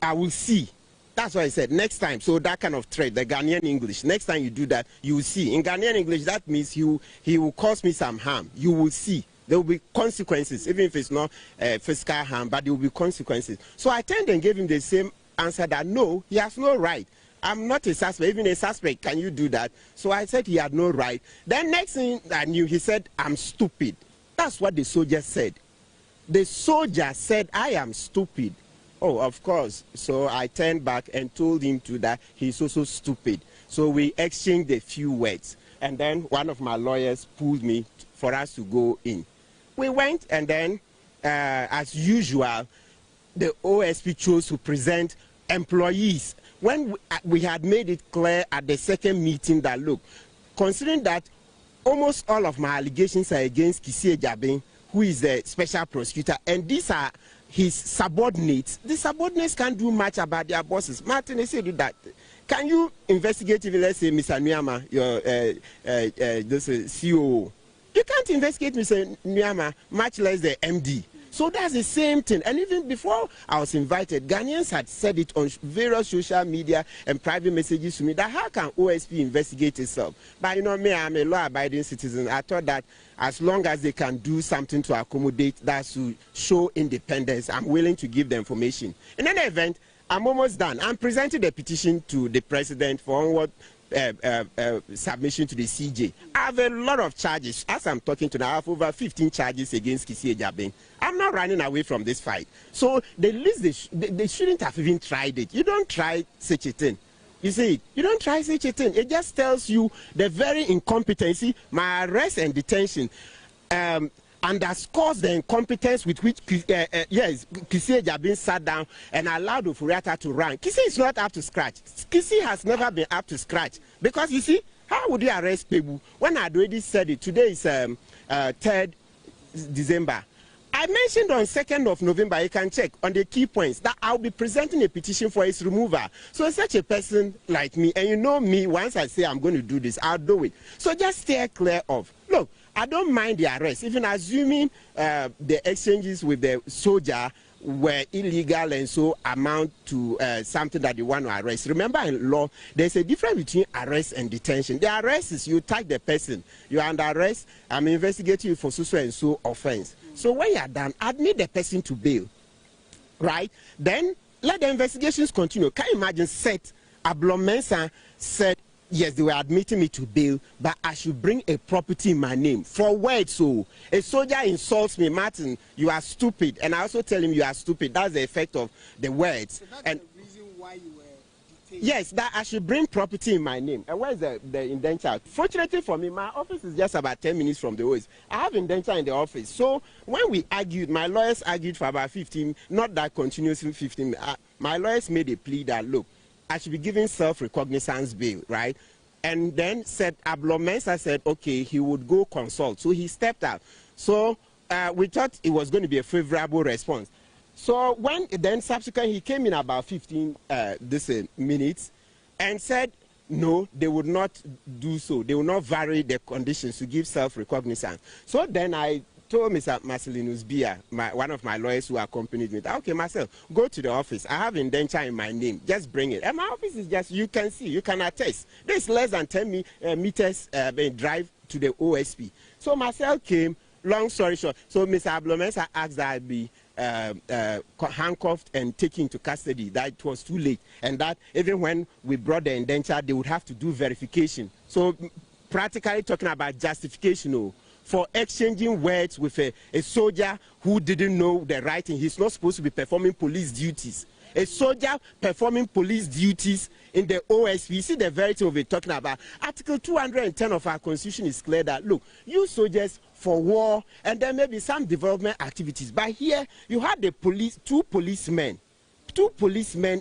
I will see. That's why I said next time. So that kind of threat, the Ghanaian English, next time you do that, you will see. In Ghanaian English, that means he will cause me some harm. You will see. There will be consequences, even if it's not physical harm, but there will be consequences. So I turned and gave him the same answer that no, he has no right. I'm not a suspect. Even a suspect, can you do that? So I said he had no right. Then next thing I knew, he said, I'm stupid. That's what the soldier said. The soldier said, I am stupid. Oh, of course. So I turned back and told him that he's also stupid. So we exchanged a few words. And then one of my lawyers pulled me for us to go in. We went, and then, as usual, the OSP chose to present employees. When we had made it clear at the second meeting that, look, considering that almost all of my allegations are against Kissi Agyabeng, who is the special prosecutor, and these are his subordinates, the subordinates can't do much about their bosses. Martin, they say do that. Can you investigate, if, let's say, Mr. Nuyama, your this COO? You can't investigate Mr. Nuyama, much less the MD. So that's the same thing. And even before I was invited, Ghanaians had said it on various social media and private messages to me that how can OSP investigate itself? But you know me, I'm a law-abiding citizen. I thought that as long as they can do something to accommodate that, to show independence, I'm willing to give the information. In any event, I'm almost done. I'm presenting the petition to the president for onward submission to the CJ. I have a lot of charges. As I'm talking to now, I have over 15 charges against Kissi Agyabeng. I'm not running away from this fight. So the least they shouldn't have even tried it. You don't try such a thing. You see, you don't try such a thing. It just tells you the very incompetency. My arrest and detention underscores the incompetence with which Kissi Agyabeng sat down and allowed Ofori-Atta to run. Kissi is not up to scratch. Kissi has never been up to scratch. Because you see, how would you arrest people? When I had already said it, today is 3rd December. I mentioned on 2nd of November, you can check on the key points, that I'll be presenting a petition for his removal. So such a person like me, and you know me, once I say I'm going to do this, I'll do it. So just stay clear of. Look, I don't mind the arrest, even assuming the exchanges with the soldier were illegal and so amount to something that you want to arrest. Remember, in law, there's a difference between arrest and detention. The arrest is you tag the person. You are under arrest, I'm investigating you for so and so offense. So when you are done, admit the person to bail, right? Then let the investigations continue. Can you imagine, Ablom Mensah said, yes, they were admitting me to bail, but I should bring a property in my name. For what? So a soldier insults me, Martin, you are stupid. And I also tell him you are stupid. That's the effect of the words. So that's and the reason why you were detained? Yes, that I should bring property in my name. And where's the indenture? Fortunately for me, my office is just about 10 minutes from the OS. I have indenture in the office. So when we argued, my lawyers argued for about 15, not that continuously 15. My lawyers made a plea that, look, I should be given self-recognizance bail, right? And then Ablom Mensah said, okay, he would go consult. So he stepped out. So we thought it was going to be a favorable response. So when then subsequently he came in about 15 minutes and said, no, they would not do so. They will not vary the conditions to give self-recognizance. So then I told Mr. Marcelinus Bia, one of my lawyers who accompanied me, okay, Marcel, go to the office. I have indenture in my name. Just bring it. And my office is just, you can see, you can attest. There's less than 10 meters drive to the OSP. So Marcel came, long story short. So Mr. Ablom Mensah asked that I be handcuffed and taken into custody, that it was too late. And that even when we brought the indenture, they would have to do verification. So practically talking about justification, for exchanging words with a soldier who didn't know the writing. He's not supposed to be performing police duties. A soldier performing police duties in the OSP. You see the verity of it talking about. Article 210 of our constitution is clear that, look, you soldiers for war and then maybe some development activities. But here you had the police, two policemen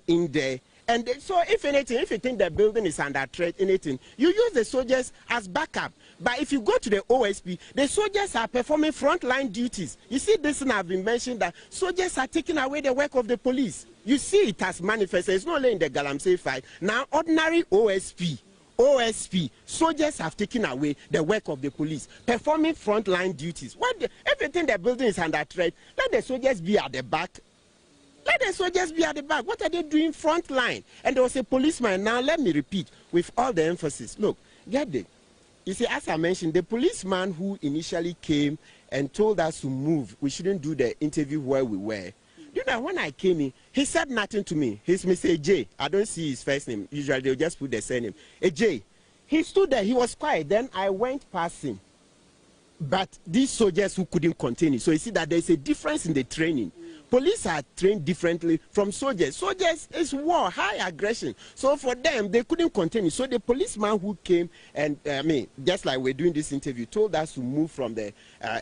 in there. And so if anything, if you think the building is under threat, anything, you use the soldiers as backup. But if you go to the OSP, the soldiers are performing frontline duties. You see, this thing have been mentioned that soldiers are taking away the work of the police. You see it has manifested. It's not only in the Galamsey fight. Now, ordinary OSP, soldiers have taken away the work of the police, performing frontline duties. If you think the building is under threat, let the soldiers be at the back. Let the soldiers be at the back. What are they doing front line? And there was a policeman. Now, let me repeat with all the emphasis. Look, get it. You see, as I mentioned, the policeman who initially came and told us to move, we shouldn't do the interview where we were. You know, when I came in, he said nothing to me. He's Mr. J. I don't see his first name. Usually, they'll just put the surname. J. He stood there. He was quiet. Then I went past him. But these soldiers who couldn't continue. So you see that there's a difference in the training. Police are trained differently from soldiers. Soldiers is war, high aggression. So for them, they couldn't continue. So the policeman who came and, just like we're doing this interview, told us to move from there.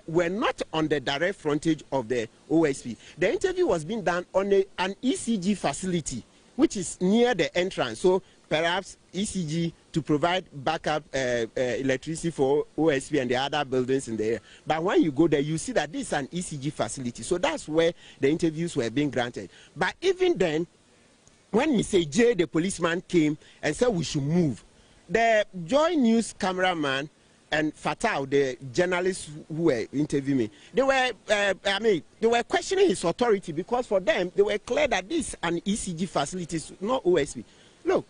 We're not on the direct frontage of the OSP. The interview was being done on an ECG facility, which is near the entrance. So perhaps ECG to provide backup electricity for OSP and the other buildings in the area. But when you go there, you see that this is an ECG facility. So that's where the interviews were being granted. But even then, when Mr. J, the policeman, came and said we should move, the Joy News cameraman and Fatal, the journalists who were interviewing me, they were questioning his authority, because for them, they were clear that this is an ECG facility, not OSP. Look,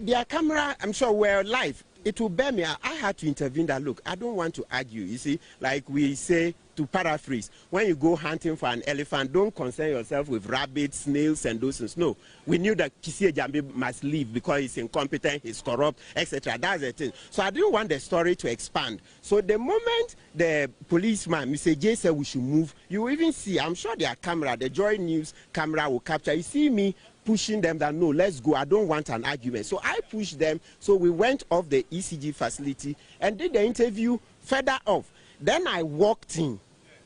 their camera, I'm sure, were live. It will bear me. I had to intervene that, look, I don't want to argue. You see, like we say, to paraphrase, when you go hunting for an elephant, don't concern yourself with rabbits, snails, and those things. No, we knew that Kissi Ejambe must leave because he's incompetent, he's corrupt, etc. That's the thing. So I didn't want the story to expand. So the moment the policeman, Mr. J, said we should move, you will even see, I'm sure their camera, the Joy News camera will capture. You see me pushing them that, no, let's go, I don't want an argument. So I pushed them, so we went off the ECG facility and did the interview further off. Then I walked in.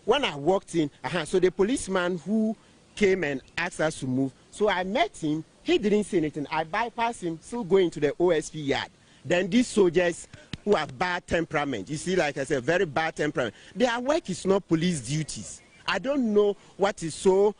When I walked in, so the policeman who came and asked us to move, so I met him, he didn't say anything. I bypassed him, still going to the OSP yard. Then these soldiers who have bad temperament, you see, like I said, very bad temperament, their work is not police duties. I don't know what is so,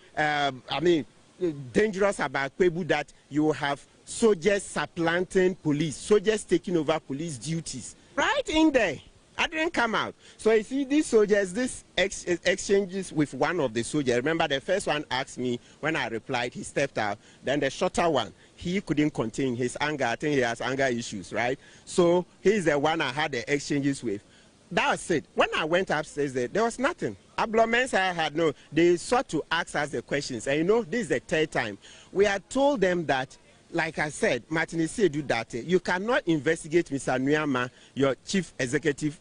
dangerous about Kwebu, that you have soldiers supplanting police, soldiers taking over police duties. Right in there. I didn't come out. So you see, these soldiers, this exchanges with one of the soldiers. Remember, the first one asked me, when I replied, he stepped out. Then the shorter one, he couldn't contain his anger. I think he has anger issues, right? So he's the one I had the exchanges with. That was it. When I went upstairs there was nothing. Ablomensa had no, they sought to ask us the questions. And you know, this is the third time. We had told them that, like I said, Martin Sedu, that you cannot investigate Mr. Nuyama, your chief executive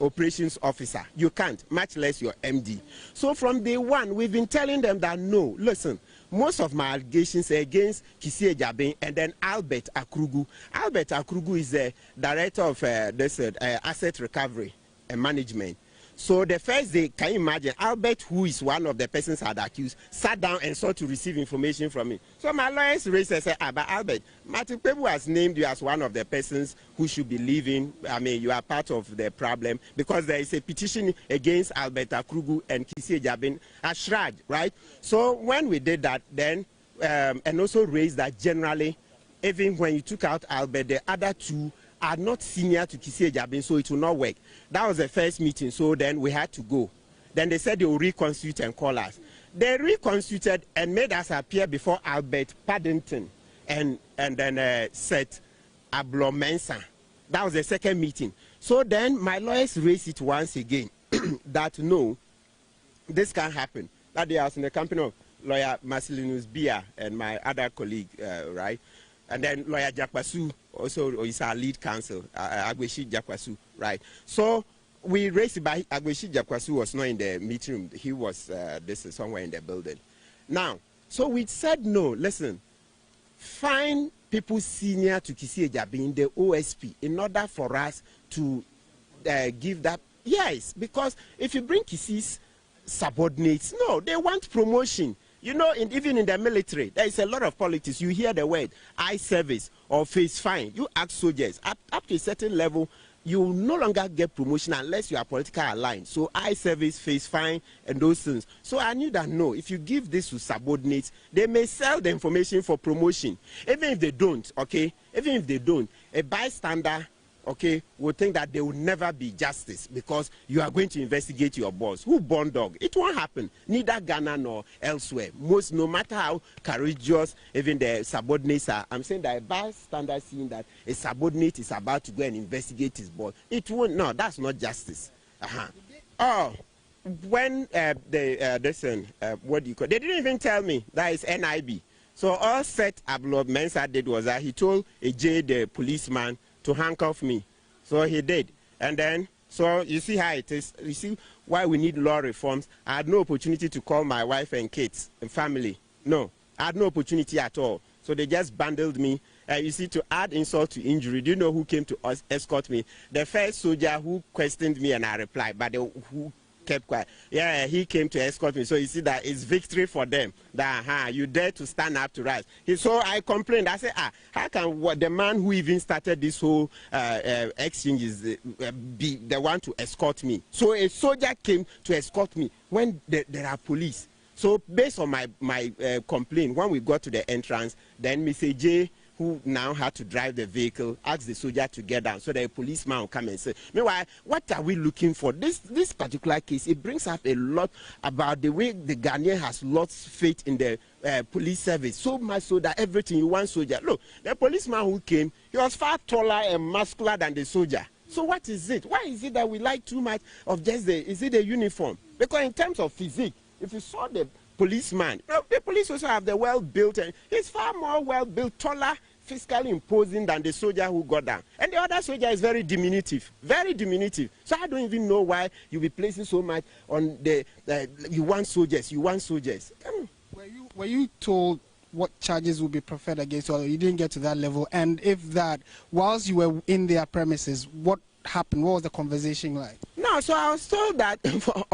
operations officer. You can't, much less your MD. So from day one, we've been telling them that, no, listen, most of my allegations are against Kissi Ejambe and then Albert Akrugu. Albert Akrugu is the director of asset recovery and management. So the first day, can you imagine, Albert, who is one of the persons had accused, sat down and sought to receive information from me. So my lawyers raised and said, but Albert, Martin Kwebu has named you as one of the persons who should be leaving. I mean, you are part of the problem because there is a petition against Albert Akrugu and Kissi Ejambe, Ashraj, right? So when we did that, then, and also raised that generally, even when you took out Albert, the other two are not senior to Kissi Ejambe, so it will not work. That was the first meeting, so then we had to go. Then they said they will reconstitute and call us. They reconstituted and made us appear before Albert Paddington and then said Ablomensa. That was the second meeting. So then my lawyers raised it once again that no, this can't happen. That day I was in the company of lawyer Marcelinus Bia and my other colleague, right? And then lawyer Jakwasu also is our lead counsel, Agweshi Jakwasu, right? So we raised it, but Agweshi Jakwasu was not in the meeting room. He was somewhere in the building. Now, so we said no, listen, find people senior to Kissi Ejambe in the OSP in order for us to give that. Yes, because if you bring Kissi's subordinates, no, they want promotion. You know, even in the military, there is a lot of politics. You hear the word eye service or face fine. You ask soldiers, up to a certain level, you will no longer get promotion unless you are politically aligned. So eye service, face fine, and those things. So I knew that, no, if you give this to subordinates, they may sell the information for promotion. Even if they don't, okay? Even if they don't, a bystander okay, will think that there will never be justice because you are going to investigate your boss. Who born dog? It won't happen. Neither Ghana nor elsewhere. Most, no matter how courageous even the subordinates are, I'm saying that a bystander seeing that a subordinate is about to go and investigate his boss, it won't. No, that's not justice. Oh, when listen, what do you call? They didn't even tell me that is NIB. So all Seth Abloh Mensah did was that he told AJ, the policeman, to handcuff me. So he did. And then, so you see how it is. You see why we need law reforms. I had no opportunity to call my wife and kids and family. No, I had no opportunity at all. So they just bundled me. You see, to add insult to injury, do you know who came to escort me? The first soldier who questioned me and I replied, but who kept quiet. Yeah, he came to escort me. So you see that it's victory for them. That you dare to stand up to rise. So I complained. I said, how can the man who even started this whole exchange be the one to escort me? So a soldier came to escort me when there are police. So based on my complaint, when we got to the entrance, then Mr. J, who now had to drive the vehicle, asked the soldier to get down so that a policeman will come and say, meanwhile, what are we looking for? This particular case, it brings up a lot about the way the Ghanaian has lost faith in the police service, so much so that everything you want soldier. Look, the policeman who came, he was far taller and muscular than the soldier. So what is it? Why is it that we like too much of just is it the uniform? Because in terms of physique, if you saw the policeman, the police also have the well-built, and he's far more well-built, taller, physically imposing than the soldier who got down. And the other soldier is very diminutive, very diminutive. So I don't even know why you be placing so much on the, you want soldiers. Were you told what charges would be preferred against you, or you didn't get to that level? And if that, whilst you were in their premises, what happened? What was the conversation like? No, so I was told that for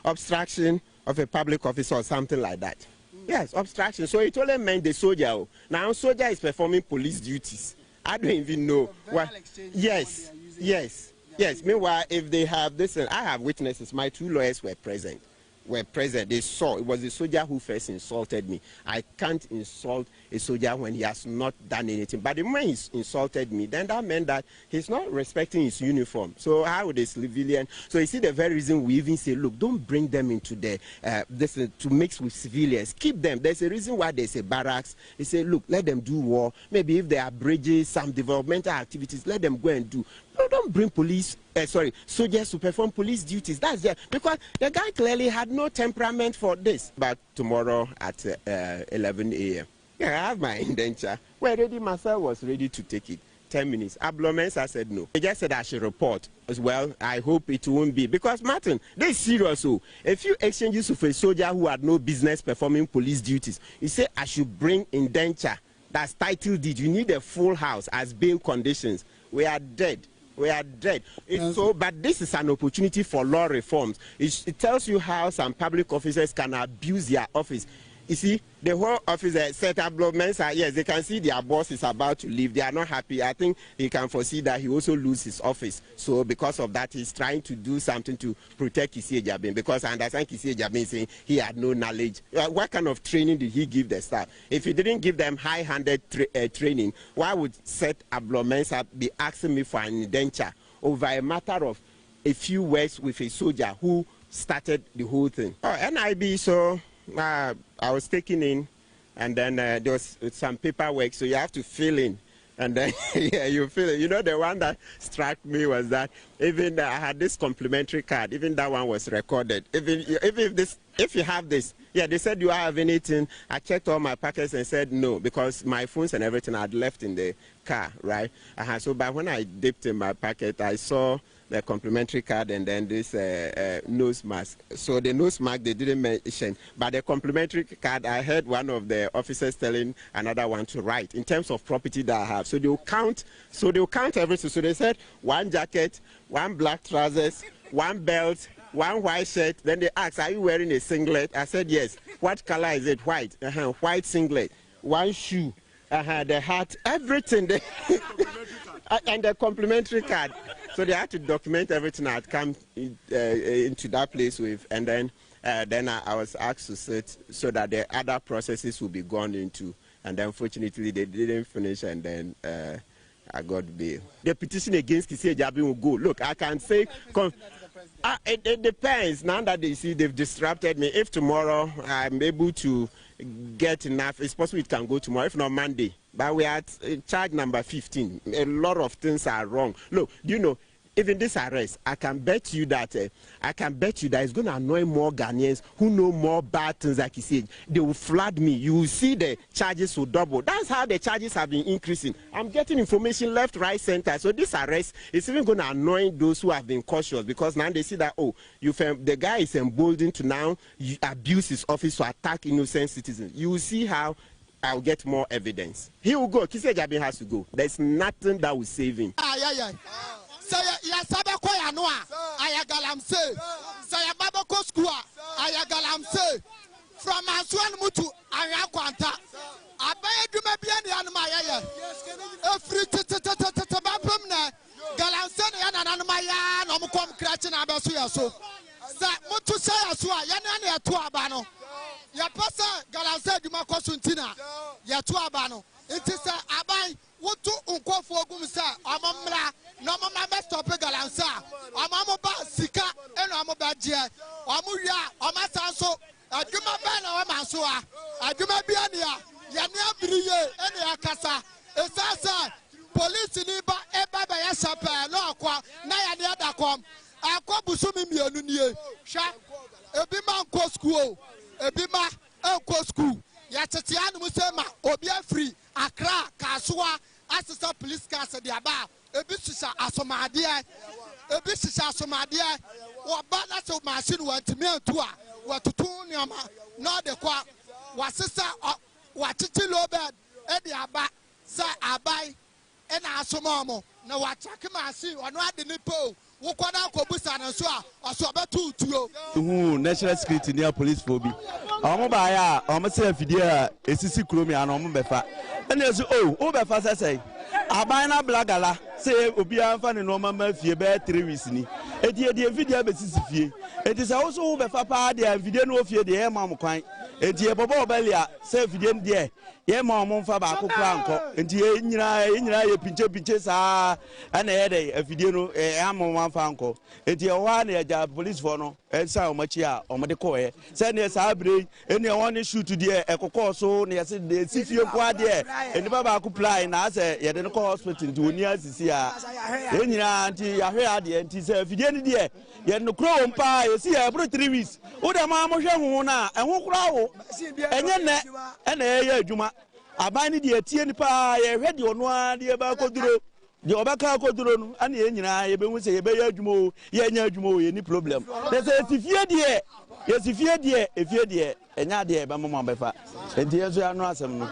obstruction of a public office or something like that. Yes, obstruction. So it only meant the soldier. Now soldier is performing police duties. I don't even know. Well, yes. Meanwhile, if they have this, I have witnesses. My two lawyers were present. They saw it was the soldier who first insulted me. I can't insult a soldier when he has not done anything. But the moment he insulted me, then that meant that he's not respecting his uniform. So how would a civilian? So you see the very reason we even say, look, don't bring them into the to mix with civilians. Keep them. There's a reason why there's a barracks. They say, look, let them do war. Maybe if there are bridges, some developmental activities, let them go and do. No, don't bring soldiers to perform police duties. That's there. Because the guy clearly had no temperament for this. But tomorrow at 11 a.m. Yeah, I have my indenture. Well, ready, myself was ready to take it. 10 minutes. Abloh Mensah said no. They just said I should report as well. I hope it won't be. Because, Martin, this is serious. So, a few exchanges with a soldier who had no business performing police duties, you say I should bring indenture. That's title deed. You need a full house as bail conditions. We are dead. We are dead. So, but this is an opportunity for law reforms. It tells you how some public officers can abuse their office. You see, the whole office set up Mensah, yes, they can see their boss is about to leave. They are not happy. I think he can foresee that he also lose his office. So because of that, he's trying to do something to protect Kissi Ejiabin, because I understand Kissi Ejiabin saying he had no knowledge. What kind of training did he give the staff? If he didn't give them high-handed training, why would Seth Abloh Mensah be asking me for an indenture over a matter of a few words with a soldier who started the whole thing? Oh, NIB, so... I was taken in, and then there was some paperwork, so you have to fill in, and then yeah, you fill it. You know, the one that struck me was that even I had this complimentary card. Even that one was recorded. If you have this, yeah, they said, do I have anything? I checked all my packets and said no, because my phones and everything I had left in the car, right? So, but when I dipped in my packet, I saw the complimentary card and then this nose mask. So the nose mask they didn't mention, but the complimentary card, I heard one of the officers telling another one to write in terms of property that I have. So they'll count. So they'll count everything. So they said one jacket, one black trousers, one belt, one white shirt. Then they asked, are you wearing a singlet? I said yes. What color is it? White. White singlet. One shoe. The hat. Everything. And the complimentary card. So they had to document everything I'd come into that place with, and then I was asked to sit so that the other processes would be gone into, and then fortunately they didn't finish, and then I got bail. The petition against Kissi Ejabi will go. Look, I can say, it depends. Now that they see they've disrupted me, if tomorrow I'm able to get enough, it's possible it can go tomorrow, if not Monday. But we are at charge number 15. A lot of things are wrong. Look, you know, even this arrest, I can bet you that it's going to annoy more Ghanaians who know more bad things, like you said. They will flood me. You will see the charges will double. That's how the charges have been increasing. I'm getting information left, right, center. So this arrest is even going to annoy those who have been cautious, because now they see that, oh, the guy is emboldened to now abuse his office to attack innocent citizens. You will see how I'll get more evidence. He will go. Kissi Ejabi has to go. There's nothing that will save him. Say ya sabe ko ya no a ayagalam say ya baba ko school ayagalam say from ansuan mutu anya kwanta abaye duma bia ne anuma ayeye efri tete babam na galam say ne ya nananuma ya no mkom krachi na abeso ya so sa mutu say ya so a ya ne ya to aba no ya pasa galam say duma ko suntina ya to aba no it is abai wotu unkofo ogum say amamra no mama be stop galansa amamo ba sika eno amoba je amowia amasanso adwuma be na o manso a adwuma bia ne a ye ne abiriye ene akasa esasa police ni ba eba be ya sapa no akwa na ya ne adakom akobusumi mienu nie hwa ebi ma nko school ebi ma enko school ya tete anu musema obi afri Accra Kasua asisa police cars de aba ebi sisa asomade oba na so machine wantimi antu a watutu nioma no de kwa wasisa watiti low bed e de aba sa abai e na asomo na wachake machine ono ade ni po wokona kobusa na so a oso betu tuo national security near police phobi omo ba ya omo se afidie a esisi kromi ana omo befa ene so o befa sesei aban na blagala say obi anfa ne no mama fie be 3 weeks ni edi video be sisi fie edi say wo so wo befa pa de video no fie de e ma mo kwan edi e bobo obalia say video de ye ma omo mfa ba akokra anko edi e nyira ye pinche saa ana ye de video no e amo mfa anko edi e wa na eja police for no e say omachi a omo de ko ye say ne saa bre eni e won shoot de e kokọ so na ye se de si fie ko ade eni baba akoply na say ye de no hospital ndi oni asisi a enyina anti yahwe ade anti say video ni de ye no kro mpa ye si e bro 3 weeks wo de ma mo hwe hu na ehun kra wo enye ne ena ye adwuma aban ni de tie ni pa ye hwe de ono a de ba koduro de obaka koduro no ana ye nyina ye be hu say ye be ye adwuma o ye nya adwuma o ye ni problem de say sifie de ye sifie de efie de enya de be mo befa enti yeso ya no asem no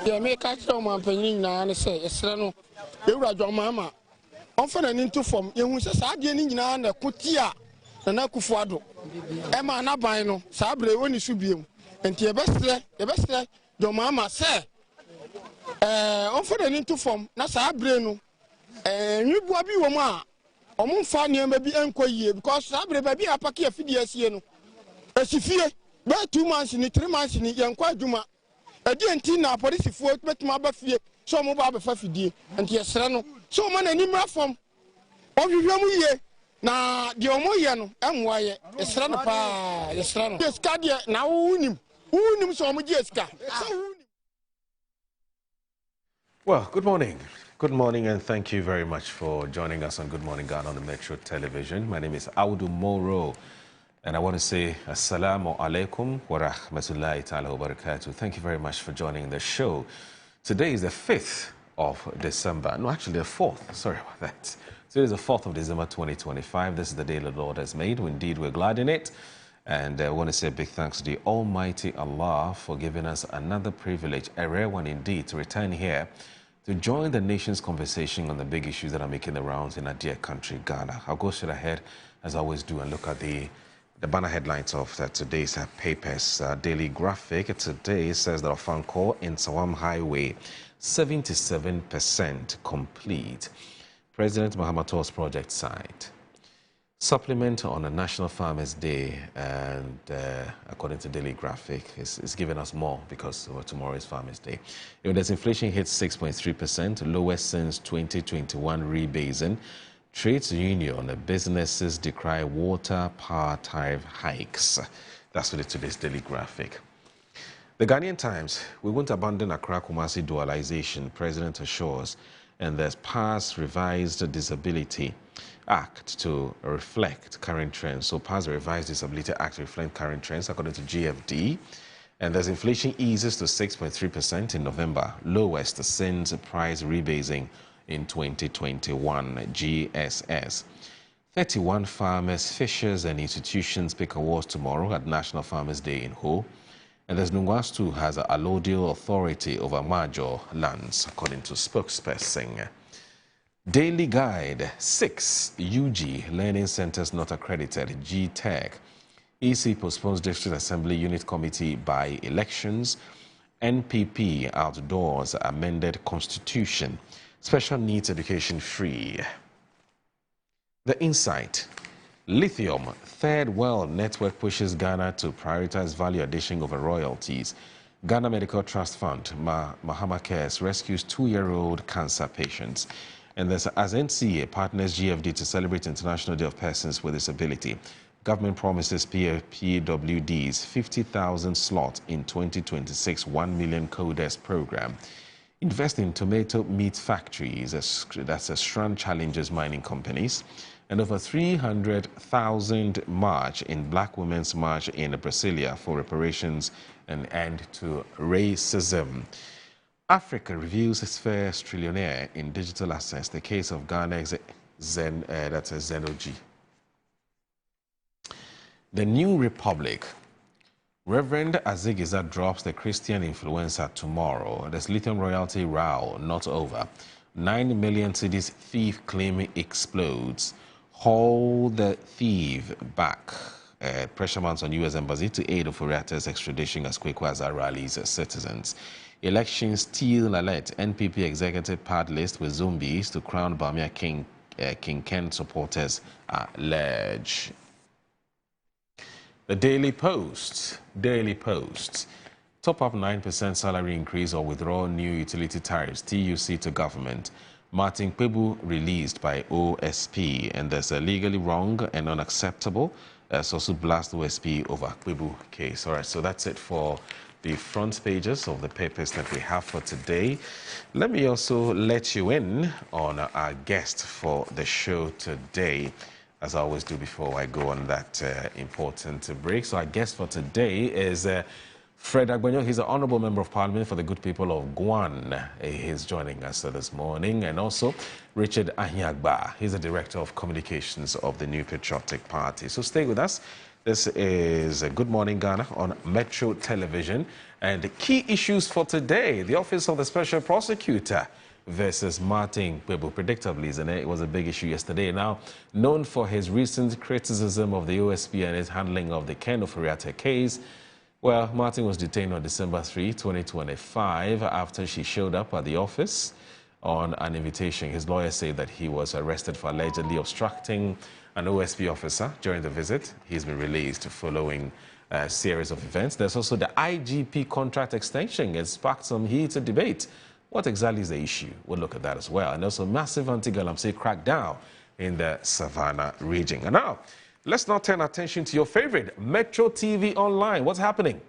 ye me ka kire mo ampanyin na ne say esre no ewura dwoma ama onfa na ninto fom ye hu say saa de ni nyina na kotia na kufu ado e ma na ban no saa bre woni su biem enti ye besre dwoma ama say onfa na ninto fom na saa bre no nwibua bi wo mu a omumfa niema bi enkoyie because saa bre ba bi apake afidie asie no esifie be 2 months ni 3 months ni yenkwa adwuma edi enti na police fo betuma ba fie so mo ba fa fidie enti yesre no so mo na nimra fom ohwehwe mu ye na de omo ye no enwa ye yesre no pa yesre no eska de na wunim so mo je eska so wunim. Well, good morning. Good morning, and thank you very much for joining us on Good Morning Ghana on the Metro Television. My name is Audu Moro, and I want to say Assalamu alaikum wa rahmatullahi ta'ala wa barakatuh. Thank you very much for joining the show. Today is the 5th of December. No, actually the 4th. Sorry about that. Today is the 4th of December 2025. This is the day the Lord has made. Indeed, we're glad in it. And I want to say a big thanks to the Almighty Allah for giving us another privilege, a rare one indeed, to return here to join the nation's conversation on the big issues that are making the rounds in our dear country, Ghana. I'll go straight ahead, as I always do, and look at the banner headlines of today's papers. Daily Graphic today says that Ofankor in Sawam Highway, 77% complete. President Mahamator's project site. Supplement on a National Farmers Day, and according to Daily Graphic, it's giving us more because tomorrow is Farmers Day. There's inflation hits 6.3%, lowest since 2021 rebasing. Trades union businesses decry water power tariff hikes. That's for today's Daily Graphic. The Ghanaian Times, we won't abandon Accra Kumasi dualization, President assures, and there's PASS revised disability Act to reflect current trends. So PASS revised Disability Act to reflect current trends according to GFD. And there's inflation eases to 6.3% in November, lowest since price rebasing in 2021, GSS. 31 farmers, fishers and institutions pick awards tomorrow at National Farmers Day in Ho. And there's Nungwastu has a allodial authority over major lands, according to spokesperson. Daily Guide, 6 UG learning centers not accredited, GTech. EC postpones District Assembly Unit Committee by elections. NPP outdoors amended constitution. Special needs education free. The Insight. Lithium, Third World Network pushes Ghana to prioritize value addition over royalties. Ghana Medical Trust Fund, Mahama Cares, rescues 2-year-old cancer patients. And there's as NCA partners GFD to celebrate International Day of Persons with Disability. Government promises PWDs 50,000 slots in 2026 1 million CODES program. Invest in tomato meat factories, that's a strand challenges mining companies. And over 300,000 march in Black Women's March in Brasilia for reparations and end to racism. Africa reviews its first trillionaire in digital assets, the case of Ghana's Zenogy. The New Republic. Reverend Azigiza drops the Christian influencer tomorrow. There's lithium royalty row not over. 9 million cedis thief claim explodes. Hold the thief back. Pressure mounts on U.S. Embassy to aid Oforiatta's extradition as Kweku Azar rallies citizens. Election steal alert. NPP executive pad list with zombies to crown Bamia King Ken supporters allege. The Daily Post. Top up 9% salary increase or withdraw new utility tariffs. TUC to government. Martin Kpebu released by OSP. And there's a legally wrong and unacceptable. Sosu blast OSP over Kpebu case. All right, so that's it for the front pages of the papers that we have for today. Let me also let you in on our guest for the show today, as I always do before I go on that important break. So our guest for today is Fred Agbenyo. He's an Honourable Member of Parliament for the good people of Guan. He's joining us this morning. And also Richard Ahiagba. He's the Director of Communications of the New Patriotic Party. So stay with us. This is Good Morning Ghana on Metro Television. And the key issues for today, the Office of the Special Prosecutor versus Martin Kpebu. Predictably, isn't it? It was a big issue yesterday. Now, known for his recent criticism of the OSP and his handling of the Ken Oforiatta case, well, Martin was detained on December 3, 2025, after she showed up at the office on an invitation. His lawyers say that he was arrested for allegedly obstructing an OSP officer during the visit. He's been released following a series of events. There's also the IGP contract extension. It sparked some heated debate. What exactly is the issue? We'll look at that as well. And also massive anti-Galamsey crackdown in the Savannah region. And now, let's now turn attention to your favorite, Metro TV Online. What's happening?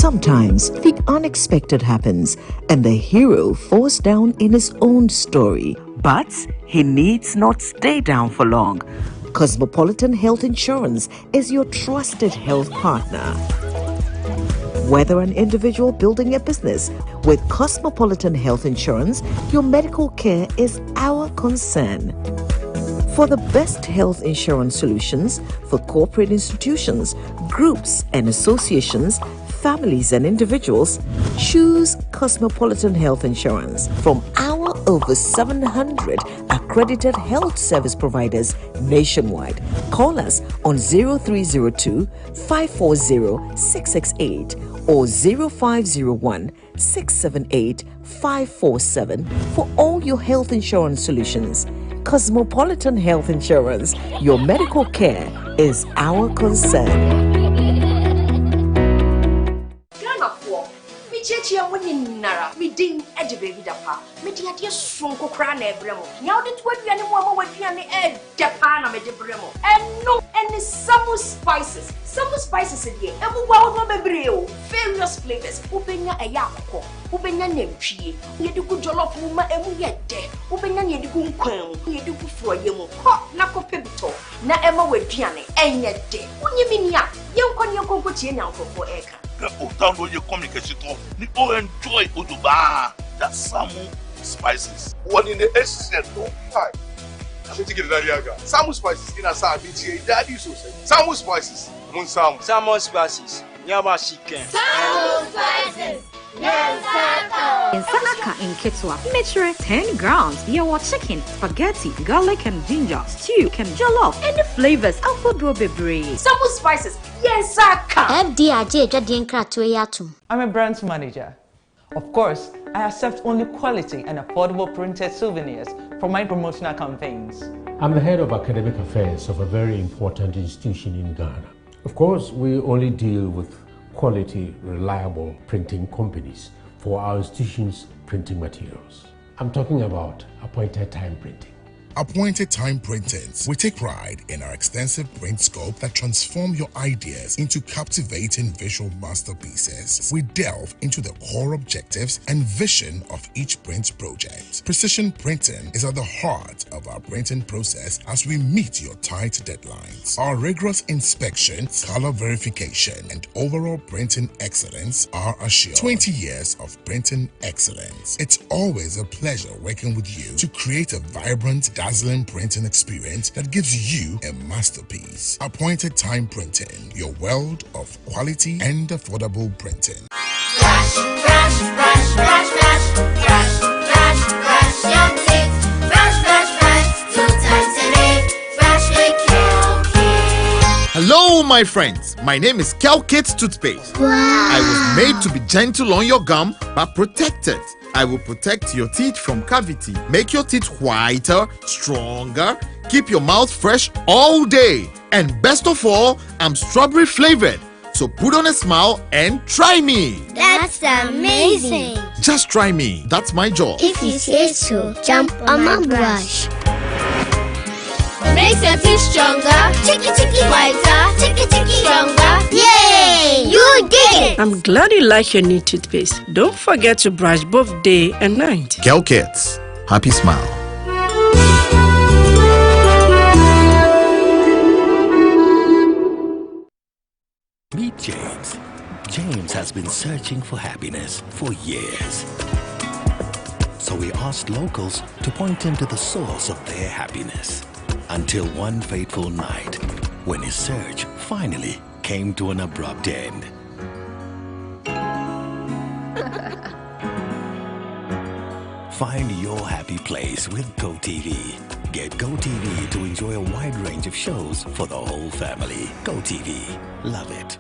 Sometimes the unexpected happens and the hero falls down in his own story. But he needs not stay down for long. Cosmopolitan Health Insurance is your trusted health partner. Whether an individual building a business, with Cosmopolitan Health Insurance, your medical care is our concern. For the best health insurance solutions for corporate institutions, groups and associations, families and individuals, choose Cosmopolitan Health Insurance from our over 700 accredited health service providers nationwide. Call us on 0302 540 668 or 0501 678 547 for all your health insurance solutions. Cosmopolitan Health Insurance, your medical care is our concern. Chia winning Nara, me ding edge baby dapa, me dear strong crown bremo. Now the 20 animal with the egg, Japan, me de bremo. And no any summer spices. Summer spices in here, and wow, no bebreo, various flavors. Upenya a yako, Upenya nemchi, you do good jollof woman, and we get there. Upenya you do quam, you do for you, hot nako pibito, na Emma with piano, and yet day. When you mean ya, young con your cocoa now for egg. Download your communication to enjoy Uduba. That's some spices. One in the SCN, no time. Some spices in a Sabi, daddy so say. Some spices, Munsam. Some spices, Yama chicken. Some spices. Sanaka in Kitswa, measure 10 grams. Yawa chicken, spaghetti, garlic and ginger, stew, and jollof, and the flavors of Bebre. Some spices, yes, Saka. I'm a brand manager. Of course, I accept only quality and affordable printed souvenirs for my promotional campaigns. I'm the head of academic affairs of a very important institution in Ghana. Of course, we only deal with quality, reliable printing companies for our institution's printing materials. I'm talking about Appointed Time Printing. Appointed Time Printings. We take pride in our extensive print scope that transform your ideas into captivating visual masterpieces. We delve into the core objectives and vision of each print project. Precision printing is at the heart of our printing process as we meet your tight deadlines. Our rigorous inspection, color verification, and overall printing excellence are assured. 20 years of printing excellence. It's always a pleasure working with you to create a vibrant, dazzling printing experience that gives you a masterpiece. Appointed Time Printing, your world of quality and affordable printing. Brush, brush, brush, brush, brush, brush, brush, brush your teeth. Brush, brush, brush, 2 times a day. Brush with Kel-Kit. Hello, my friends. My name is Kel-Kit Toothpaste. Wow. I was made to be gentle on your gum, but protected. I will protect your teeth from cavity, make your teeth whiter, stronger, keep your mouth fresh all day. And best of all, I'm strawberry flavored. So put on a smile and try me. That's amazing. Just try me. That's my job. If you say so, jump on my brush. Makes your teeth stronger, chicky chicky whiter, chicky chicky stronger. Yay! You did it! I'm glad you like your new toothpaste. Don't forget to brush both day and night. Kel-Kit, happy smile. Meet James. James has been searching for happiness for years. So we asked locals to point him to the source of their happiness. Until one fateful night, when his search finally came to an abrupt end. Find your happy place with GoTV. Get GoTV to enjoy a wide range of shows for the whole family. GoTV. Love it.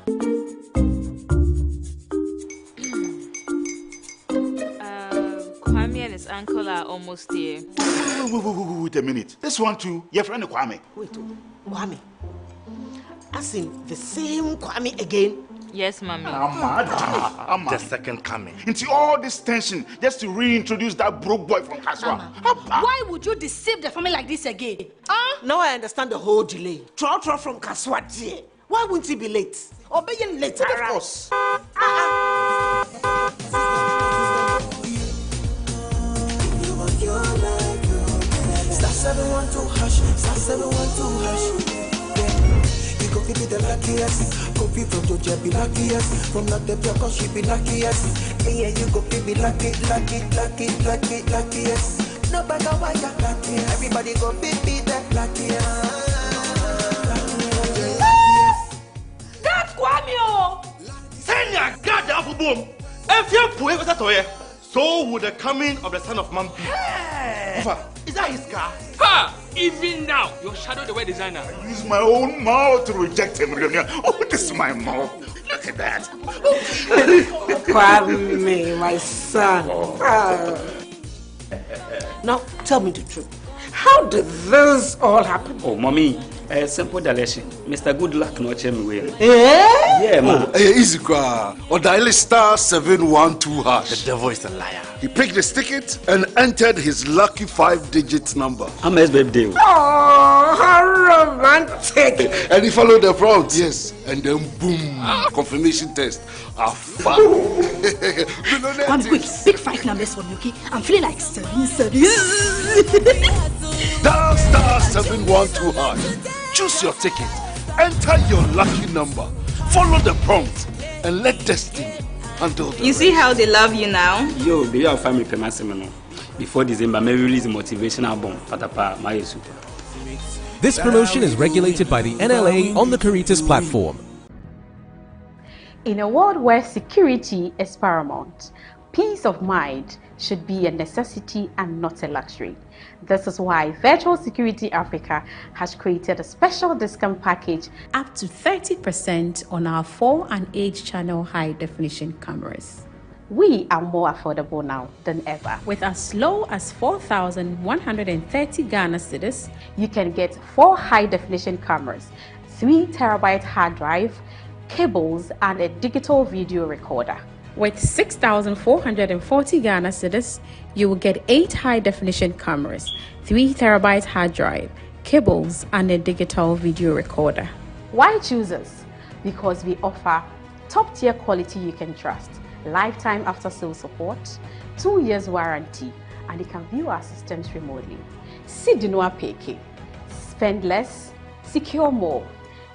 Kwame and his uncle are almost here. Wait a minute. This one too, your friend Kwame. Wait, Kwame. As in the same Kwame again? Yes, Mommy. I'm the second coming. Into all this tension just to reintroduce that broke boy from Kaswa. Why would you deceive the family like this again? Now I understand the whole delay. Trot from Kaswa. Why won't he be late? Or being late? Of course. be the luckiest. Kofi from Georgia be luckiest. From not the cause she be luckiest. Me and you go be luckiest. No matter why you're luckiest. Everybody go be the luckiest. God Kwamio! Senya God the boom. If you put it so would the coming of the Son of Man be. Hey. Is that his car? Ha! Even now, your shadow the way designer. I use my own mouth to reject him. Oh, this is my mouth. Look at that. Kwame, my son. Now, tell me the truth. How did this all happen? Oh, mommy, a simple direction. Mr. Good Luck no check me way. Yeah, man. Easy car. Or dial star 712 hash. The devil is a liar. He picked his ticket and entered his lucky 5-digit number. I'm his birthday. Oh, how romantic! And he followed the prompts. Yes, and then boom, confirmation test. Come quick, pick 5 numbers for me, okay? I'm feeling like 7. Dial star 712 hash. Choose your ticket. Enter your lucky number. Follow the prompt and let destiny handle the You see how they love you now? Yo, baby, I'll find me payment before December. May release a motivational album. Patapa, my super. This promotion is regulated by the NLA on the Caritas platform. In a world where security is paramount, peace of mind should be a necessity and not a luxury. This is why Virtual Security Africa has created a special discount package up to 30% on our 4 and 8 channel high definition cameras. We are more affordable now than ever. With as low as 4,130 Ghana cedis, you can get 4 high definition cameras, 3 terabyte hard drive, cables, and a digital video recorder. With 6,440 Ghana cedis, you will get 8 high-definition cameras, 3 terabyte hard drive, cables, and a digital video recorder. Why choose us? Because we offer top-tier quality you can trust, lifetime after-sale support, 2 years warranty, and you can view our systems remotely. Sidinoa Peke. Spend less, secure more.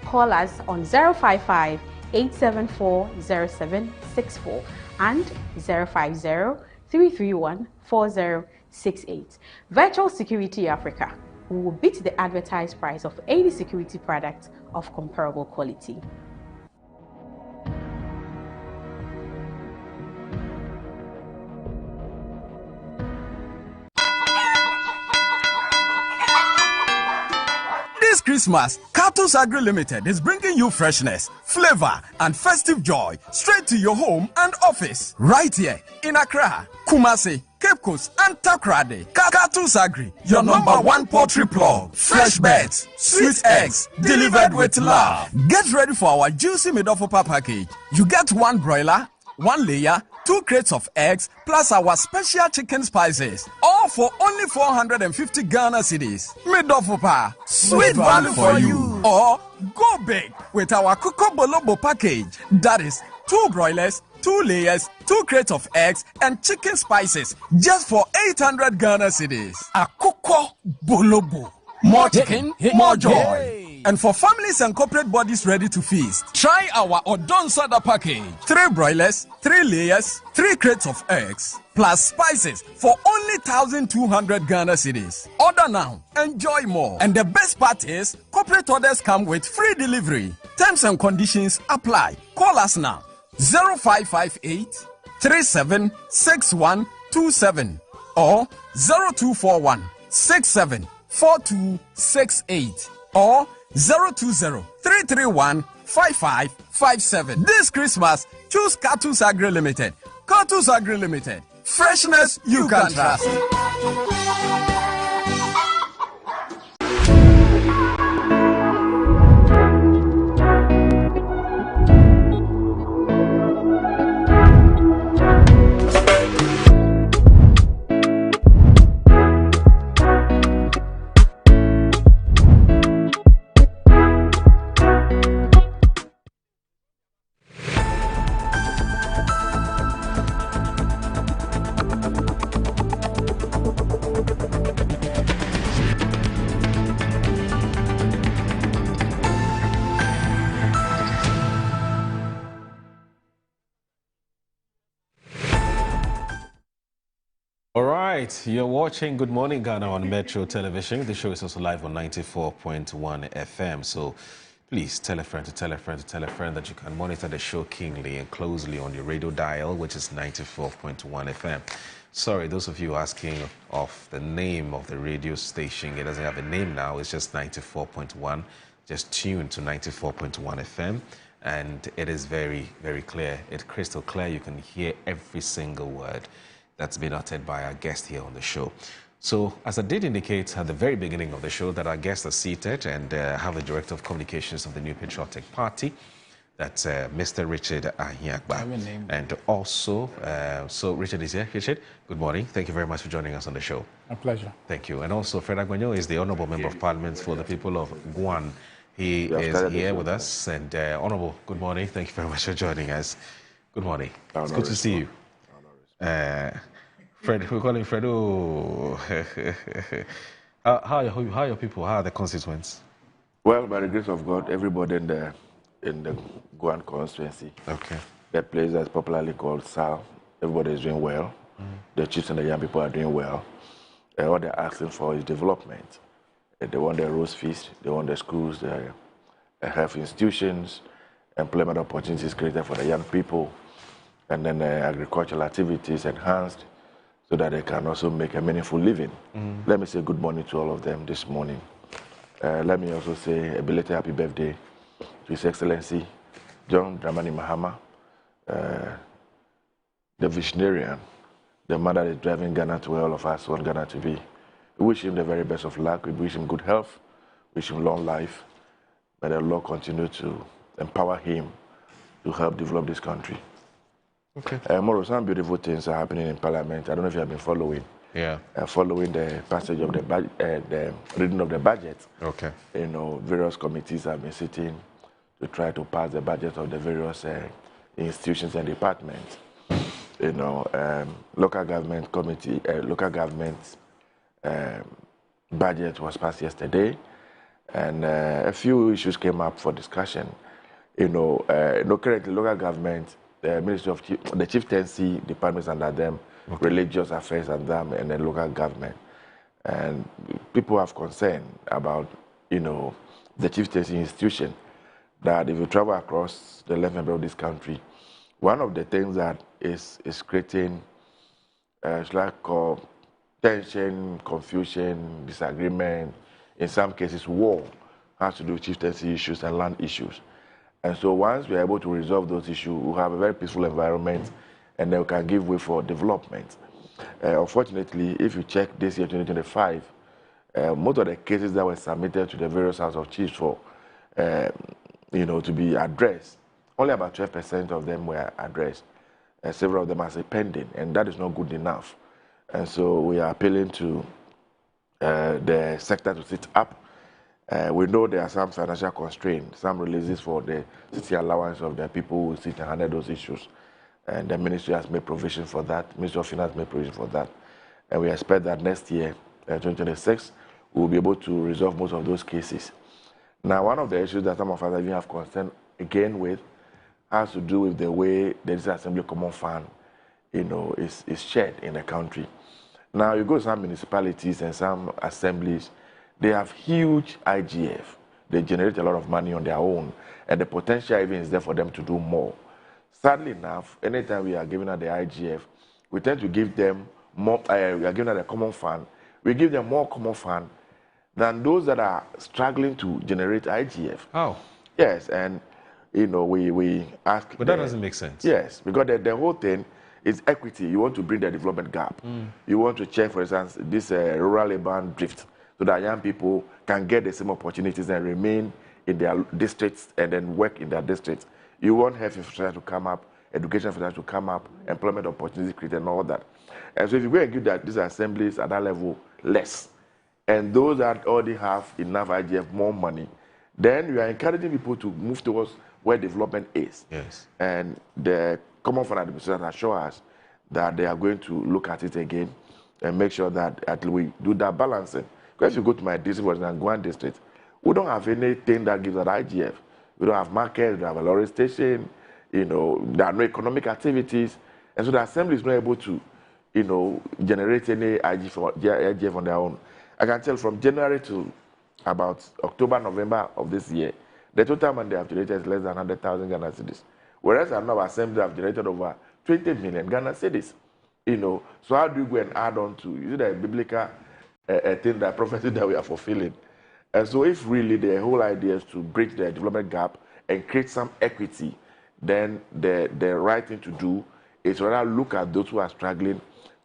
Call us on 055 874-0764 and 050-331-4068. Virtual Security Africa. We will beat the advertised price of any security product of comparable quality. This Christmas, Cartus Agri Limited is bringing you freshness, flavor, and festive joy straight to your home and office. Right here in Accra, Kumasi, Cape Coast, and Takrade. Cartus Agri, your #1 poultry plug. Fresh birds, sweet eggs, delivered with love. Get ready for our juicy Midofopa package. You get 1 broiler, 1 layer, 2 crates of eggs, plus our special chicken spices, all for only 450 Ghana cedis. Midofopa, sweet value for you. Or go big with our Coco Bolobo package. That is 2 broilers, 2 layers, 2 crates of eggs, and chicken spices, just for 800 Ghana cedis. A Coco Bolobo. More chicken, more joy. And for families and corporate bodies ready to feast, try our Odon Soda package. 3 broilers, 3 layers, 3 crates of eggs, plus spices for only 1,200 Ghana cedis. Order now, enjoy more. And the best part is, corporate orders come with free delivery. Terms and conditions apply. Call us now. 0558 376127 or 0241 674268 or 020-331-5557. This Christmas, choose Cartus Agri Limited. Cartus Agri Limited. Freshness you can trust. All right, you're watching Good Morning Ghana on Metro Television. The show is also live on 94.1 FM. So please tell a friend to tell a friend to tell a friend that you can monitor the show keenly and closely on your radio dial, which is 94.1 FM. Sorry, those of you asking of the name of the radio station, it doesn't have a name now, it's just 94.1. Just tune to 94.1 FM. And it is very, very clear. It's crystal clear. You can hear every single word that's been uttered by our guest here on the show. So, as I did indicate at the very beginning of the show, that our guests are seated and have the Director of Communications of the New Patriotic Party, that's Mr. Richard Ahiagba. And also, so Richard is here. Richard, good morning. Thank you very much for joining us on the show. A pleasure. Thank you. And also, Fred Agbanyo is the Honourable Member of Parliament for the people of Guan. He is here with us. And Honourable, good morning. Thank you very much for joining us. Good morning. It's good to see you. Fred, we call him Fredo. How are your people? How are the constituents? Well, by the grace of God, everybody in the Guan constituency, that place that's popularly called Sal, everybody is doing well. The chiefs and the young people are doing well. What they're asking for is development. They want their roast feast, they want their schools, their health institutions, employment opportunities created for the young people, and then agricultural activities enhanced so that they can also make a meaningful living. Let me say good morning to all of them this morning. Let me also say a belated happy birthday to His Excellency John Dramani Mahama, the visionarian, the man that is driving Ghana to where all of us want Ghana to be. We wish him the very best of luck. We wish him good health, wish him long life. May the Lord continue to empower him to help develop this country. Tomorrow, some beautiful things are happening in Parliament. I don't know if you have been following. Yeah. Following the passage of the reading of the budget. Okay. You know, various committees have been sitting to try to pass the budget of the various institutions and departments. You know, local government committee, local government budget was passed yesterday, and a few issues came up for discussion. You know, currently local government, the Ministry of the Chieftaincy departments under them, religious affairs under them, and then local government. And people have concern about, you know, the Chieftaincy institution, that if you travel across the length and breadth of this country, one of the things that is creating tension, confusion, disagreement, in some cases war, has to do with chieftaincy issues and land issues. And so once we are able to resolve those issues, we have a very peaceful environment, and then we can give way for development. Unfortunately, if you check this year, 2025, most of the cases that were submitted to the various House of Chiefs for, you know, to be addressed, only about 12% of them were addressed. Several of them are pending, and that is not good enough. And so we are appealing to the sector to sit up. We know there are some financial constraints, some releases for the city allowance of the people who sit and handle those issues. And the ministry has made provision for that. Ministry of Finance made provision for that. And we expect that next year, 2026, we will be able to resolve most of those cases. Now, one of the issues that some of us even have concern again with has to do with the way the Assembly Common Fund, you know, is shared in the country. Now, you go to some municipalities and some assemblies, they have huge IGF. They generate a lot of money on their own, and the potential even is there for them to do more. Sadly enough, anytime we are giving out the IGF, we tend to give them more, we are giving out the common fund, we give them more common fund than those that are struggling to generate IGF. Oh. Yes, and, you know, we ask... But that doesn't make sense. Yes, because the whole thing is equity. You want to bring the development gap. You want to check, for instance, this rural urban drift, so that young people can get the same opportunities and remain in their districts and then work in their districts. You want health infrastructure to come up, education infrastructure to come up, employment opportunities created and all that. And so if you go and give that these assemblies at that level less, and those that already have enough IGF more money, then you are encouraging people to move towards where development is. Yes. And the Common Fund Administration assure us that they are going to look at it again and make sure that we do that balancing. Because if you go to my district, for example, Guan district, we don't have anything that gives that IGF. We don't have markets, we don't have a lorry station, you know, there are no economic activities. And so the assembly is not able to generate any IGF on their own. I can tell from January to about October, November of this year, the total money they have generated is less than 100,000 Ghana cedis. Whereas our assembly have generated over 20 million Ghana cedis. So how do you go and add on to, is it a biblical thing, that prophecy that we are fulfilling? And so if really the whole idea is to bridge the development gap and create some equity, then the right thing to do is rather look at those who are struggling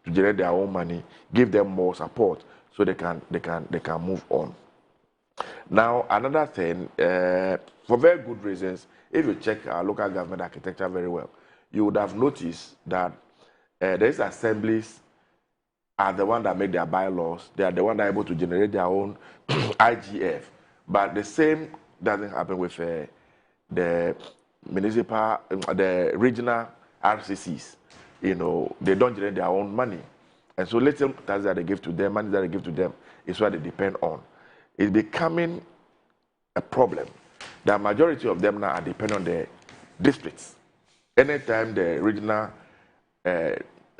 to generate their own money, give them more support so they can move on. Now, another thing, for very good reasons, if you check our local government architecture very well, you would have noticed that these assemblies are the ones that make their bylaws. They are the ones that are able to generate their own IGF. But the same doesn't happen with the municipal, the regional RCCs. They don't generate their own money. And so little taxes that they give to them, money that they give to them, is what they depend on. It's becoming a problem. The majority of them now are dependent on the districts. Anytime the regional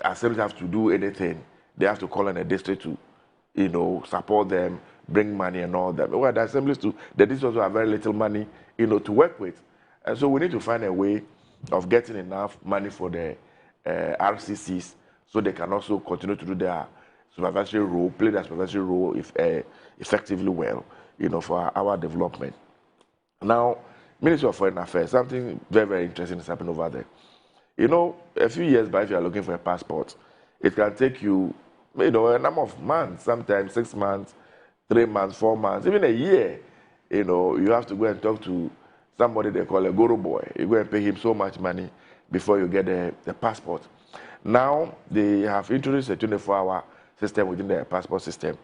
assemblies have to do anything, they have to call on a district to, support them, bring money and all that. Well, the assemblies too, the districts also have very little money, to work with. And so we need to find a way of getting enough money for the RCCs so they can also continue to do their supervisory role, play their supervisory role effectively well, for our development. Now, Ministry of Foreign Affairs, something very, very interesting is happening over there. A few years back, if you are looking for a passport, it can take you, a number of months, sometimes 6 months, 3 months, 4 months, even a year. You have to go and talk to somebody they call a guru boy. You go and pay him so much money before you get the passport. Now, they have introduced a 24-hour system within their passport system,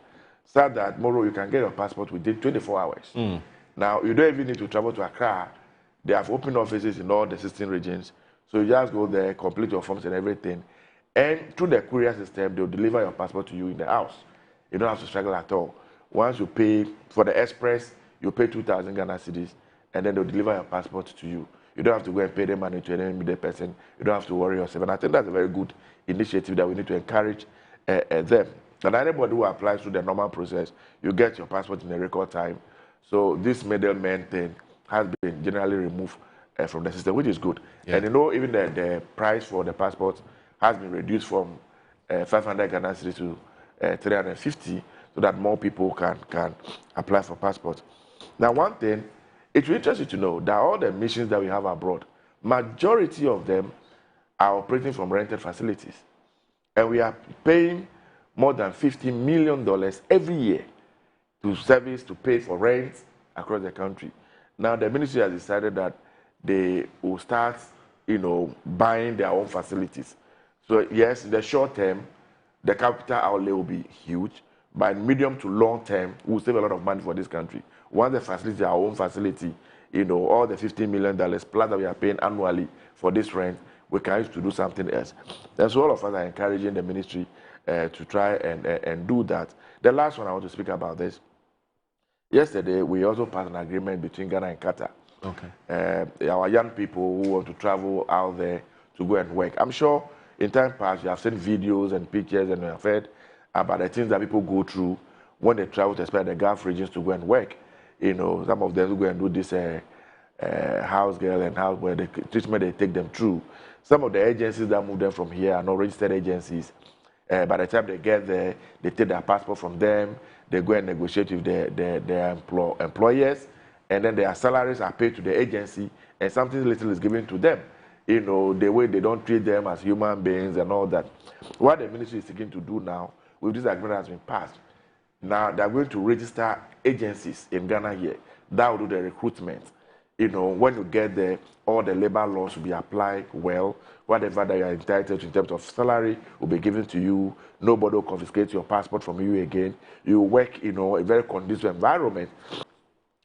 so that tomorrow you can get your passport within 24 hours. Now, you don't even need to travel to Accra. They have open offices in all the 16 regions. So you just go there, complete your forms and everything. And through the courier system, they'll deliver your passport to you in the house. You don't have to struggle at all. Once you pay for the express, you pay 2,000 Ghana cedis, and then they'll deliver your passport to you. You don't have to go and pay the money to any immediate person. You don't have to worry yourself. And I think that's a very good initiative that we need to encourage them. And anybody who applies through the normal process, you get your passport in a record time. So this middleman thing has been generally removed from the system, which is good. Yeah. And even the price for the passport has been reduced from 500 Ghana cedis to 350, so that more people can apply for passports. Now, one thing, it will interest you to know that all the missions that we have abroad, majority of them are operating from rented facilities. And we are paying more than $50 million every year to pay for rent across the country. Now, the ministry has decided that they will start, buying their own facilities. So, yes, in the short term, the capital outlay will be huge. By medium to long term, we'll save a lot of money for this country. Once the facility, our own facility, all the $15 million plus that we are paying annually for this rent, we can use to do something else. And so all of us are encouraging the ministry to try and do that. The last one I want to speak about this. Yesterday, we also passed an agreement between Ghana and Qatar. Okay. Our young people who want to travel out there to go and work. I'm sure in time past, you have seen videos and pictures and you have heard about the things that people go through when they travel to especially the Gulf regions to go and work. Some of them will go and do this house girl and house boy, the treatment they take them through. Some of the agencies that move them from here are not registered agencies. By the time they get there, they take their passport from them, they go and negotiate with their employers, and then their salaries are paid to the agency, and something little is given to them. The way they don't treat them as human beings and all that. What the ministry is seeking to do now, with this agreement has been passed, now they're going to register agencies in Ghana here that will do the recruitment. When you get there, all the labor laws will be applied well. Whatever that you are entitled to in terms of salary will be given to you. Nobody will confiscate your passport from you again. You work in a very conducive environment.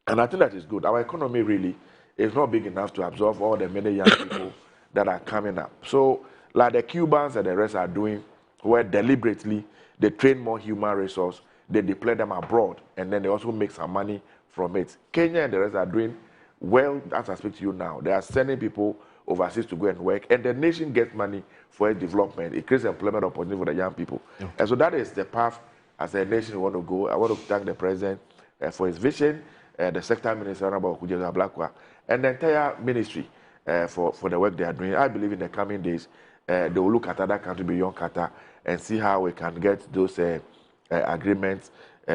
And I think that is good. Our economy really is not big enough to absorb all the many young people that are coming up. So, like the Cubans and the rest are doing, where deliberately they train more human resource, they deploy them abroad, and then they also make some money from it. Kenya and the rest are doing well, as I speak to you now. They are sending people overseas to go and work, and the nation gets money for its development. It creates employment opportunity for the young people. Okay. And so that is the path as a nation we want to go. I want to thank the president for his vision, the sector minister, Honorable Kujaga Blakwa, and the entire ministry for the work they are doing. I believe in the coming days, they will look at other countries beyond Qatar and see how we can get those agreements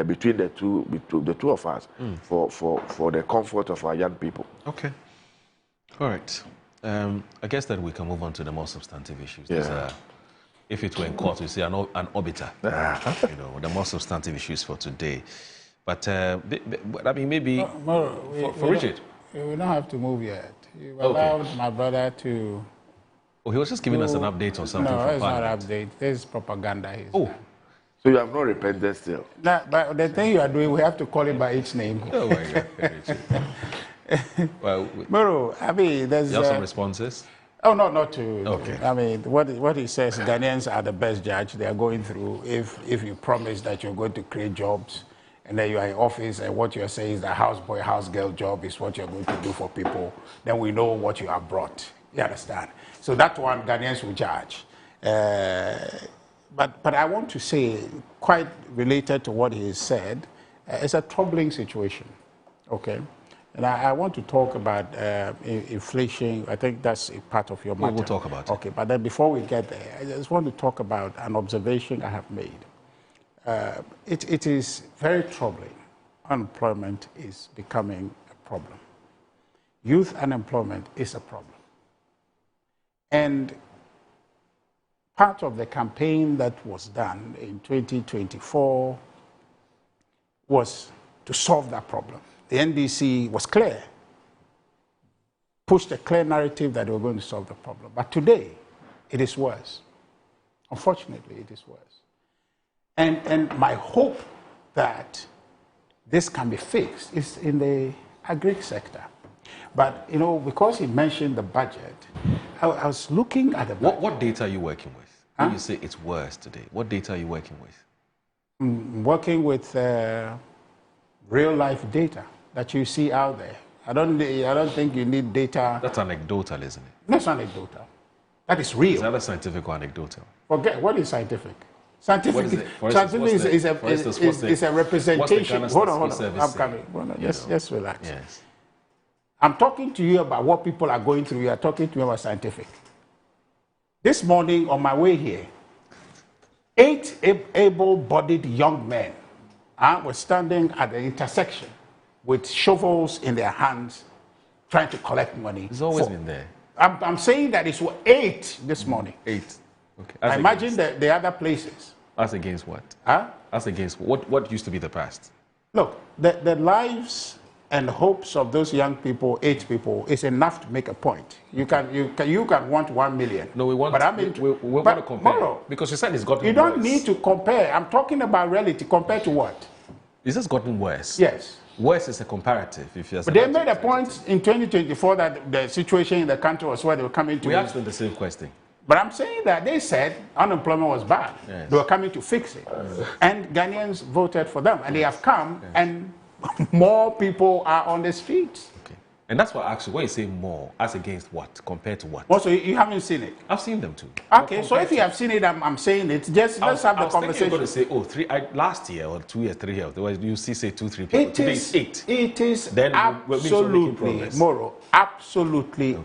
between the two of us for the comfort of our young people. Okay. All right. I guess that we can move on to the more substantive issues. Yeah. If it were in court, we say an orbiter. You know, the more substantive issues for today. But I mean, maybe for Richard. We don't have to move yet. You allowed my brother to. Oh, he was just giving us an update on something. No, it's not an update. This is propaganda. So you have not repented still? No, but the thing you are doing, we have to call it by its name. Oh my God. Well, Moro, I mean, there's. You have some responses? Oh, no, not to. Okay. I mean, what he says, Ghanaians are the best judge. They are going through. If you promise that you're going to create jobs, and then you are in office, and what you're saying is the houseboy, housegirl job is what you're going to do for people, then we know what you have brought. You understand? So that one, Ghanaians will judge. But I want to say, quite related to what he said, it's a troubling situation. Okay. And I want to talk about inflation. I think that's a part of your matter. We'll talk about it. Okay, but then before we get there, I just want to talk about an observation I have made. It is very troubling. Unemployment is becoming a problem. Youth unemployment is a problem. And part of the campaign that was done in 2024 was to solve that problem. The NDC was clear, pushed a clear narrative that they were going to solve the problem. But today, it is worse. Unfortunately, it is worse. And my hope that this can be fixed is in the agri sector. But, you know, because he mentioned the budget, I was looking at the budget. What data are you working with? When you say it's worse today, what data are you working with? I'm working with real-life data that you see out there. I don't think you need data. That's anecdotal, isn't it? That's anecdotal. That is real. Is that a scientific or anecdotal? Forget, what is scientific? Scientific is a representation. Hold on. I'm coming. Just relax. Yes. I'm talking to you about what people are going through. You are talking to me about scientific. This morning on my way here, 8 able-bodied young men were standing at the intersection with shovels in their hands, trying to collect money. It's always been there. I'm saying that it's 8 this morning. 8. Okay. I imagine the other places. As against what? Huh? As against what used to be the past? Look, the lives and hopes of those young people, 8 people, is enough to make a point. You can want 1 million. No, we want. But I mean, we want to compare. Tomorrow, because you said it's gotten worse. You don't need to compare. I'm talking about reality. Compared to what? Is this gotten worse? Yes. Worse is a comparative. If you're but they made a point in 2024 that the situation in the country was where they were coming to. We asked them the same question. But I'm saying that they said unemployment was bad. Yes. They were coming to fix it. And Ghanaians voted for them. And they have come, and more people are on the streets. Okay. And that's what I asked you. When you say more, as against what? Compared to what? Also, you haven't seen it? I've seen them too. Okay, so if you have seen it, I'm saying it. Just let's have the conversation. I was thinking you're going to say, last year or 2 years, 3 years, you see, say 2, 3 people. Today is 8. It is then absolutely, Moro, absolutely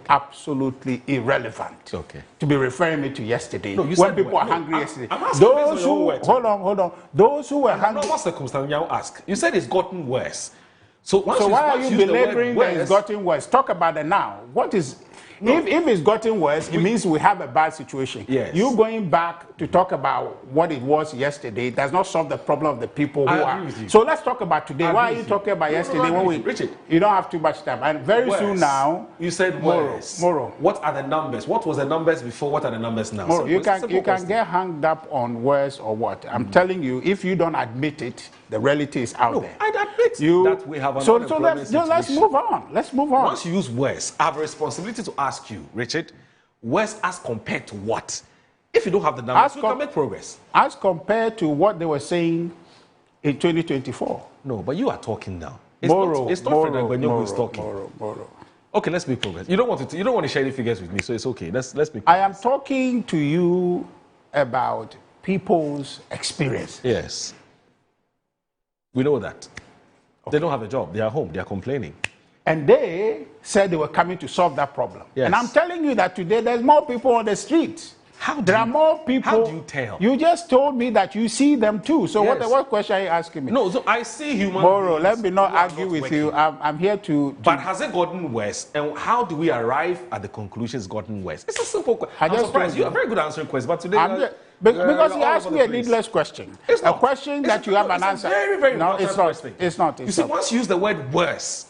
irrelevant. Okay. To be referring me to yesterday, no, you when people are hungry yesterday. Those who, hold on. Those who were hungry. What circumstance you ask? You said it's gotten worse. So why are you belaboring that it's gotten worse? Talk about it now. What is... No. If it's gotten worse, it means we have a bad situation. Yes. You going back to talk about what it was yesterday does not solve the problem of the people who are... So let's talk about today. Why are you talking about yesterday when we... Richard, you don't have too much time. And very soon now... You said worse. Moro. What are the numbers? What was the numbers before? What are the numbers now? Moro, you can get hung up on worse or what. I'm telling you, if you don't admit it, the reality is out there. I admit that we have an unemployment situation. Let's move on. Let's move on. Once you use worse, I have a responsibility to ask you, Richard, worse as compared to what? If you don't have the numbers, you can make progress. As compared to what they were saying in 2024. No, but you are talking now. Moro. Okay, let's make progress. You don't want to share any figures with me, so it's okay. Let's make progress. I am talking to you about people's experience. Yes. We know that. Okay. They don't have a job. They are home. They are complaining. And they said they were coming to solve that problem. Yes. And I'm telling you that today there's more people on the streets. There are more people. How do you tell? You just told me that you see them too. So Yes. what question are you asking me? No, so I see human Moro, beings let me not who are argue not with working. you. I'm here to. But has it gotten worse? And how do we arrive at the conclusion it's gotten worse? It's a simple question. I I'm just surprised. told You're very good at answering questions, but today... because you asked me a needless question. It's not. A question that you have an answer. Very, very no, important it's not. question. It's not. You see, once you use the word worse,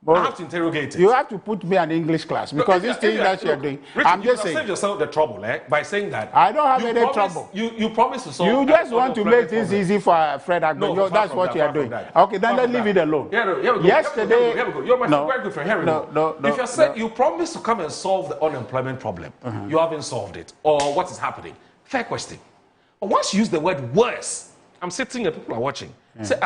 I have to interrogate it. You have to put me an English class because this thing that you're doing. Richard, I'm just you saying. save yourself the trouble by saying that. I don't have any trouble. You promise to solve. You just want to make things easy for Fred Agbo. No, That's what you are doing. Okay, then let's leave it alone. Yesterday, here we go. You're my very good friend. Here we go. If you said you promise to come and solve the unemployment problem, you haven't solved it, or what is happening? Fair question. But once you use the word worse, I'm sitting and people are watching. Say,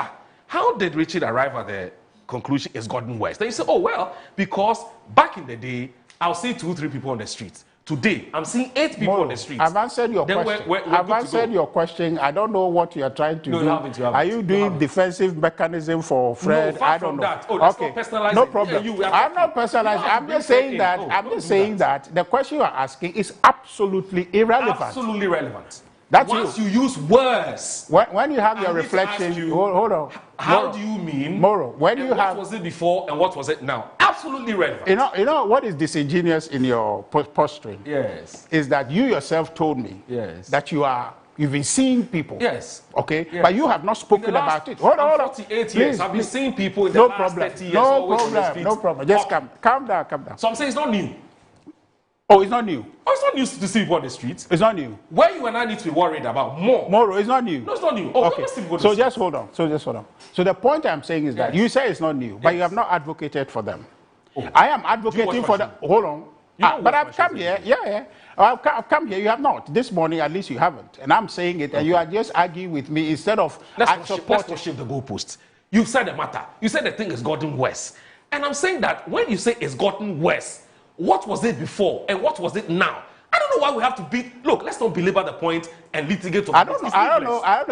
how did Richard arrive at the conclusion it's gotten worse? Then you say, oh, well, because back in the day, I'll see 2-3 people on the streets. Today, I'm seeing 8 people on the streets. I've answered your question. I've answered your question. I don't know what you are trying to do. You haven't. Are you doing defensive mechanism for Fred? No, far I don't from know. that. Oh, that's not personalizing. No problem. I'm not personalizing. I'm just saying that. I'm just saying that the question you are asking is absolutely irrelevant. Absolutely relevant. That's once you use worse. When you have your reflection, hold on. How do you mean? Moro, when you have. What was it before and what was it now? Absolutely relevant. You know what is disingenuous in your posturing? Yes. Is that you yourself told me that you've been seeing people. Yes. Okay. Yes. But you have not spoken about it. Hold on. 48 years. I've been seeing people in the last 30 years. No problem. Just calm down. So I'm saying it's not new. Oh, it's not new. Oh, it's not new to see people on the streets. It's not new. Where you and I need to be worried about more. Moro, it's not new. No, it's not new. Oh, okay. So just hold on. So the point I'm saying is that you say it's not new, but you have not advocated for them. Oh. I am advocating for them. Hold on. But I've come here. Yeah. I've come here. You have not. This morning, at least you haven't. And I'm saying it, and you are just arguing with me instead of let's not shift the goalposts. You've said the matter. You said the thing has gotten worse. And I'm saying that when you say it's gotten worse, what was it before and what was it now? I don't know why we have to beat. Look, let's not belabor the point and litigate. I don't know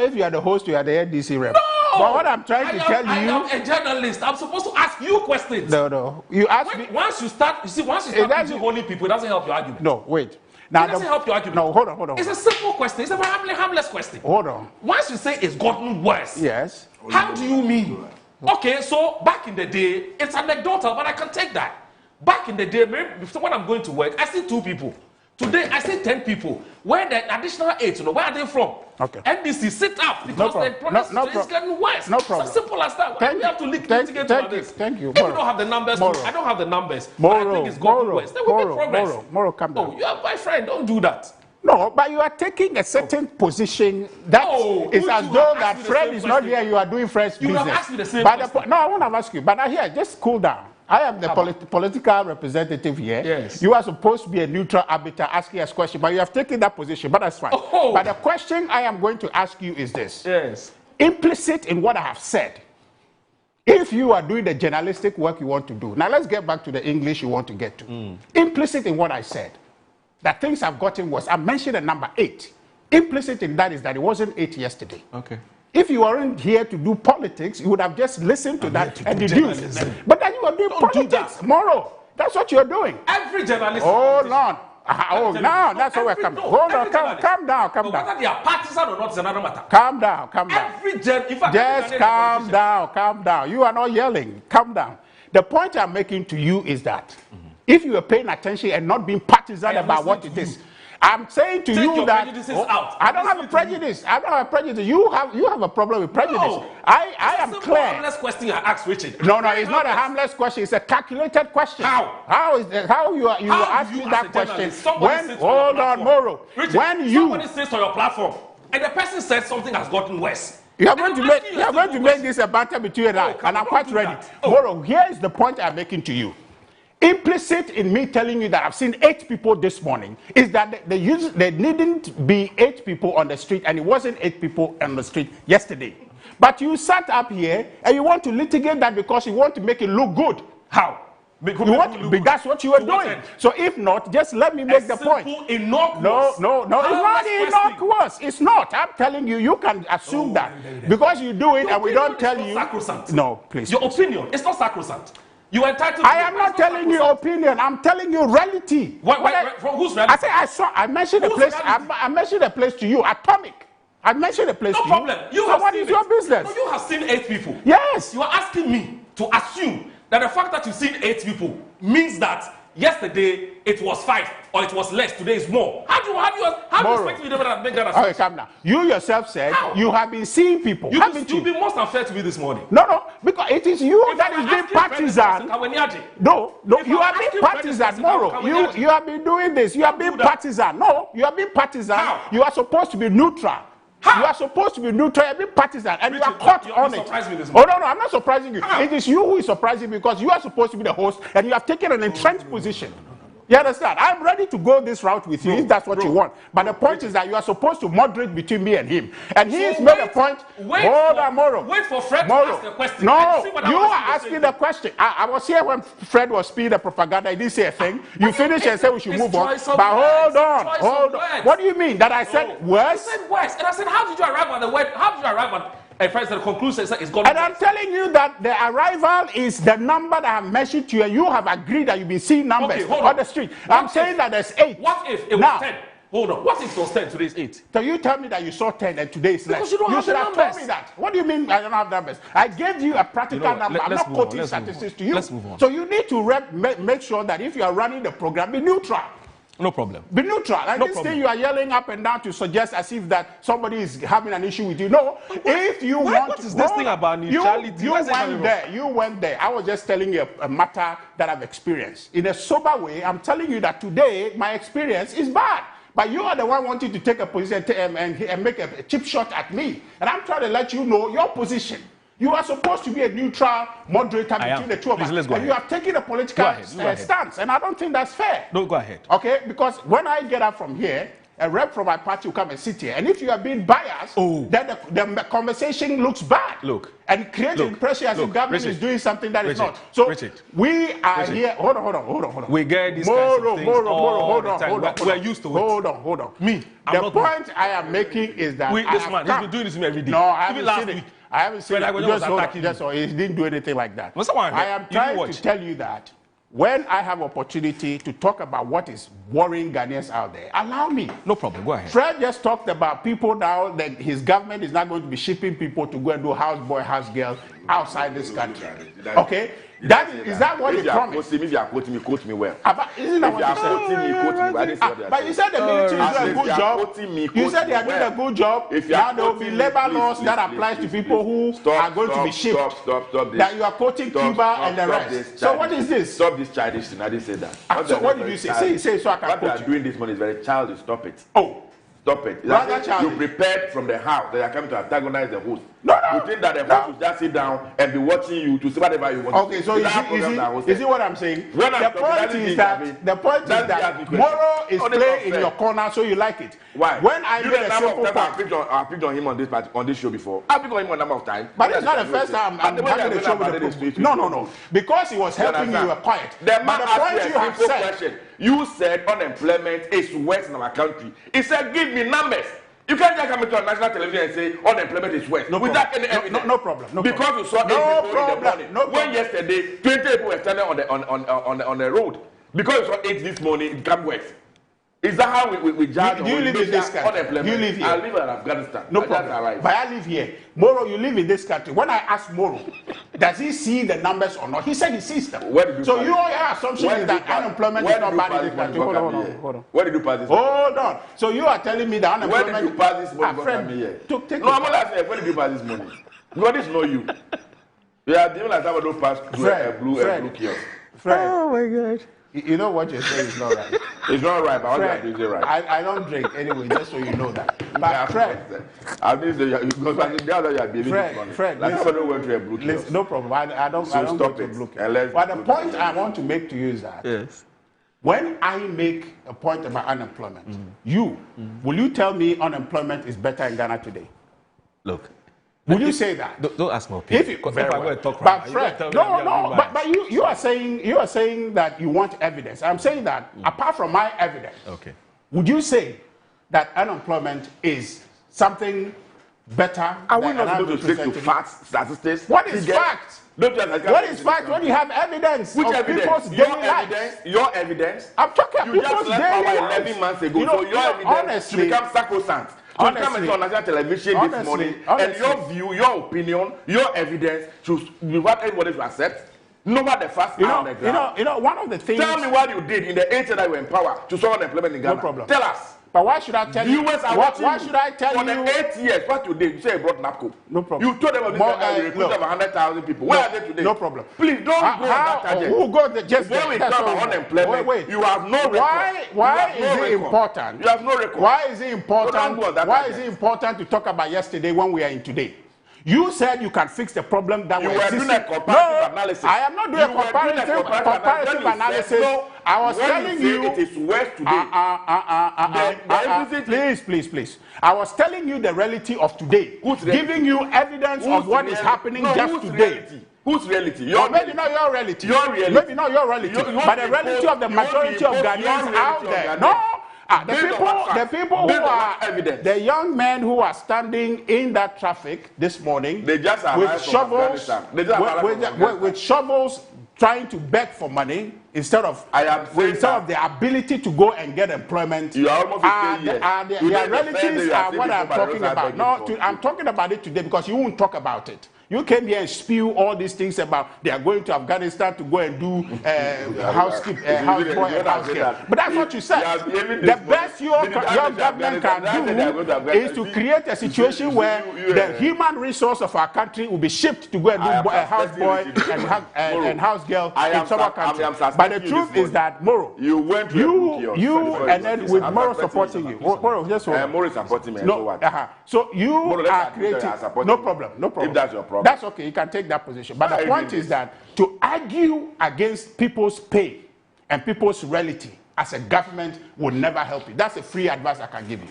if you are the host, you are the NDC rep. No! But what I'm trying to tell you, I am a journalist. I'm supposed to ask you questions. No. You ask me. Once you start using holy people, it doesn't help your argument. No, wait. Now, it doesn't help your argument. No, hold on. It's a simple question. It's a very harmless question. Hold on. Once you say it's gotten worse, yes. How do you mean? Okay, so back in the day, it's anecdotal, but I can take that. Back in the day, maybe when I'm going to work, I see 2 people. Today, I see 10 people. Where the additional 8, where are they from? Okay. NDC, sit up because it's getting worse. No problem. It's as simple as that. We have to litigate about this. Thank you. If you don't have the numbers, I don't have the numbers. I think it's gotten worse. Then we make progress. Moro, calm down. Oh, you are my friend. Don't do that. No, but you are taking a certain position that is as though that Fred is not here. You are doing Fred's business. You have asked me the same question. No, I won't have asked you. But here, just cool down. I am the political representative here. Yes. You are supposed to be a neutral arbiter asking us questions, but you have taken that position. But that's fine. But the question I am going to ask you is this. Yes. Implicit in what I have said, if you are doing the journalistic work you want to do, now let's get back to the English you want to get to. Implicit in what I said, that things have gotten worse. I mentioned the number 8. Implicit in that is that it wasn't 8 yesterday. Okay. If you weren't here to do politics, you would have just listened to that and deduced. But then you are doing politics. Moro, that's what you're doing. Every journalist. Hold on. Now that's what we're coming. Hold on, calm down. Whether they are partisan or not is another matter. Calm down. Just calm down. You are not yelling. Calm down. The point I'm making to you is that if you are paying attention and not being partisan about what it is, I'm saying to you that I don't have a prejudice. I don't have a prejudice. You have a problem with prejudice. No, I am clear. Harmless question I asked Richard. No, it's not a harmless question. It's a calculated question. How you ask me that question? Hold on, Moro. Richard, when somebody says on your platform and the person says something has gotten worse. You are going to make this a battle between you and I, and I'm quite ready. Moro, here is the point I'm making to you. Implicit in me telling you that I've seen 8 people this morning is that there needn't be 8 people on the street, and it wasn't 8 people on the street yesterday. But you sat up here and you want to litigate that because you want to make it look good. How? That's what you were doing. So if not, just let me make the point. No, it's not innocuous. It's not. I'm telling you, you can assume that because you do it and we don't tell you. Sacrosanct. No, please. Your opinion, it's not sacrosanct. You are entitled. I am not telling you opinion. I'm telling you reality. From whose reality? I mentioned a place. I mentioned a place to you. Atomic. I mentioned a place to you. No problem. So what is your business? No, you have seen 8 people. Yes. You are asking me to assume that the fact that you've seen 8 people means that yesterday it was 5 or it was less. Today is more. How do you expect me to make that assumption? Okay, calm down. You yourself said you have been seeing people. You've been most unfair to me this morning. No, because it is you that is being partisan. No, you are being partisan, Moro. You have been doing this. You are being partisan. No, you are being partisan. You are supposed to be neutral. You are supposed to be neutral, you are being partisan, and Richard, you are caught on it. Oh, no, I'm not surprising you. It is you who is surprising because you are supposed to be the host, and you have taken an entrenched position. You understand? I'm ready to go this route with you if that's what you want. But the point is that you are supposed to moderate between me and him. And he has made a point. Hold on, Moro. Wait for Fred to ask the question. No, you are asking the question. I was here when Fred was speaking the propaganda. He didn't say a thing. You finished and said we should move on. But hold on. What do you mean? That I said words? I said words. And I said, how did you arrive at the word? How did you arrive at a friend said the conclusion is gone. And I'm telling you that the arrival is the number that I have mentioned to you, and you have agreed that you've been seeing numbers on the street. I'm saying that there's 8. What if it was 10? Hold on. What if it was 10? Today is 8. So you tell me that you saw 10 and today is less. Because you don't have the numbers. Told me that. What do you mean I don't have numbers? I gave you a practical number. I'm not quoting statistics to you. Let's move on. So you need to make sure that if you are running the program, be neutral. No problem. Be neutral. And this thing you are yelling up and down to suggest as if that somebody is having an issue with you. No. If you want what is this thing about neutrality? You went there. I was just telling you a matter that I've experienced. In a sober way, I'm telling you that today my experience is bad. But you are the one wanting to take a position and make a cheap shot at me. And I'm trying to let you know your position. You are supposed to be a neutral moderator between the two of us. And you are taking a political stance. And I don't think that's fair. No, go ahead. Okay? Because when I get up from here, a rep from my party will come and sit here. And if you are being biased, then the conversation looks bad. And create the impression as if government is doing something that is not. So we are here. Hold on. We get these kinds of things all the time. We're used to it. Hold on. The point I am making is that this man, he's been doing this to me every day. No, I haven't seen it. I haven't seen it. He didn't do anything like that. I am trying to tell you that when I have opportunity to talk about what is worrying Ghanaians out there, allow me. No problem, go ahead. Fred just talked about people now that his government is not going to be shipping people to go and do houseboy, housegirl outside this country. Okay? Is that what you promised? If you are quoting me, quote me well. Isn't that what you said? Quoting me, quote me. I didn't say that. But you said the military is doing a good job. You said they are doing a good job. Now there will be labor laws that applies to people who are going to be shipped. Stop this. That you are quoting Cuba and the rest. So what is this? Stop this childish thing. I didn't say that. So what did you say? Say so I can quote you. What they are doing this morning is very childish. Stop it. Stop it. You prepared from the house that you are coming to antagonize the host. No. You think that the host will just sit down and be watching you to see whatever you want. Okay, so you see what I'm saying? The point is that Moro is playing in your corner, so you like it. Why? When I made a simple point, I picked on him on this show before. I picked on him a number of times. But it's not the first time I'm having a show with the No. Because he was helping you were quiet. The point you have said. You said unemployment is worse in our country. He said, give me numbers. You can't just come into a national television and say unemployment is worse. Without any evidence. No problem. Because you saw 8 people in the morning. When yesterday 20 people were standing on the road. Because you saw 8 this morning, it became worse. Is that how we judge? Do you live in this country? You live here. I live in Afghanistan. No problem. But I live here. Moro, you live in this country. When I asked Moro, does he see the numbers or not? He said he sees them. So your assumption is that unemployment is not bad in this country. Hold on. Where did you pass this? Hold on. So you are telling me that unemployment. Where did you pass this money? No, I'm not asking. Where did you pass this money? God, this know you. You are the only time I don't pass a blue kiosk. Fred. Oh my God. You know what you're saying is not right. It's not right, but what you are doing right. I don't drink anyway, just so you know that. But Fred, I mean, because the other you are behaving this morning. Fred, like somebody went to a blue kiosk. No problem. I don't go to a blue kiosk. But the point I want to make to you is that when I make a point about unemployment, will you tell me unemployment is better in Ghana today? Look, Would you say that? Don't ask my opinion. If you, Because very if I well. go and talk But right, Fred, but you are saying that you want evidence. I'm saying that apart from my evidence, okay, would you say that unemployment is something better? Are we not able to stick to facts, statistics? What is fact? What is fact when you have evidence Which of evidence? people's daily lives? Your evidence. I'm talking about you people's just left daily power lives. 11 months ago, You know, so your evidence honestly, should become sacrosanct. To come into national television this morning, and your view, your opinion, your evidence should be what everybody should accept. No matter the facts on the ground. You know, one of the things. Tell me what you did in the 8 years that you were in power to solve unemployment in Ghana. No problem. Tell us. But why should I tell you? Why should I tell for you? For the 8 years, what you did, you say you brought NAPCO. No problem. You told them of this guy, you recruited 100,000 people. Where are they today? No problem. Please don't go on that tangent. Who got the just when we come on unemployment, wait. you have no record. Why is it important? You have no record. Why is it important? Why is it important to talk about yesterday when we are in today? You said you can fix the problem that you were doing a comparative analysis. I am not doing a comparative analysis. No, I was telling you it is worse today. Please. I was telling you the reality of today, giving you evidence of what is happening just today. Whose reality? Maybe not your reality. Maybe not your reality, but the reality of the majority of Ghanaians out there. No. The people who are the young men who are standing in that traffic this morning with shovels, with shovels trying to beg for money instead of the ability to go and get employment. You are almost their relatives are what I'm talking about. No, I'm talking about it today because you won't talk about it. You came here and spew all these things about they are going to Afghanistan to go and do houseboy and house girl. But that's what you said. The best your government can do is to create a situation where the human resource of our country will be shipped to go and do houseboy and house girl in some country. But the truth is that Moro, you and then with Moro supporting you. Moro, just Moro supporting me. No, so you are creating. No problem. If that's your problem. That's okay, you can take that position. But the point is that to argue against people's pay and people's reality as a government would never help you. That's a free advice I can give you.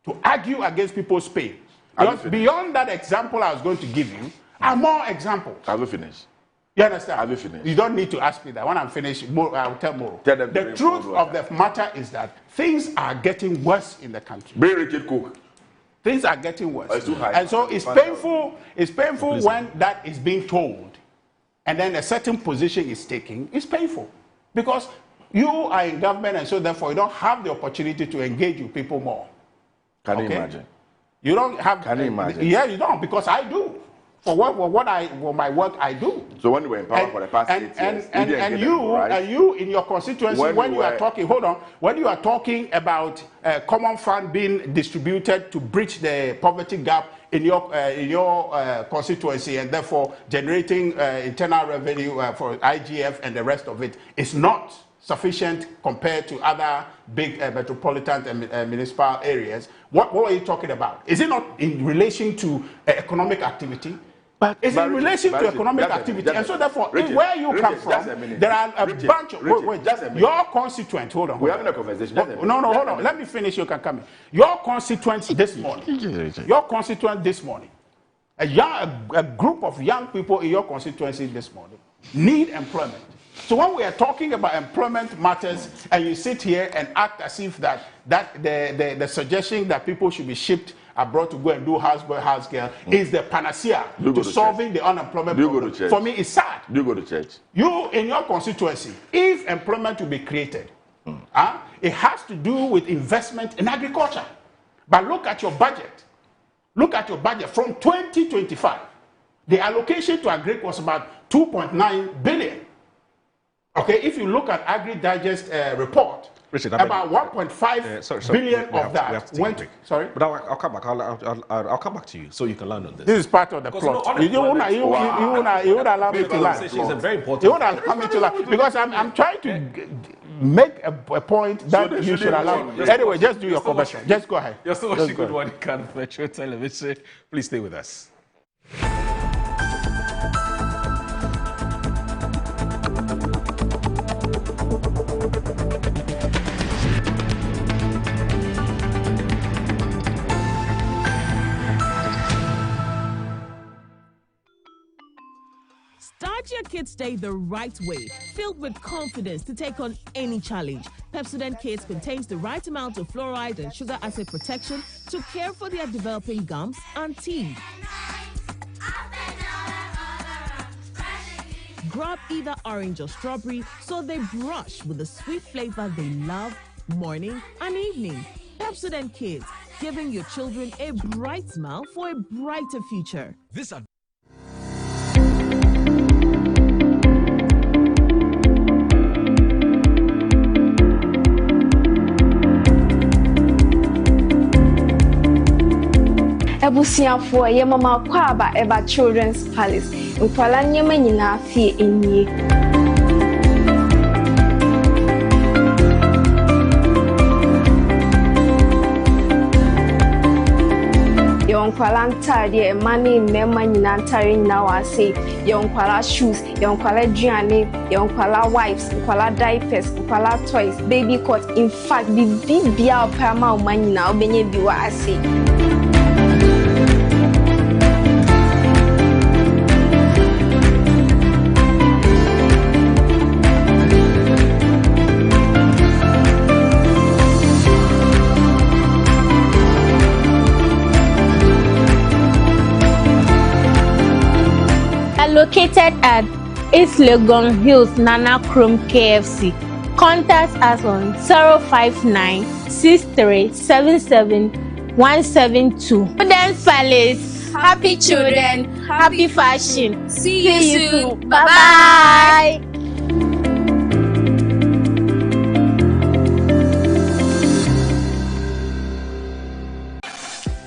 To argue against people's pay. Because beyond that example I was going to give you, are more examples. Have you finished? You understand? Have you finished? You don't need to ask me that. When I'm finished, I'll tell Moro. The truth of the matter is that things are getting worse in the country. Bring Richard Cook. Things are getting worse. And so it's painful when that is being told and then a certain position is taken. It's painful because you are in government and so therefore you don't have the opportunity to engage with people more. Can you imagine? You don't have. Can you imagine? Yeah, you don't because I do. For my work I do. So when you were in power for the past 8 years, and you in your constituency when you are talking, when you are talking about common fund being distributed to bridge the poverty gap in your constituency and therefore generating internal revenue for IGF and the rest of it is not sufficient compared to other big metropolitan and municipal areas. What are you talking about? Is it not in relation to economic activity? But it's in relation to economic activity. And so therefore, where you come from, there are a bunch of... Your constituent, hold on. We're having a conversation. No, hold on. Let me finish. You can come in. Your constituents this morning, a group of young people in your constituency this morning need employment. So when we are talking about employment matters and you sit here and act as if the suggestion that people should be shipped abroad to go and do houseboy, house girl is the panacea to solving the unemployment problem. For me, it's sad. Do you go to church? You, in your constituency, if employment will be created, it has to do with investment in agriculture. But look at your budget. Look at your budget from 2025. The allocation to agri was about 2.9 billion. Okay, if you look at Agri Digest report, Richard, about 1.5 billion of that went. Sorry, but I'll come back. I'll come back to you so you can learn on this. This is part of the plot. You would allow me to learn. It's a very important. You would allow me to learn because I'm trying to make a point that you should allow. Anyway, just do your commercial. Just go ahead. You're so watching Good Morning Ghana Metro Television. Please stay with us. Pepsodent Kids stay the right way, filled with confidence to take on any challenge. Pepsodent Kids contains the right amount of fluoride and sugar acid protection to care for their developing gums and teeth. Grab either orange or strawberry so they brush with the sweet flavor they love morning and evening. Pepsodent Kids, giving your children a bright smile for a brighter future. Ebusiafo ye mama kwaba eba Children's Palace. Nkwala nyema nyina fie enye. Yonkwala ntare mani mema nyina ntare nyina wase. Yonkwala shoes, yonkwala duane, yonkwala wipes, yonkwala diapers, yonkwala toys, baby coat. In fact, bibia opama umanyina obenye biwa ase. Located at East Legon Hills, Nana Chrome KFC. Contact us on 059-6377-172. Children's Palace. Happy children, happy fashion. See you soon. Bye-bye.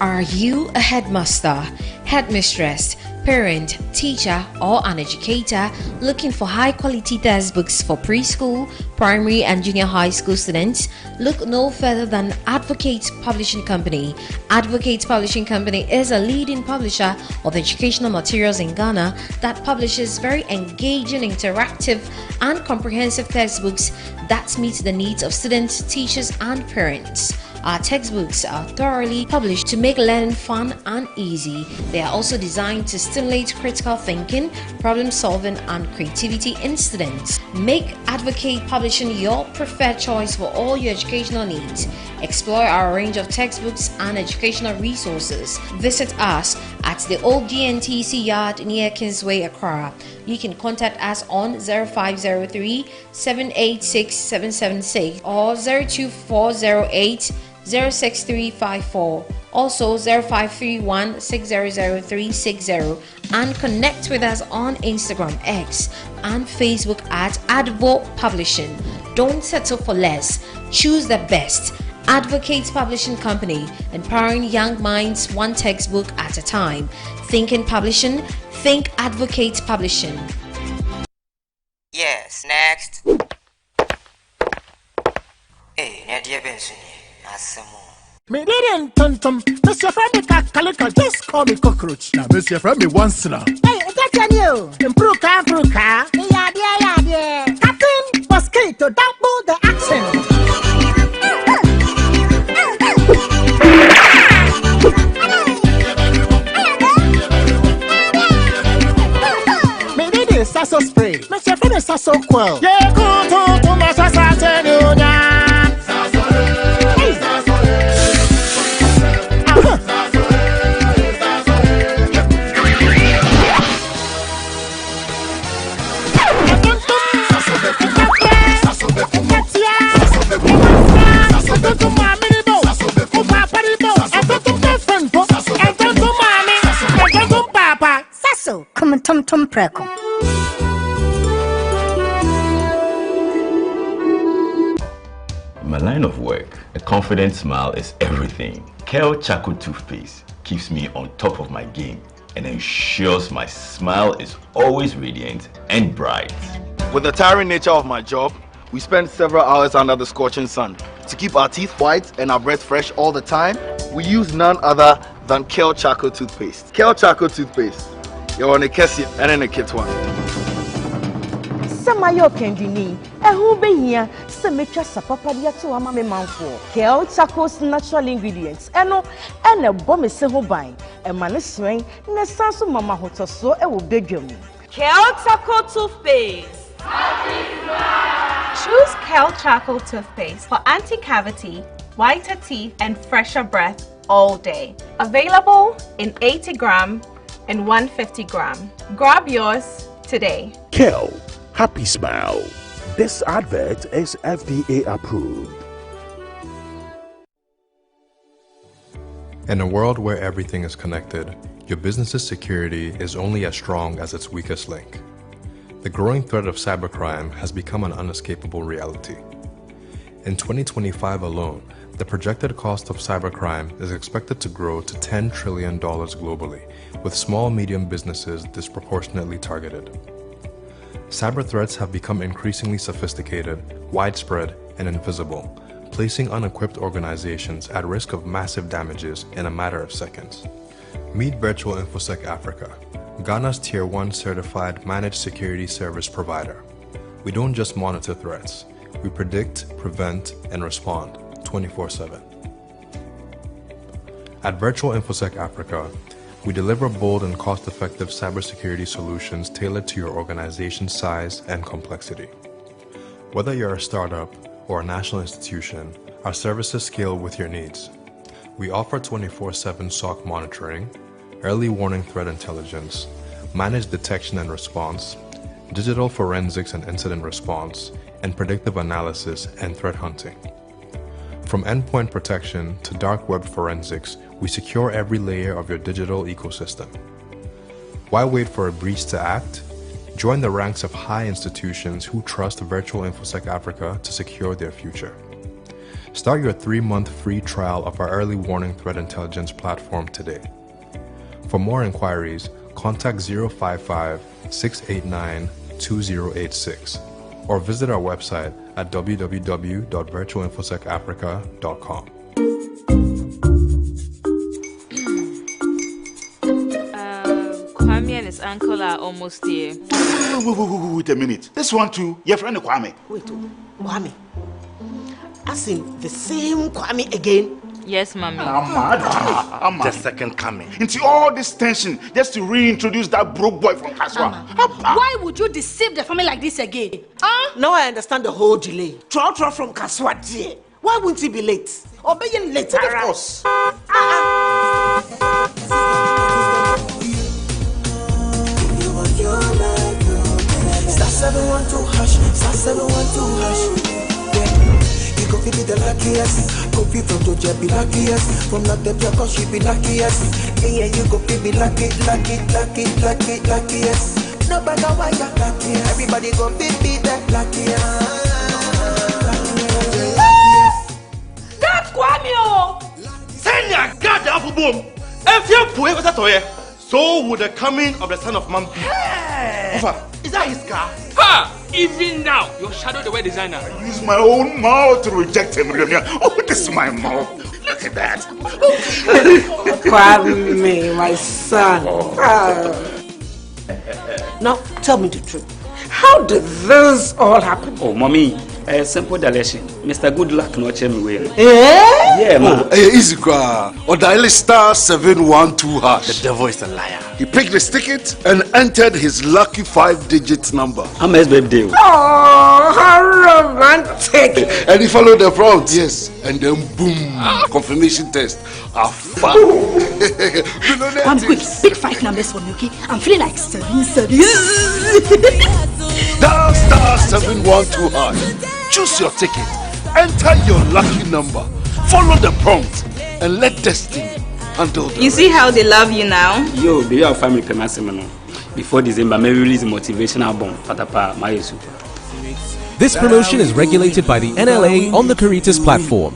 Are you a headmaster, headmistress, parent, teacher, or an educator looking for high-quality textbooks for preschool, primary, and junior high school students? Look no further than Advocate Publishing Company. Advocate Publishing Company is a leading publisher of educational materials in Ghana that publishes very engaging, interactive, and comprehensive textbooks that meet the needs of students, teachers, and parents. Our textbooks are thoroughly published to make learning fun and easy. They are also designed to stimulate critical thinking, problem solving, and creativity in students. Make Advocate Publishing your preferred choice for all your educational needs. Explore our range of textbooks and educational resources. Visit us at the old GNTC yard near Kingsway, Accra. You can contact us on 0503 786 776 or 02408 06354, also 0531 600360, and connect with us on Instagram, X, and Facebook at Advo Publishing. Don't settle for less. Choose the best. Advocate Publishing Company, empowering young minds one textbook at a time. Thinking publishing, think Advocate Publishing. Yes, next. Hey, Nadia Benson. Me didn't tum. Mr. Friend Calico, just call me cockroach. Now, Mr. Friend, me once now. Hey, that's on you. Improve car. Yeah. Captain Mosquito, double the action. Me did this sasso spray. Mr. Friend is sasso quell. Yeah, go to my sasso. Come tum preko. In my line of work, a confident smile is everything. Kel Charcoal Toothpaste keeps me on top of my game and ensures my smile is always radiant and bright. With the tiring nature of my job, we spend several hours under the scorching sun. To keep our teeth white and our breath fresh all the time, we use none other than Kel Charcoal Toothpaste. Kel Charcoal Toothpaste. You're on a Kessie and in a kit one. Samayo Kendini, a who be here, Semetra Sapapadia to a mammy manful. Kel Charcoal's natural ingredients, and a bomb is several buying, a man is swing, and a sansu mama hotel so a bedroom. Kel Charcoal Toothpaste. Choose Kel Charcoal Toothpaste for anti-cavity, whiter teeth, and fresher breath all day. Available in 80 gram and 150 gram. Grab yours today. Kel, happy smile. This advert is FDA approved. In a world where everything is connected, your business's security is only as strong as its weakest link. The growing threat of cybercrime has become an unescapable reality. In 2025 alone, the projected cost of cybercrime is expected to grow to $10 trillion globally, with small-medium businesses disproportionately targeted. Cyber threats have become increasingly sophisticated, widespread, and invisible, placing unequipped organizations at risk of massive damages in a matter of seconds. Meet Virtual InfoSec Africa, Ghana's Tier 1 certified managed security service provider. We don't just monitor threats, we predict, prevent, and respond 24/7. At Virtual InfoSec Africa, we deliver bold and cost-effective cybersecurity solutions tailored to your organization's size and complexity. Whether you're a startup or a national institution, our services scale with your needs. We offer 24/7 SOC monitoring, early warning threat intelligence, managed detection and response, digital forensics and incident response, and predictive analysis and threat hunting. From endpoint protection to dark web forensics, we secure every layer of your digital ecosystem. Why wait for a breach to act? Join the ranks of high institutions who trust Virtual InfoSec Africa to secure their future. Start your 3-month free trial of our early warning threat intelligence platform today. For more inquiries, contact 055-689-2086 or visit our website at www.virtualinfosecafrica.com. Kwame and his uncle are almost here. Wait a minute. This one too, your friend Kwame. Wait, Kwame. As in the same Kwame again? Yes, mommy. The second coming. Into all this tension just to reintroduce that broke boy from Kaswa. Why would you deceive the family like this again? Now I understand the whole delay. Troll from Kaswa, dear. Why wouldn't he be late? Or being late? Of course. Star 712 hash, star 712 hash. You go be the luckiest. Copy from Georgia be luckiest. From not the cause she be luckiest. Yeah, you go be luckiest. No matter why you're luckiest. Everybody go be the luckiest. That's Kwame! Send your God up boom. If you put it at so would the coming of the Son of Man be. Is that his car? Ha! Even now, your shadow the way designer. I use my own mouth to reject him. Oh, this is my mouth. Look at that. Kwame, my son. Now, tell me the truth. How did this all happen? Oh, mommy, a simple deletion. Mr. Good Luck no me way. Yeah, man. Easy kwa. Or dial star 712 hash. The devil is a liar. He picked his ticket and entered his lucky 5-digit number. I'm his birthday. Oh, how romantic. And he followed the prompts. Yes. And then boom. Confirmation test. One quick, pick 5 numbers for me, okay? I'm feeling like 7. Dial star 712 hash. Choose your ticket. Enter your lucky number. Follow the prompts and let destiny handle the You see how they love you now? Yo, do you have family permission? Before December, may release a motivational album. Patapa, my super. This promotion is regulated by the NLA on the Caritas platform.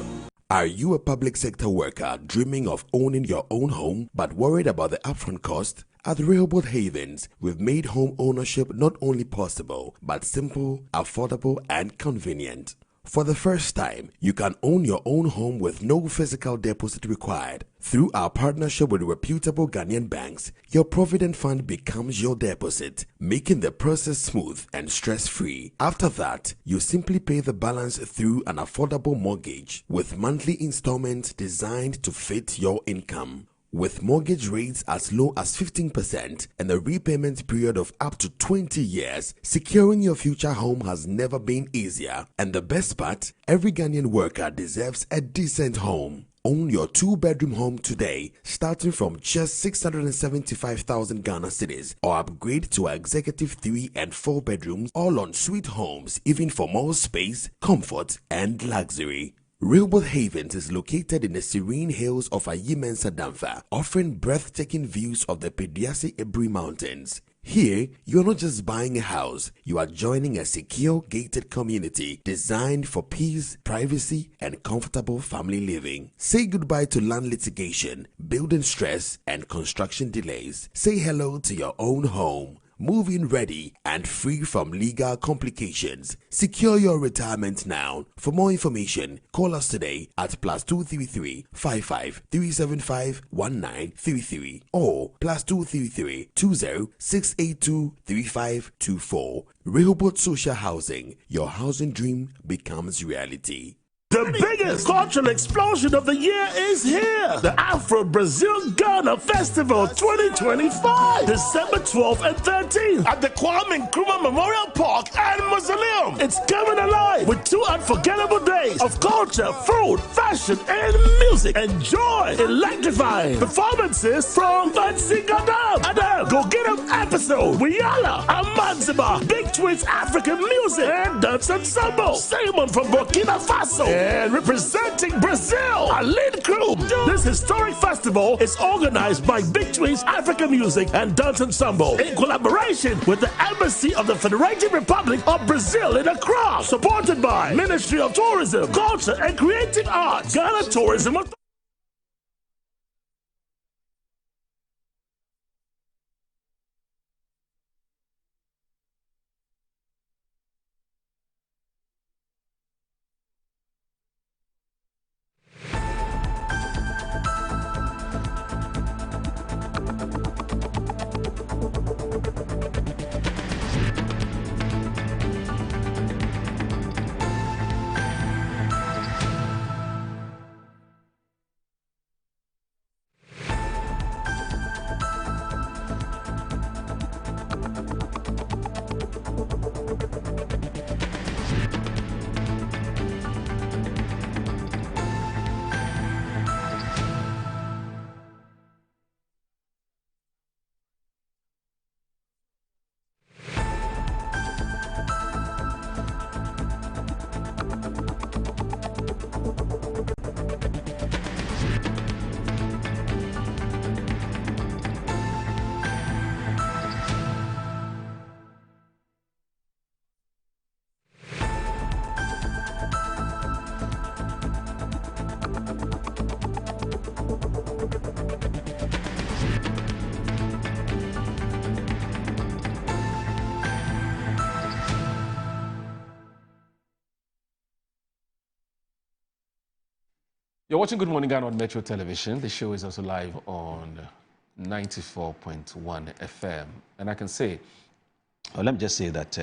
Are you a public sector worker dreaming of owning your own home but worried about the upfront cost? At Rehoboth Havens, we've made home ownership not only possible but simple, affordable, and convenient. For the first time, you can own your own home with no physical deposit required. Through our partnership with reputable Ghanaian banks, your Provident Fund becomes your deposit, making the process smooth and stress-free. After that, you simply pay the balance through an affordable mortgage with monthly installments designed to fit your income. With mortgage rates as low as 15% and a repayment period of up to 20 years, securing your future home has never been easier. And the best part, every Ghanaian worker deserves a decent home. Own your 2-bedroom home today, starting from just 675,000 Ghana cedis, or upgrade to our executive 3 and 4 bedrooms, all on Sweet Homes, even for more space, comfort, and luxury. Rehoboth Havens is located in the serene hills of Ayi-Mensah Damfa, offering breathtaking views of the Pediasi Ebri Mountains. Here, you're not just buying a house, you are joining a secure, gated community designed for peace, privacy, and comfortable family living. Say goodbye to land litigation, building stress, and construction delays. Say hello to your own home. Move-in ready and free from legal complications. Secure your retirement now. For more information, call us today at +233 55 375 1933 or +233 20 682 3524. Rehoboth Social Housing. Your housing dream becomes reality. The biggest cultural explosion of the year is here. The Afro-Brazil-Ghana Festival 2025. December 12th and 13th at the Kwame Nkrumah Memorial Park and Mausoleum. It's coming alive with 2 unforgettable days of culture, food, fashion, and music. Enjoy electrifying performances from Fancy Gadam, Adam, Go Get 'Em Episode, Wiyala, Amanziba, Big Twins African Music, and Dance Ensemble. Simon from Burkina Faso. And representing Brazil, Aline Crew. This historic festival is organized by Big Twins African Music and Dance Ensemble in collaboration with the Embassy of the Federated Republic of Brazil in Accra, supported by Ministry of Tourism, Culture and Creative Arts, Ghana Tourism Authority. You're watching Good Morning Ghana on Metro Television. The show is also live on 94.1 FM. And I can say, well, let me just say that,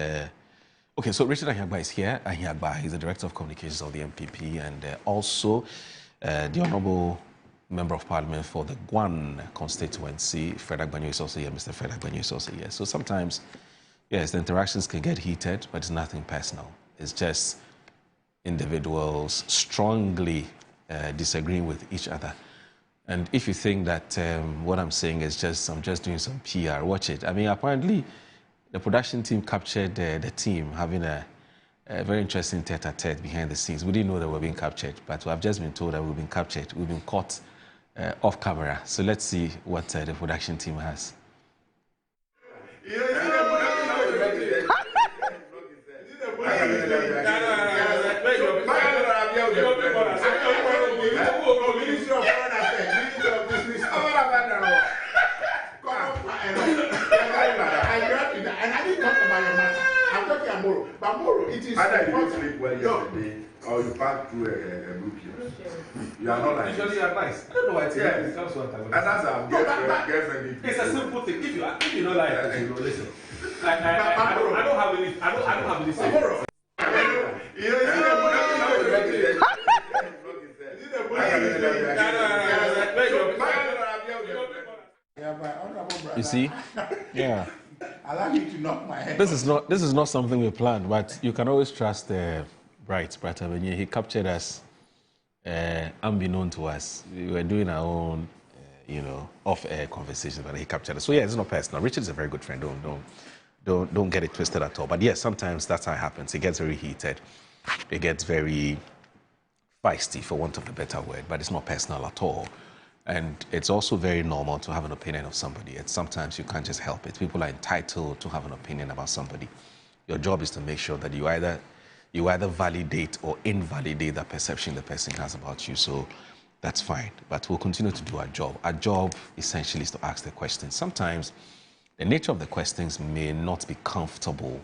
okay, so Richard Ahiagba is here. Ahiagba, he's the Director of Communications of the MPP and also the Honorable Member of Parliament for the Guan constituency, Fred Agbanyo is also here. Mr. Fred Agbanyo is also here. So sometimes, yes, the interactions can get heated, but it's nothing personal. It's just individuals strongly disagreeing with each other. And if you think that what I'm saying is just, I'm just doing some PR, watch it. I mean, apparently, the production team captured the team having a very interesting tete-a-tete behind the scenes. We didn't know that we were being captured, but we have just been told that we've been captured. We've been caught off camera. So let's see what the production team has. But Moro, it is either you sleep well yesterday or you pass through a blue pill. You are not like usually you are nice. I don't know why it's yes. And that's our girlfriend. It's a simple thing. If you don't like it, you know, listen. I don't have any. I don't have any say. Yeah, my honorable brother. You see? Yeah. I like you to knock my head. This is not something we planned, but you can always trust Bright Avenue. He captured us unbeknown to us. We were doing our own, off-air conversations, but he captured us. So yeah, it's not personal. Richard is a very good friend. Don't get it twisted at all. But yes, sometimes that's how it happens. It gets very heated. It gets very feisty, for want of a better word. But it's not personal at all. And it's also very normal to have an opinion of somebody. And sometimes you can't just help it. People are entitled to have an opinion about somebody. Your job is to make sure that you either validate or invalidate the perception the person has about you. So that's fine. But we'll continue to do our job. Our job essentially is to ask the questions. Sometimes the nature of the questions may not be comfortable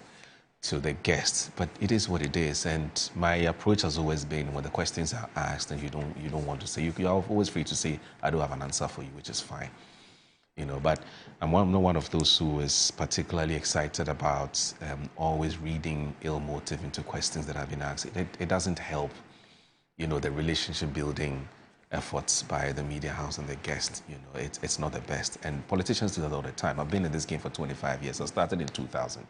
to the guests, but it is what it is. And my approach has always been, when the questions are asked and you don't want to say, you're always free to say, I don't have an answer for you, which is fine. But I'm not one of those who is particularly excited about always reading ill motive into questions that have been asked. It doesn't help, the relationship building efforts by the media house and the guest. It's not the best. And politicians do that all the time. I've been in this game for 25 years. I started in 2000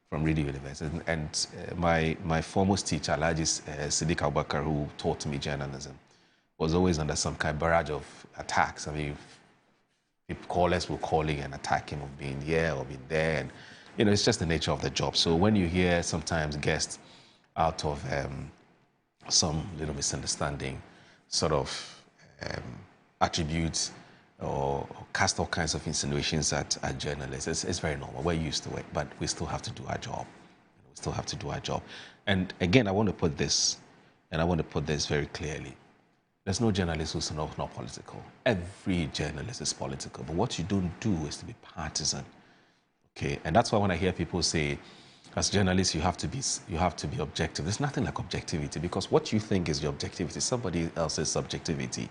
from Reedy University. And my foremost teacher, Alhaji Siddiq Abubakar, who taught me journalism, was always under some kind of barrage of attacks. I mean, callers were calling and attacking of being here or being there. And, it's just the nature of the job. So when you hear sometimes guests out of some little misunderstanding sort of attribute or cast all kinds of insinuations at journalists, it's very normal. We're used to it, but we still have to do our job. We still have to do our job. And again, I want to put this very clearly. There's no journalist who's not political. Every journalist is political, but what you don't do is to be partisan. Okay, and that's why when I hear people say, as journalists, you have to be objective. There's nothing like objectivity, because what you think is your objectivity is somebody else's subjectivity.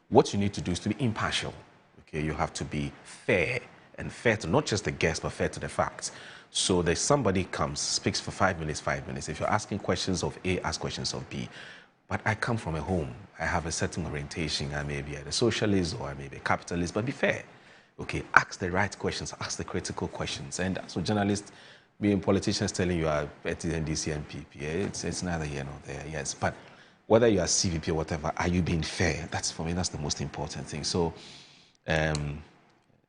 What you need to do is to be impartial. Okay, you have to be fair, and fair to not just the guest, but fair to the facts. So there's somebody comes, speaks for 5 minutes. If you're asking questions of A, ask questions of B. But I come from a home. I have a certain orientation. I may be a socialist or I may be a capitalist, but be fair. Okay, ask the right questions, ask the critical questions. And so journalists, being politicians telling you are better than NDC and PP, it's neither here nor there, yes. But whether you are CVP or whatever, are you being fair? That's, for me, that's the most important thing. So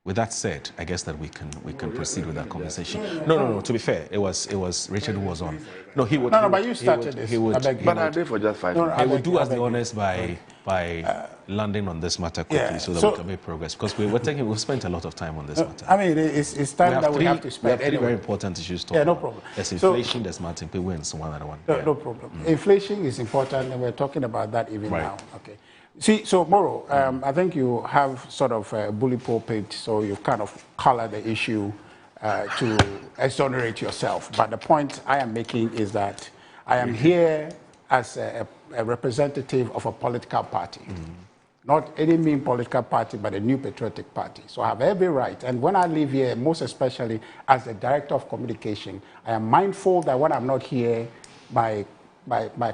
with that said, I guess that we can proceed with that conversation. No. To be fair, it was Richard who was on. No, he would. No, but you started this. But I did for just 5 minutes. He would do us the honors by landing on this matter quickly, so that we can make progress. Because we've spent a lot of time on this matter. I mean, it's time that we have to spend. We have 3 very important issues to talk no about. problem. There's inflation, there's Martin P. Wins, one other one. No problem. Inflation is important, and we're talking about that even now. Okay. See, so Moro, I think you have sort of a bully pulpit, so you've kind of colored the issue to exonerate yourself. But the point I am making is that I am here as a representative of a political party. Not any mean political party, but a new patriotic party. So I have every right. And when I live here, most especially as the director of communication, I am mindful that when I'm not here, my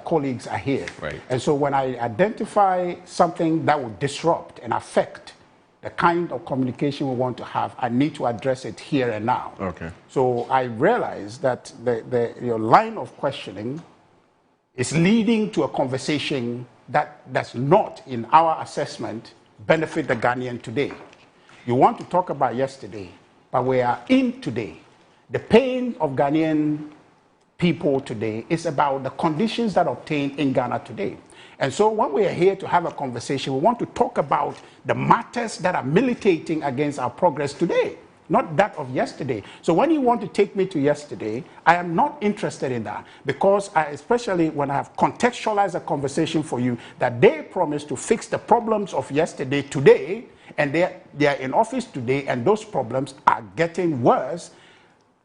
colleagues are here. Right. And so when I identify something that will disrupt and affect the kind of communication we want to have, I need to address it here and now. Okay. So I realize that your line of questioning is leading to a conversation that does not, in our assessment, benefit the Ghanaian today. You want to talk about yesterday, but we are in today. The pain of Ghanaian people today is about the conditions that obtain in Ghana today. And so when we are here to have a conversation, we want to talk about the matters that are militating against our progress today, not that of yesterday. So when you want to take me to yesterday, I am not interested in that, because especially when I have contextualized a conversation for you that they promised to fix the problems of yesterday today, and they are in office today, and those problems are getting worse,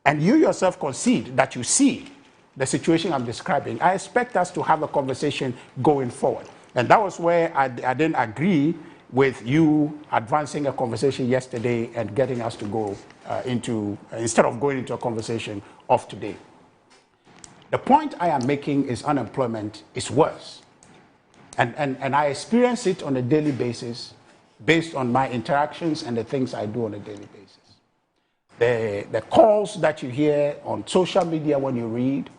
and you yourself concede that you see the situation I'm describing. I expect us to have a conversation going forward. And that was where I didn't agree with you advancing a conversation yesterday and getting us to go instead of going into a conversation of today. The point I am making is unemployment is worse. And I experience it on a daily basis based on my interactions and the things I do on a daily basis. The calls that you hear on social media when you read,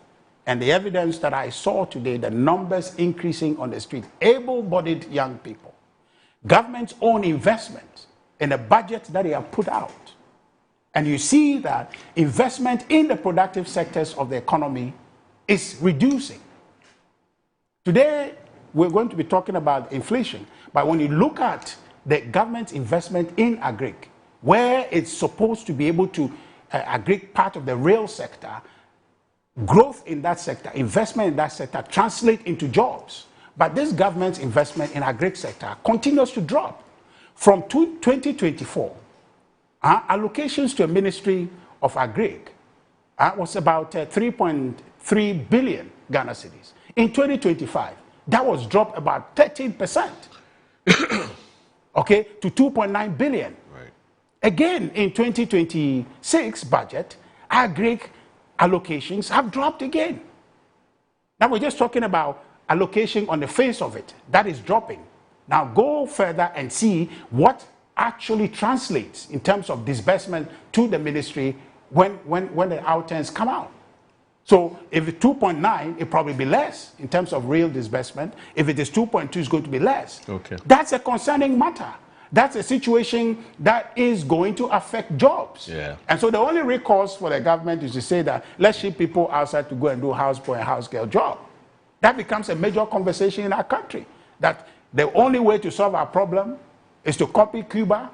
and the evidence that I saw today, the numbers increasing on the street, able-bodied young people, government's own investment in the budget that they have put out. And you see that investment in the productive sectors of the economy is reducing. Today, we're going to be talking about inflation, but when you look at the government's investment in agric, where it's supposed to be able to, agric part of the rail sector, growth in that sector, investment in that sector translate into jobs. But this government's investment in agric sector continues to drop. From 2024, allocations to a Ministry of Agric was about 3.3 billion Ghana cedis. In 2025, that was dropped about 13%, okay, to 2.9 billion. Right. Again, in 2026 budget, Agric allocations have dropped again. Now we're just talking about allocation on the face of it. That is dropping. Now go further and see what actually translates in terms of disbursement to the ministry when the outturns come out. So if it's 2.9, it'll probably be less in terms of real disbursement. If it is 2.2, it's going to be less. Okay. That's a concerning matter. That's a situation that is going to affect jobs. Yeah. And so the only recourse for the government is to say that let's ship people outside to go and do houseboy and house girl job. That becomes a major conversation in our country. That the only way to solve our problem is to copy Cuba,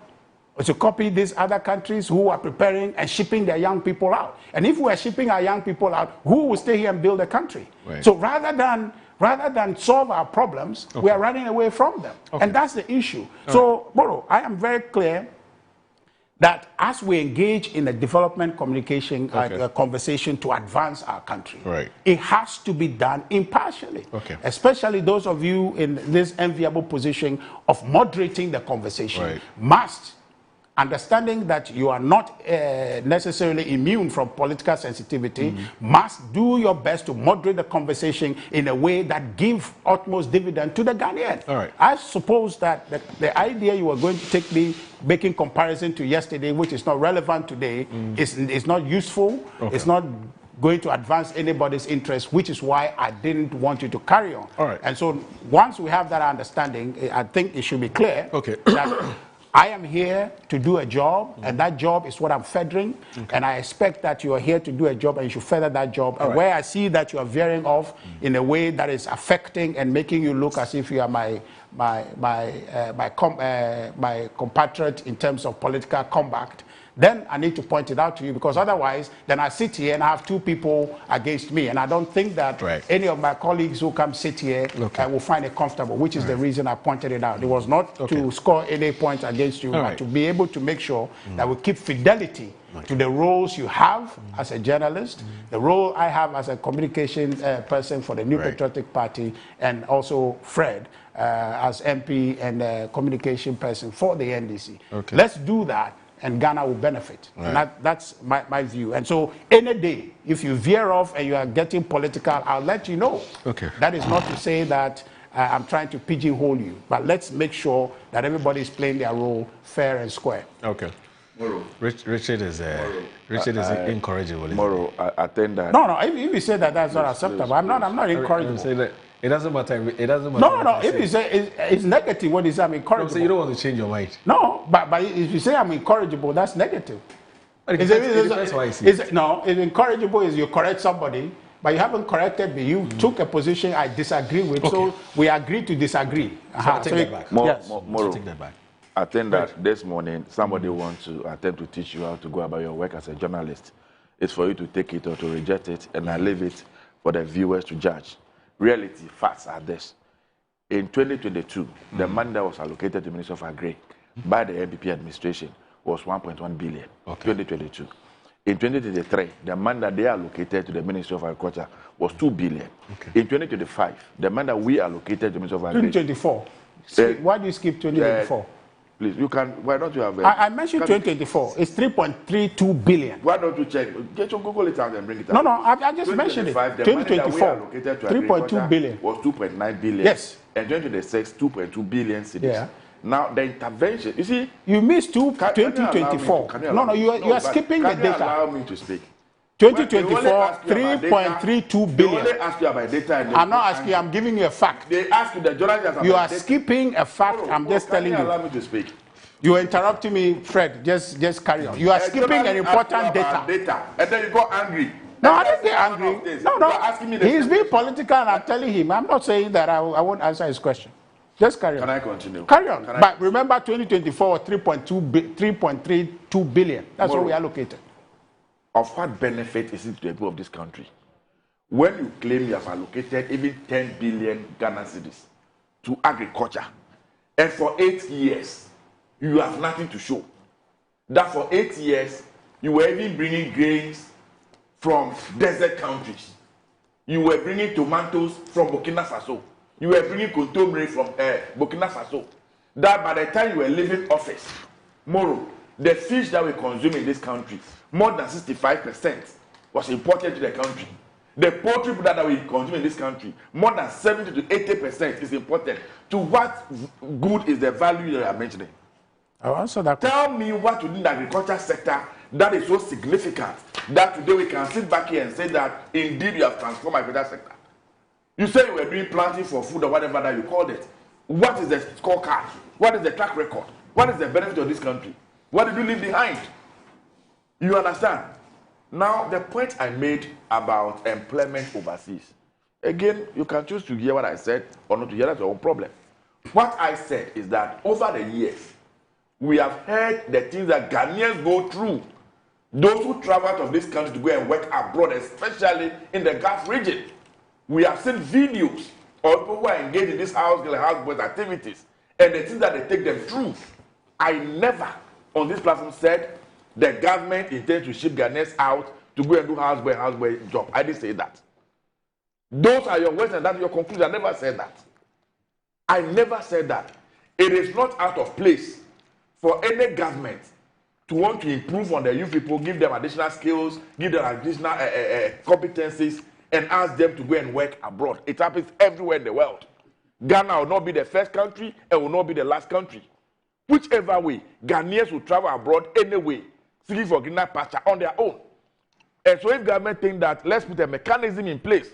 or to copy these other countries who are preparing and shipping their young people out. And if we are shipping our young people out, who will stay here and build a country? Right. So rather than solve our problems, we are running away from them. Okay. And that's the issue. So, Moro, I am very clear that as we engage in a development communication conversation to advance our country, right, it has to be done impartially. Okay. Especially those of you in this enviable position of moderating the conversation Right. must, understanding that you are not necessarily immune from political sensitivity, must do your best to moderate the conversation in a way that gives utmost dividend to the Ghanaian. All right. I suppose that the idea you were going to take me making comparison to yesterday, which is not relevant today, is not useful. Okay. It's not going to advance anybody's interest, which is why I didn't want you to carry on. All right. And so once we have that understanding, I think it should be clear Okay. that I am here to do a job, and that job is what I'm furthering. And I expect that you are here to do a job, and you should further that job. And where I see that you are veering off in a way that is affecting and making you look as if you are my compatriot in terms of political combat, then I need to point it out to you, because otherwise, then I sit here and I have two people against me. And I don't think that any of my colleagues who come sit here will find it comfortable, which is the reason I pointed it out. It was not to score any points against you, but to be able to make sure that we keep fidelity to the roles you have as a journalist, the role I have as a communication person for the New Patriotic Party, and also Fred as MP and communication person for the NDC. Okay. Let's do that, and Ghana will benefit. Right. And that's my view. And so any day, if you veer off and you are getting political, I'll let you know. Okay. That is not to say that I'm trying to pigeonhole you, but let's make sure that everybody is playing their role fair and square. Okay. Richard is incorrigible. Tomorrow, I think that. No, if you say that that's not acceptable, I'm not incorrigible. Say that it doesn't matter. It doesn't matter. No. If you say it's negative, what is I'm incorrigible? So you don't want to change your mind. No, but if you say I'm incorrigible, that's negative. It depends how I see it. It's incorrigible is you correct somebody, but you haven't corrected me. You took a position I disagree with, so we agree to disagree. So I take that back. Take that back. I think that this morning somebody wants to attempt to teach you how to go about your work as a journalist. It's for you to take it or to reject it, and I leave it for the viewers to judge. Reality, facts are this. In 2022, the money that was allocated to the Ministry of Agri by the NPP administration was 1.1 billion. 2022. In 2023, the money that they allocated to the Ministry of Agriculture was 2 billion. In 2025, the money that we allocated to the Ministry of Agri. 2024. Why do you skip 2024? Please, you can. Why don't you have? I mentioned 2024. It's 3.32 billion. Why don't you check? Get your Google it out and bring it out. No, I just mentioned it. 2024, 3.2 billion was 2.9 billion. Yes. And 2026, 2.2 billion cedis. Yeah. Now, the intervention, you see... You missed 2024. No, you are skipping the data. Can you allow me to speak? 2024, 3.32 billion. They only ask you about data. I'm not asking you, I'm giving you a fact. They ask you, the journalists about You are skipping a fact, I'm just telling you. Can you allow me to speak? You are interrupting me, Fred. Just carry on. You are skipping an important data. And then you got angry. No, I didn't get angry. No. He's being political and I'm telling him. I'm not saying that I won't answer his question. Just carry on. Can I continue? Carry on. But remember, 2024, 3.32 billion. That's what we allocated. Of what benefit is it to the people of this country when you claim you have allocated even 10 billion Ghana cedis to agriculture, and for 8 years you have nothing to show? That for 8 years you were even bringing grains from desert countries. You were bringing tomatoes from Burkina Faso. You were bringing contomere from Burkina Faso. That by the time you were leaving office, Moro, the fish that we consume in this country, more than 65% was imported to the country. The poultry product that we consume in this country, more than 70 to 80% is imported. To what good is the value that you are mentioning? I'll answer that. Tell me what within the agriculture sector that is so significant that today we can sit back here and say that indeed you have transformed agriculture sector. You say you were doing planting for food or whatever that you called it. What is the scorecard? What is the track record? What is the benefit of this country? What did you leave behind? You understand? Now, the point I made about employment overseas. Again, you can choose to hear what I said or not to hear. That's your own problem. What I said is that over the years, we have heard the things that Ghanaians go through. Those who travel out of this country to go and work abroad, especially in the Gulf region. We have seen videos of people who are engaged in this houseboys activities and the things that they take them through. I never on this platform said the government intends to ship Ghanaians out to go and do houseboy job. I didn't say that. Those are your words and that's your conclusion. I never said that. I never said that. It is not out of place for any government to want to improve on the youth people, give them additional skills, give them additional competencies, and ask them to go and work abroad. It happens everywhere in the world. Ghana will not be the first country and will not be the last country. Whichever way, Ghanaians will travel abroad anyway, seeking for greener pasture on their own. And so if government think that let's put a mechanism in place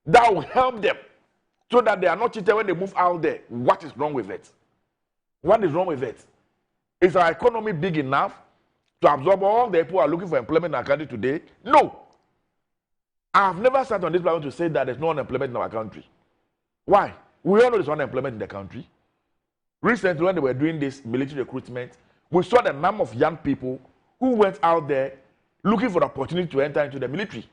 that will help them so that they are not cheated when they move out there, what is wrong with it? What is wrong with it? Is our economy big enough to absorb all the people who are looking for employment in our country today? No. I have never sat on this platform to say that there's no unemployment in our country. Why? We all know there's unemployment in the country. Recently, when they were doing this military recruitment, we saw the number of young people who went out there looking for the opportunity to enter into the military.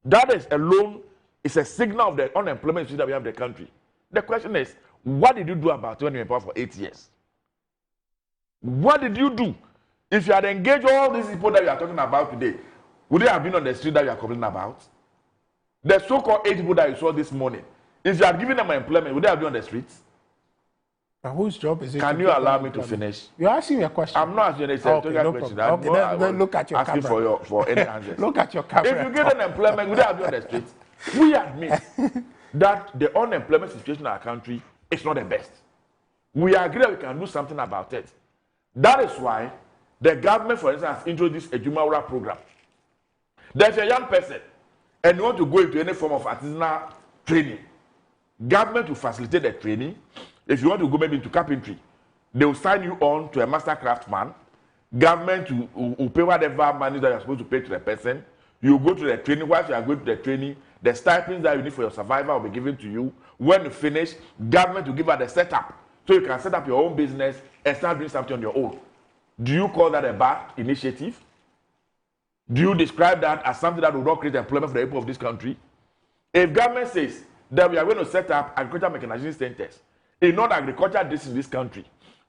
That is alone is a signal of the unemployment that we have in the country. The question is, what did you do about it when you were in power for 8 years? What did you do? If you had engaged all these people that you are talking about today, would they have been on the street that you are complaining about? The so-called 8 people that you saw this morning, if you had given them employment, would they have been on the streets? But whose job is it? Can you allow me to finish? You're asking me a question. I'm not asking you a question. Okay, then look at your camera. Asking for any answers. Look at your camera. If you get an employment, would they have been on the streets? We admit that the unemployment situation in our country is not the best. We agree that we can do something about it. That is why the government, for instance, has introduced a Jumawara program. There's a young person and you want to go into any form of artisanal training. Government will facilitate the training. If you want to go maybe into carpentry, they will sign you on to a master craftsman. Government will pay whatever money that you're supposed to pay to the person. You go to the training. Whilst you are going to the training, the stipends that you need for your survival will be given to you. When you finish, government will give you the setup. So you can set up your own business and start doing something on your own. Do you call that a bad initiative? Do you describe that as something that will not create employment for the people of this country? If government says that we are going to set up agricultural mechanization centers in non-agricultural districts in this country,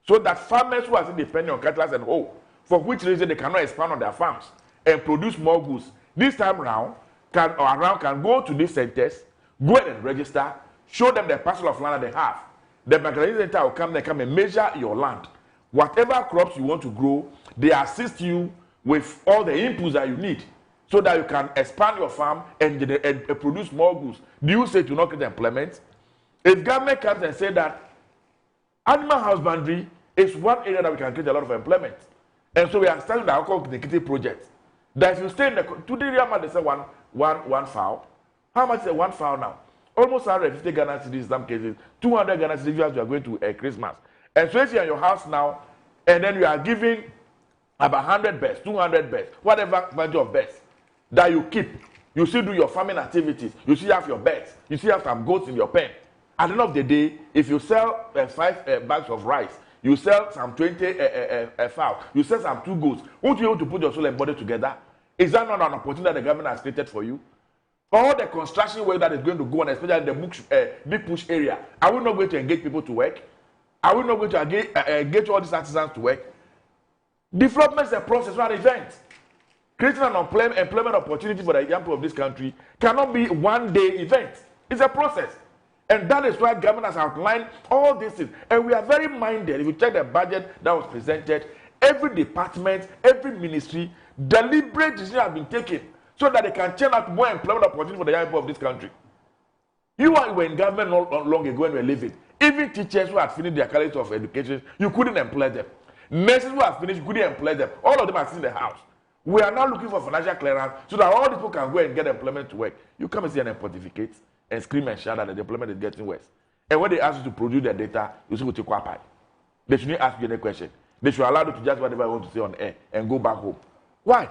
so that farmers who are still depending on cattle and hoe, for which reason they cannot expand on their farms and produce more goods, this time around can go to these centers, go ahead and register, show them the parcel of land that they have. The mechanization center will come and measure your land. Whatever crops you want to grow, they assist you with all the inputs that you need so that you can expand your farm and produce more goods. Do you say to not create employment? If government comes and say that Animal husbandry is one area that we can create a lot of employment. And so we are starting the alcohol Nikiti project. That if you stay in the today, they say one fowl. How much is one fowl now? Almost 150 Ghana cedis in some cases, 200 Ghana cedis if you are going to Christmas. And so if you're in your house now, and then you are giving about 100 birds, 200 birds, whatever value of birds that you keep. You still do your farming activities. You still have your birds. You still have some goats in your pen. At the end of the day, if you sell 5 bags of rice, you sell some 20 fowl, you sell some 2 goats, won't you be able to put your soul and body together? Is that not an opportunity that the government has created for you? All the construction work that is going to go on, especially in the big push area, are we not going to engage people to work? Are we not going to engage all these artisans to work? Development is a process, not an event. Creating an employment opportunity for the young people of this country cannot be one-day event. It's a process. And that is why government has outlined all these things. And we are very minded. If you check the budget that was presented, every department, every ministry, deliberate decisions have been taken so that they can churn out more employment opportunity for the young people of this country. You were in government not long ago when we were living. Even teachers who had finished their college of education, you couldn't employ them. Nurses who have finished, you couldn't employ them. All of them are still in the house. We are now looking for financial clearance so that all these people can go and get employment to work. You come and see and pontificate and scream and shout that the employment is getting worse. And when they ask you to produce the data, you say, they shouldn't ask you any question. They should allow you to just whatever you want to say on air and go back home. Why?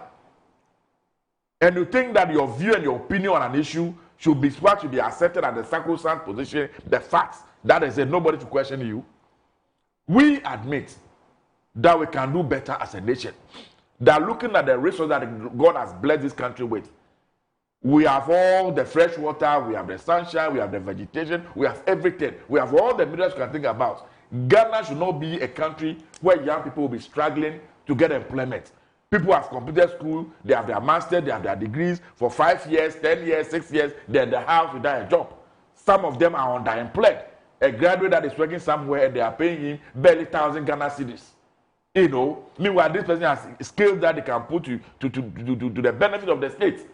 And you think that your view and your opinion on an issue should be accepted as the sacrosanct position, the facts, that is it, nobody to question you. We admit that we can do better as a nation. That looking at the resources that God has blessed this country with, we have all the fresh water, we have the sunshine, we have the vegetation, we have everything. We have all the minerals you can think about. Ghana should not be a country where young people will be struggling to get employment. People have completed school, they have their master's, they have their degrees for 5 years, 10 years, 6 years, they're in the house without a job. Some of them are underemployed. A graduate that is working somewhere, they are paying him barely 1,000 Ghana cedis. You know, meanwhile, this person has skills that they can put to the benefit of the state.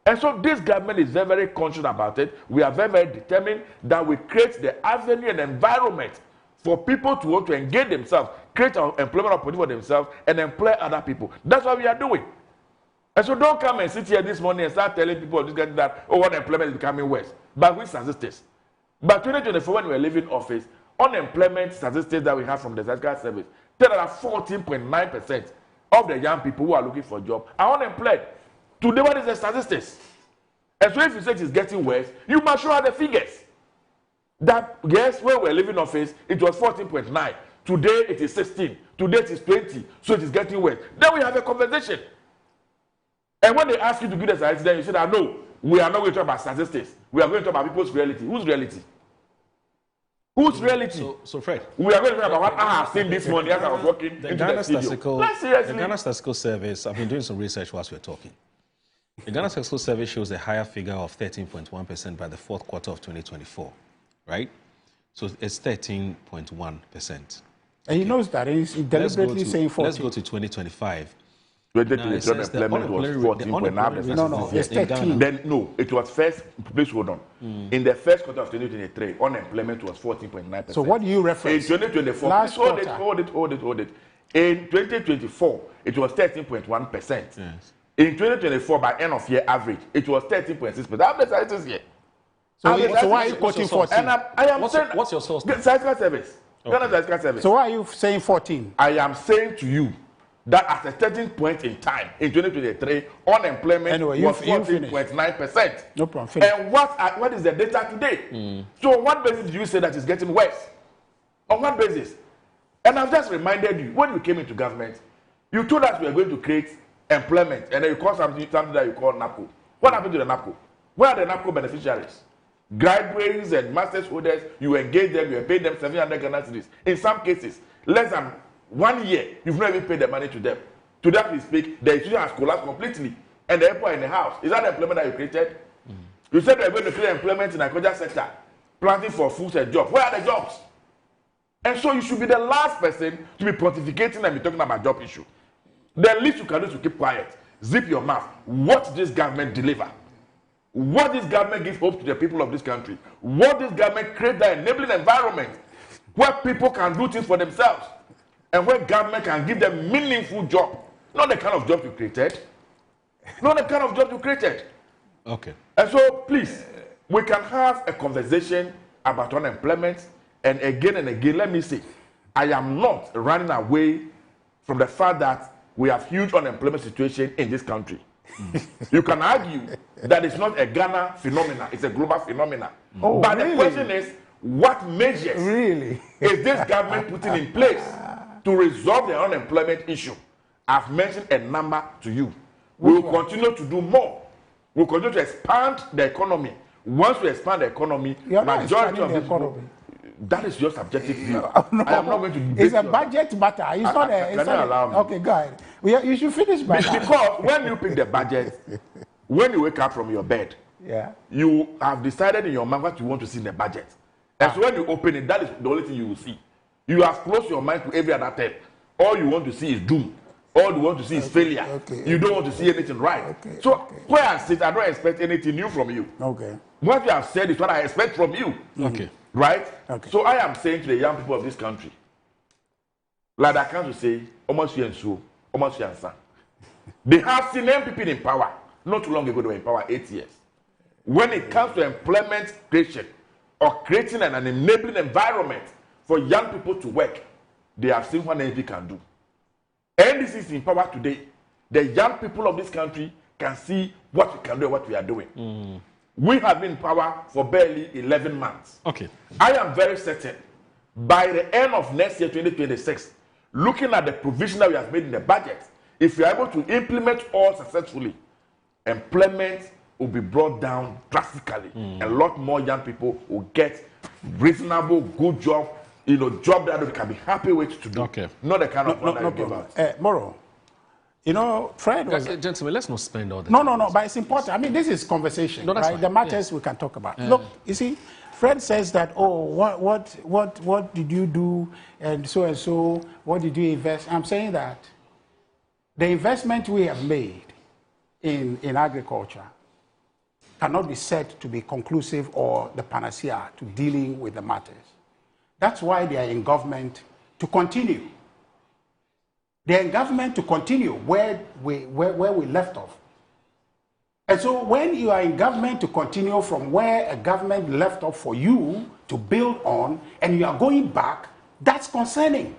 And so this government is very, very conscious about it. We are very, very determined that we create the avenue and environment for people to want to engage themselves, create an employment opportunity for themselves, and employ other people. That's what we are doing. And so don't come and sit here this morning and start telling people this guy that, oh, unemployment is becoming worse. But which statistics? By 2024, when we were leaving office, unemployment statistics that we have from the Statistical Service tell that 14.9% of the young people who are looking for a job are unemployed. Today, what is the statistics? And so if you say it is getting worse, you must show us the figures. That, yes, when we were leaving office, it was 14.9. Today, it is 16. Today, it is 20. So it is getting worse. Then we have a conversation. And when they ask you to give the statistics, then you say that, no, we are not going to talk about statistics. We are going to talk about people's reality. Whose reality? Whose reality? So Fred. We are going to talk about what I have seen this morning as I was walking into the studio. The Ghana Statistical Service, I've been doing some research whilst we're talking. The Ghana Statistical Service shows a higher figure of 13.1% by the fourth quarter of 2024, right? So it's 13.1%. And he knows that. He's deliberately saying 14. Let's go to 2025. Employment was 14.9%. No, it's 13. Then, no, it was first, please hold on. In the first quarter of 2023, unemployment was 14.9%. So what do you reference? In 2024, Last hold quarter. it. In 2024, it was 13.1%. Yes. In 2024, by end of year average, it was 13.6%. I'm the statistics here. So why are you quoting 14? And I am saying, what's your source? Statistical Service. Ghana Statistical Service. So why are you saying 14? I am saying to you that at a certain point in time, in 2023, unemployment was 14.9%. No problem. Finish. And what is the data today? So on what basis do you say that it's getting worse? On what basis? And I've just reminded you, when we came into government, you told us we were going to create employment, and then you call something that you call NAPCO. What happened to the NAPCO? Where are the NAPCO beneficiaries? Graduates and master's holders, you engage them, you pay them 700 Ghana cedis. In some cases, less than 1 year, you've not even paid the money to them. To that we speak, the institution has collapsed completely, and the people are in the house. Is that the employment that you created? You said you were going to create employment in the agriculture sector, planting for food and jobs. Where are the jobs? And so you should be the last person to be pontificating and be talking about job issue. The least you can do is to keep quiet, zip your mouth. What this government deliver? What this government gives hope to the people of this country? What this government create the enabling environment where people can do things for themselves, and where government can give them meaningful job, not the kind of job you created. Not the kind of job you created. Okay. And so, please, we can have a conversation about unemployment, and again, let me say, I am not running away from the fact that we have huge unemployment situation in this country. You can argue that it's not a Ghana phenomenon, it's a global phenomenon. Oh, but really? the question is, what measures is this government putting in place to resolve the unemployment issue? I've mentioned a number to you. We will continue to do more. We'll continue to expand the economy. Once we expand the economy, majority of the economy. That is your subjective view. No. I am not going to. It's a budget matter. It's not a. It's can not you allow me? Okay, go ahead. You should finish by that. Because when you pick the budget, when you wake up from your bed, you have decided in your mind what you want to see in the budget. And so when you open it, that is the only thing you will see. You have closed your mind to every other thing. All you want to see is doom. All you want to see is failure. You don't want to see anything right. So where I sit, I don't expect anything new from you. What you have said is what I expect from you. Right? So I am saying to the young people of this country, like I can't say, almost here and so, almost here and so. They have seen MPP in power. Not too long ago, they were in power 8 years. When it comes to employment creation or creating an enabling environment for young people to work, they have seen what MPP can do. NDC is in power today. The young people of this country can see what we can do and what we are doing. We have been in power for barely 11 months. Okay. I am very certain by the end of next year, 2026, looking at the provision that we have made in the budget, if we are able to implement all successfully, employment will be brought down drastically. A lot more young people will get reasonable, good job, job that they can be happy with to do. Not the kind of one that you give out. Moro, Fred was... Gentlemen, let's not spend all the time. No, but it's important. I mean, this is conversation, right? Fine. The matters we can talk about. Look, you see, Fred says that, what did you do, and so, what did you invest? I'm saying that the investment we have made in agriculture cannot be said to be conclusive or the panacea to dealing with the matters. That's why they are in government to continue. They're in government to continue where we left off. And so when you are in government to continue from where a government left off for you to build on, and you are going back, that's concerning.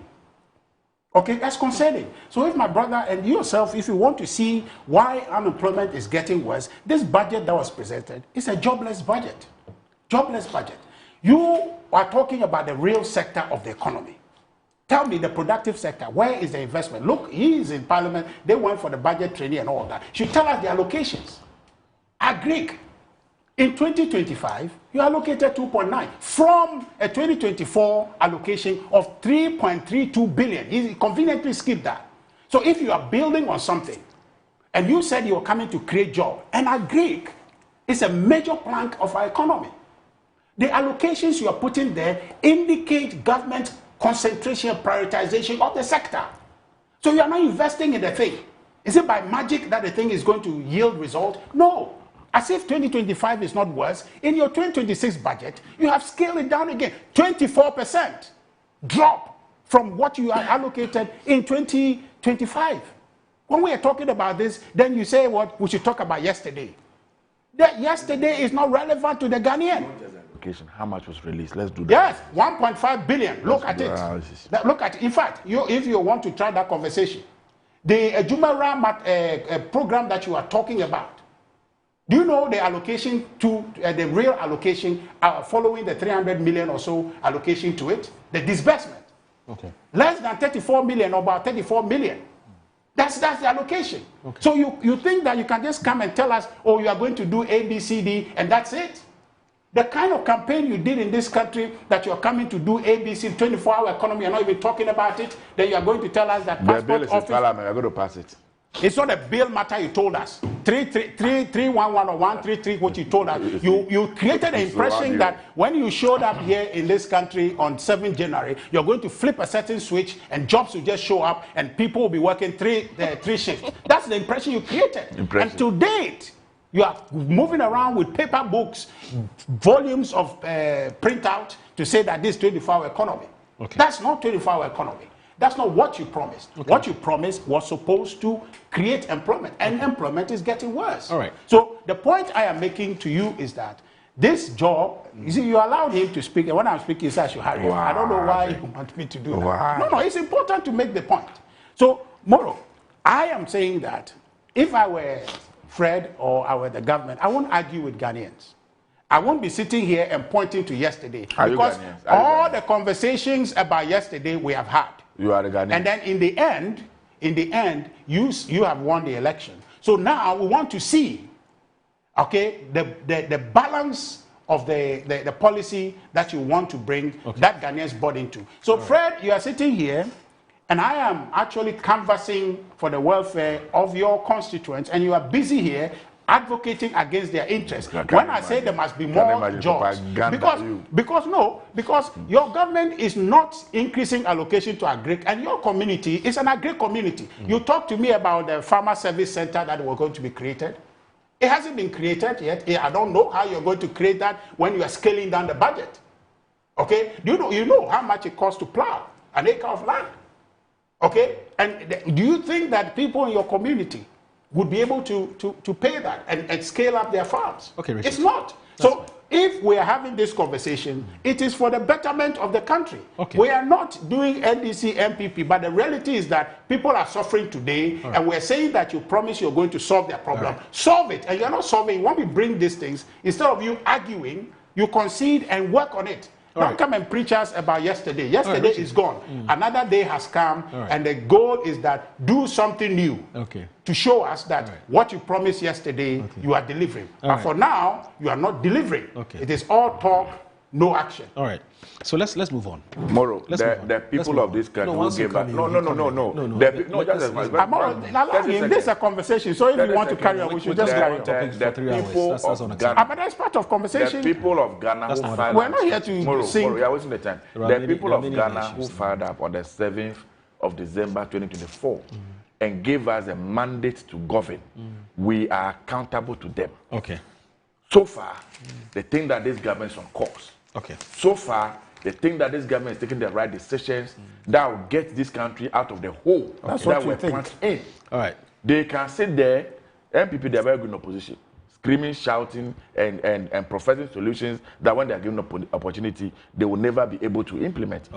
Okay, that's concerning. So if my brother and yourself, if you want to see why unemployment is getting worse, this budget that was presented is a jobless budget. Jobless budget. You are talking about the real sector of the economy. Tell me the productive sector, where is the investment? Look, he is in parliament, they went for the budget training and all that. Should tell us the allocations. Agric, in 2025, you allocated 2.9 from a 2024 allocation of 3.32 billion. He conveniently skipped that. So if you are building on something, and you said you are coming to create jobs, and Agric is a major plank of our economy. The allocations you are putting there indicate government concentration, prioritization of the sector. So you are not investing in the thing. Is it by magic that the thing is going to yield result? No. As if 2025 is not worse, in your 2026 budget, you have scaled it down again. 24% drop from what you are allocated in 2025. When we are talking about this, then you say what we should talk about yesterday. That yesterday is not relevant to the Ghanaian. How much was released? Let's do that. Yes, 1.5 billion. Look at it. Look at it. In fact, if you want to try that conversation, the Jumara program that you are talking about, do you know the allocation to the real allocation following the 300 million or so allocation to it? The disbursement. Okay. Less than 34 million, or about 34 million. That's the allocation. Okay. So you think that you can just come and tell us, oh, you are going to do A, B, C, D, and that's it? The kind of campaign you did in this country that you're coming to do ABC, 24-hour economy, you're not even talking about it, then you're going to tell us that passport bill is office... in Parliament, you're going to pass it. It's not a bill matter you told us. 311 or 133, what you told us. You created the impression that when you showed up here in this country on 7th January, you're going to flip a certain switch and jobs will just show up and people will be working three shifts. That's the impression you created. And to date, you are moving around with paper books, volumes of printout to say that this 24-hour economy. Okay. That's not 24-hour economy. That's not what you promised. Okay. What you promised was supposed to create employment, and employment is getting worse. All right. So the point I am making to you is that this job, you see, you allowed him to speak, and when I'm speaking, he says I should hurry up. I don't know why you want me to do that. No, it's important to make the point. So, Moro, I am saying that if I were Fred or I were the government, I won't argue with Ghanaians. I won't be sitting here and pointing to yesterday. Because all the conversations about yesterday we have had. You are the Ghanaian. And then in the end, you have won the election. So now we want to see, okay, the balance of the policy that you want to bring that Ghanaians bought into. So Fred, you are sitting here, and I am actually canvassing for the welfare of your constituents, and you are busy here advocating against their interests. When I say there must be more jobs, because your government is not increasing allocation to agri, and your community is an agri community. You talk to me about the farmer service center that was going to be created. It hasn't been created yet. I don't know how you're going to create that when you are scaling down the budget. Okay, you know how much it costs to plow an acre of land. Okay, and do you think that people in your community would be able to pay that and scale up their farms? Okay, Richard. It's not. So if we are having this conversation, it is for the betterment of the country. Okay. We are not doing NDC, MPP, but the reality is that people are suffering today, and we're saying that you promise you're going to solve their problem. Solve it, and you're not solving. When we bring these things, instead of you arguing, you concede and work on it. Don't come and preach us about yesterday. Yesterday is gone. Another day has come, and the goal is that do something new to show us that what you promised yesterday, you are delivering. But for now, you are not delivering. It is all talk, no action. All right. So let's move on. Moro, the people of this country will give back. No. This is a conversation. So if you want to carry on, we should just carry on. The people of Ghana. But that's part of conversation. The people of Ghana who fired up. We're not here to sing. Moro, you are wasting the time. The people of Ghana who fired up on the 7th of December 2024 and gave us a mandate to govern, we are accountable to them. Okay. So far, they think that this government is on course. Okay. So far, they think that this government is taking the right decisions that will get this country out of the hole that we're planted in. All right. They can sit there, MPP, they're very good in opposition, screaming, shouting, and professing solutions that when they're given an opportunity, they will never be able to implement.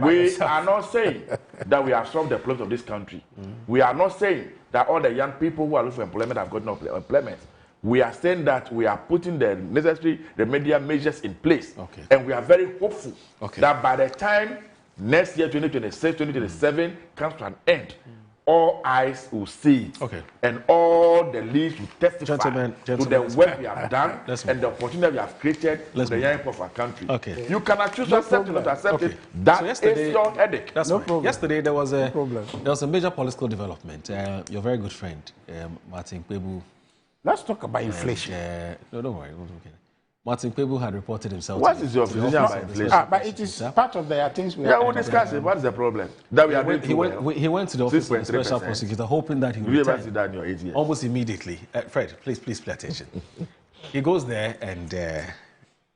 We are not saying that we have solved the problems of this country. We are not saying that all the young people who are looking for employment have gotten employment. We are saying that we are putting the necessary remedial measures in place. And we are very hopeful that by the time next year, 2026, 2027, comes to an end, all eyes will see it. And all the leads will testify to the work we have done and the opportunity we have created for the young people of our country. You cannot choose to accept it or not accept it. That is your headache. That's no problem. Yesterday, there was a major political development. Your very good friend, Martin Kpebu. Let's talk about inflation. No, don't worry. Martin Kpebu had reported himself. What is your position about inflation? But it is part of the things we we'll discuss it. What is the problem? That we are he went to the office of the special prosecutor hoping that he would return see that in your 8 years. Almost immediately. Fred, please pay attention. He goes there and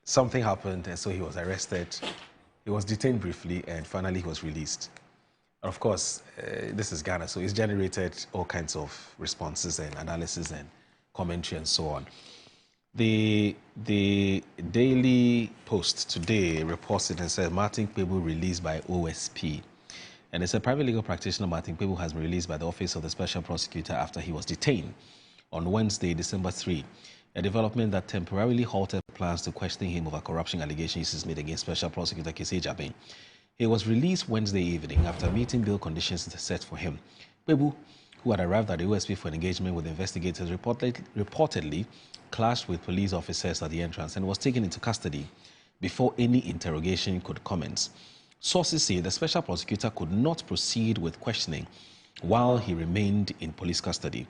something happened, and so he was arrested. He was detained briefly, and finally he was released. And of course, this is Ghana, so it's generated all kinds of responses and analysis and commentary and so on. The Daily Post today reports it and says Martin Kpebu released by OSP. And it's a private legal practitioner, Martin Kpebu, has been released by the Office of the Special Prosecutor after he was detained on Wednesday, December 3. A development that temporarily halted plans to question him over corruption allegations made against Special Prosecutor Kesey Jabin. He was released Wednesday evening after meeting bail conditions set for him. Kpebu, who had arrived at the OSP for an engagement with investigators, reportedly clashed with police officers at the entrance and was taken into custody before any interrogation could commence. Sources say the special prosecutor could not proceed with questioning while he remained in police custody.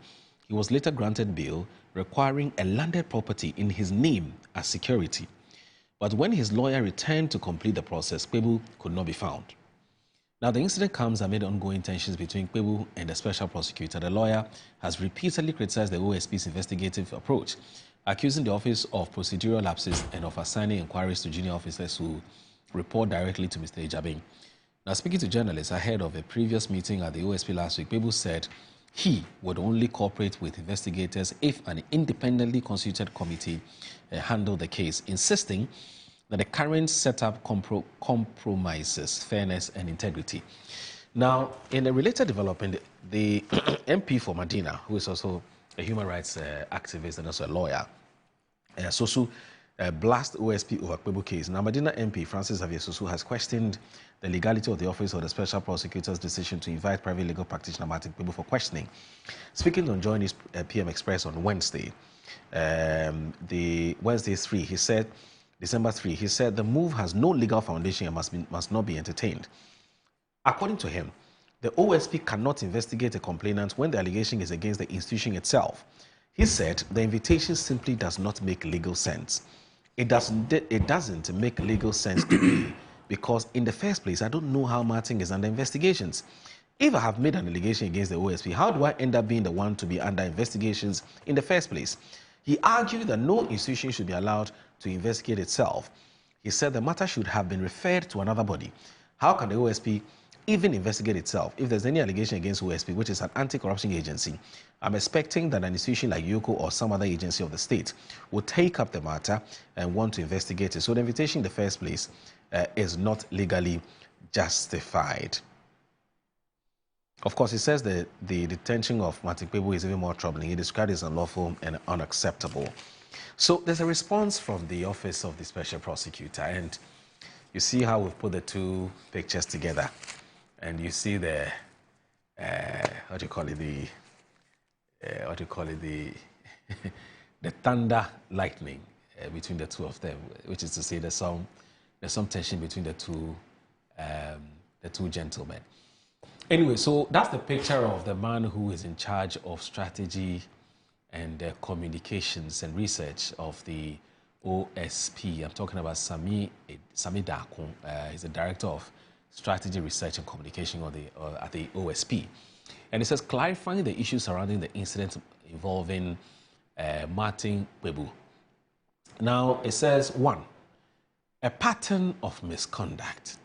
He was later granted bail, requiring a landed property in his name as security. But when his lawyer returned to complete the process, Kpebu could not be found. Now, the incident comes amid ongoing tensions between Kpebu and the special prosecutor. The lawyer has repeatedly criticized the OSP's investigative approach, accusing the Office of Procedural Lapses and of assigning inquiries to junior officers who report directly to Mr. Ejabin. Now, speaking to journalists ahead of a previous meeting at the OSP last week, Kpebu said he would only cooperate with investigators if an independently constituted committee handled the case, insisting that the current setup compromises fairness and integrity. Now, in a related development, the MP for Medina, who is also a human rights activist and also a lawyer, Sosu blast OSP over Kpebu case. Now, Medina MP Francis Xavier Sosu has questioned the legality of the Office of the Special Prosecutor's decision to invite private legal practitioner Martin Kpebu for questioning. Speaking on Joy News PM Express on Wednesday, the Wednesday 3, he said, December 3, he said the move has no legal foundation and must not be entertained. According to him, the OSP cannot investigate a complainant when the allegation is against the institution itself. He said the invitation simply does not make legal sense. It doesn't make legal sense to me because in the first place, I don't know how Martin is under investigations. If I have made an allegation against the OSP, how do I end up being the one to be under investigations in the first place? He argued that no institution should be allowed to investigate itself. He said the matter should have been referred to another body. How can the OSP even investigate itself? If there's any allegation against OSP, which is an anti-corruption agency, I'm expecting that an institution like YOCO or some other agency of the state will take up the matter and want to investigate it. So the invitation in the first place is not legally justified. Of course, he says that the detention of Martin Kpebu is even more troubling. He described it as unlawful and unacceptable. So there's a response from the Office of the Special Prosecutor, and you see how we've put the two pictures together. And you see the, the thunder lightning between the two of them, which is to say there's some tension between the two gentlemen. Anyway, so that's the picture of the man who is in charge of strategy and communications and research of the OSP. I'm talking about Sami Darko. He's the director of strategy, research and communication at the OSP. And it says, clarifying the issues surrounding the incident involving Martin Kpebu. Now, it says, 1, a pattern of misconduct.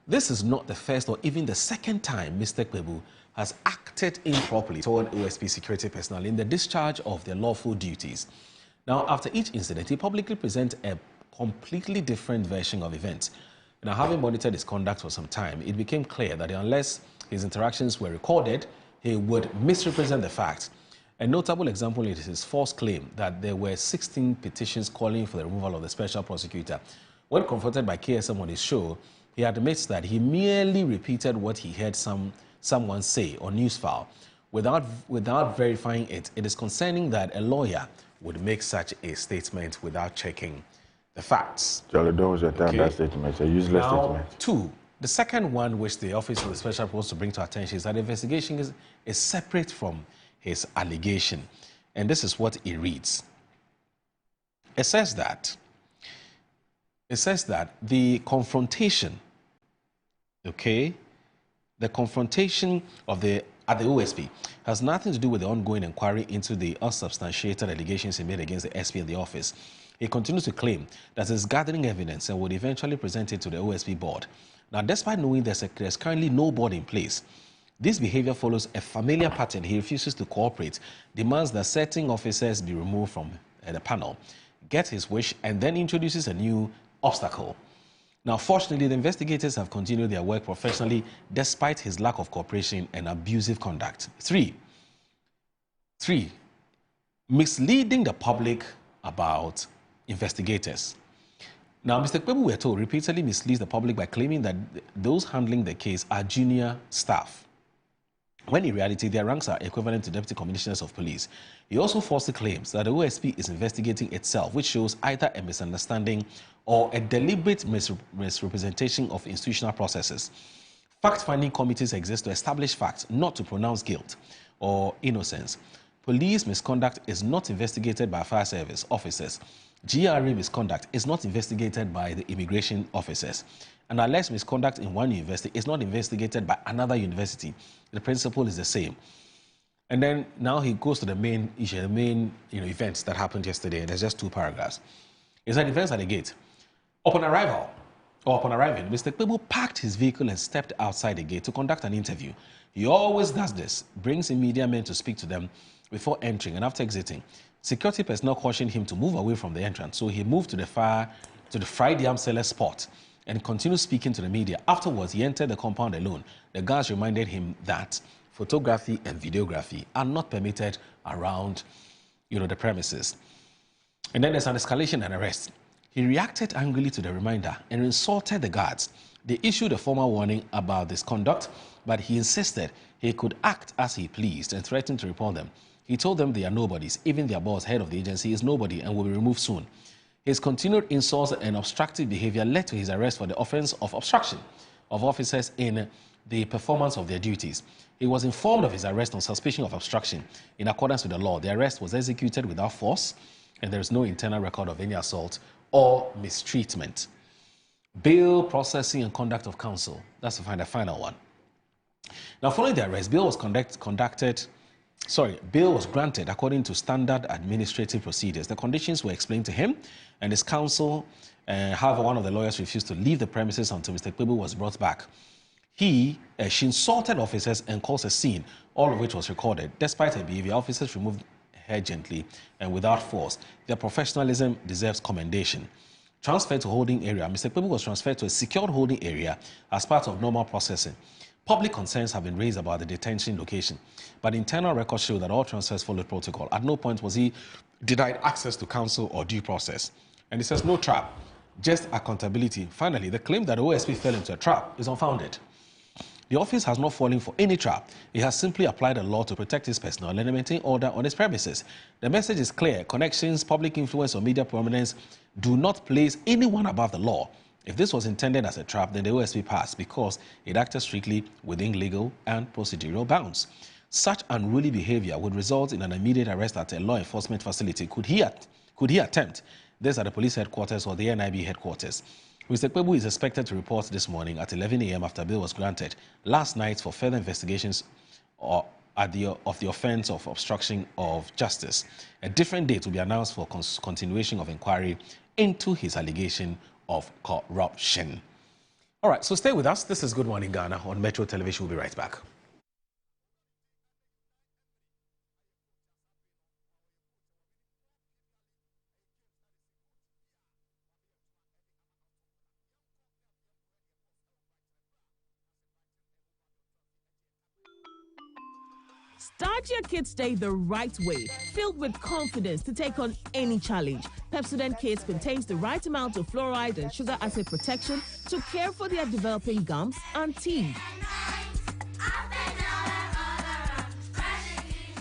This is not the first or even the second time Mr. Kpebu has acted improperly toward OSP security personnel in the discharge of their lawful duties. Now, after each incident, he publicly presents a completely different version of events. Now, having monitored his conduct for some time, it became clear that unless his interactions were recorded, he would misrepresent the facts. A notable example is his false claim that there were 16 petitions calling for the removal of the special prosecutor. When confronted by KSM on his show, he admits that he merely repeated what he heard someone say on Newsfile without verifying it. It is concerning that a lawyer would make such a statement without checking the facts. Charlie, don't waste your time. That statement. It's a useless statement. 2, the second one which the Office of the Special wants to bring to attention is that the investigation is separate from his allegation. And this is what it reads. It says that the confrontation, the confrontation at the OSP has nothing to do with the ongoing inquiry into the unsubstantiated allegations he made against the SP and the office. He continues to claim that he's gathering evidence and would eventually present it to the OSP board. Now, despite knowing there's currently no board in place, this behavior follows a familiar pattern. He refuses to cooperate, demands that certain officers be removed from the panel, gets his wish, and then introduces a new obstacle. Now, fortunately, the investigators have continued their work professionally despite his lack of cooperation and abusive conduct. 3, misleading the public about investigators. Now, Mr. Kpebu, we're told, repeatedly misleads the public by claiming that those handling the case are junior staff, when in reality their ranks are equivalent to deputy commissioners of police. He also falsely claims that the OSP is investigating itself, which shows either a misunderstanding or a deliberate misrepresentation of institutional processes. Fact-finding committees exist to establish facts, not to pronounce guilt or innocence. Police misconduct is not investigated by fire service officers. GRA misconduct is not investigated by the immigration officers. And unless misconduct in one university is not investigated by another university, the principle is the same. And then now he goes to the main issue, the main events that happened yesterday. There's just 2 paragraphs. It's an events at the gate. Upon arrival, Upon arriving, Mr. Kpebu parked his vehicle and stepped outside the gate to conduct an interview. He always does this, brings in media men to speak to them before entering, and after exiting, security personnel cautioned him to move away from the entrance. So he moved to the fried yam seller spot and continued speaking to the media. Afterwards, he entered the compound alone. The guards reminded him that photography and videography are not permitted around, the premises. And then there's an escalation and arrest. He reacted angrily to the reminder and insulted the guards. They issued a formal warning about this conduct, but he insisted he could act as he pleased and threatened to report them. He told them they are nobodies. Even their boss, head of the agency, is nobody and will be removed soon. His continued insults and obstructive behavior led to his arrest for the offense of obstruction of officers in the performance of their duties. He was informed of his arrest on suspicion of obstruction. In accordance with the law, the arrest was executed without force, and there is no internal record of any assault or mistreatment. Bail, processing, and conduct of counsel. That's the final one. Now, following the arrest, bail was granted according to standard administrative procedures. The conditions were explained to him and his counsel. However, one of the lawyers refused to leave the premises until Mr. Kpebu was brought back. She insulted officers and caused a scene, all of which was recorded. Despite her behavior, officers removed her gently and without force. Their professionalism deserves commendation. Transferred to holding area, Mr. Kpebu was transferred to a secured holding area as part of normal processing. Public concerns have been raised about the detention location, but internal records show that all transfers followed protocol. At no point was he denied access to counsel or due process. And he says no trap, just accountability. Finally, the claim that OSP fell into a trap is unfounded. The office has not fallen for any trap. He has simply applied a law to protect his personnel and maintain order on his premises. The message is clear. Connections, public influence, or media prominence do not place anyone above the law. If this was intended as a trap, then the OSP passed because it acted strictly within legal and procedural bounds. Such unruly behavior would result in an immediate arrest at a law enforcement facility. Could he attempt this at the police headquarters or the NIB headquarters? Mr. Kpebu is expected to report this morning at 11 a.m. after bail was granted last night for further investigations of the offense of obstruction of justice. A different date will be announced for continuation of inquiry into his allegation of corruption. All right, so stay with us. This is Good Morning Ghana on Metro Television. We'll be right back. Start your kids' day the right way, filled with confidence to take on any challenge. Pepsodent Kids contains the right amount of fluoride and sugar acid protection to care for their developing gums and teeth.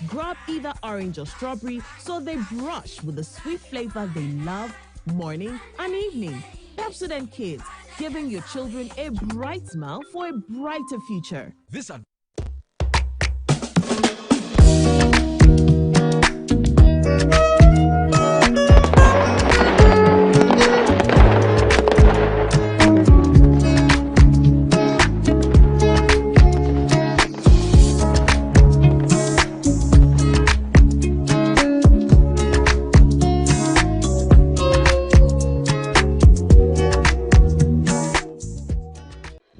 Grab either orange or strawberry so they brush with the sweet flavor they love morning and evening. Pepsodent Kids, giving your children a bright smile for a brighter future.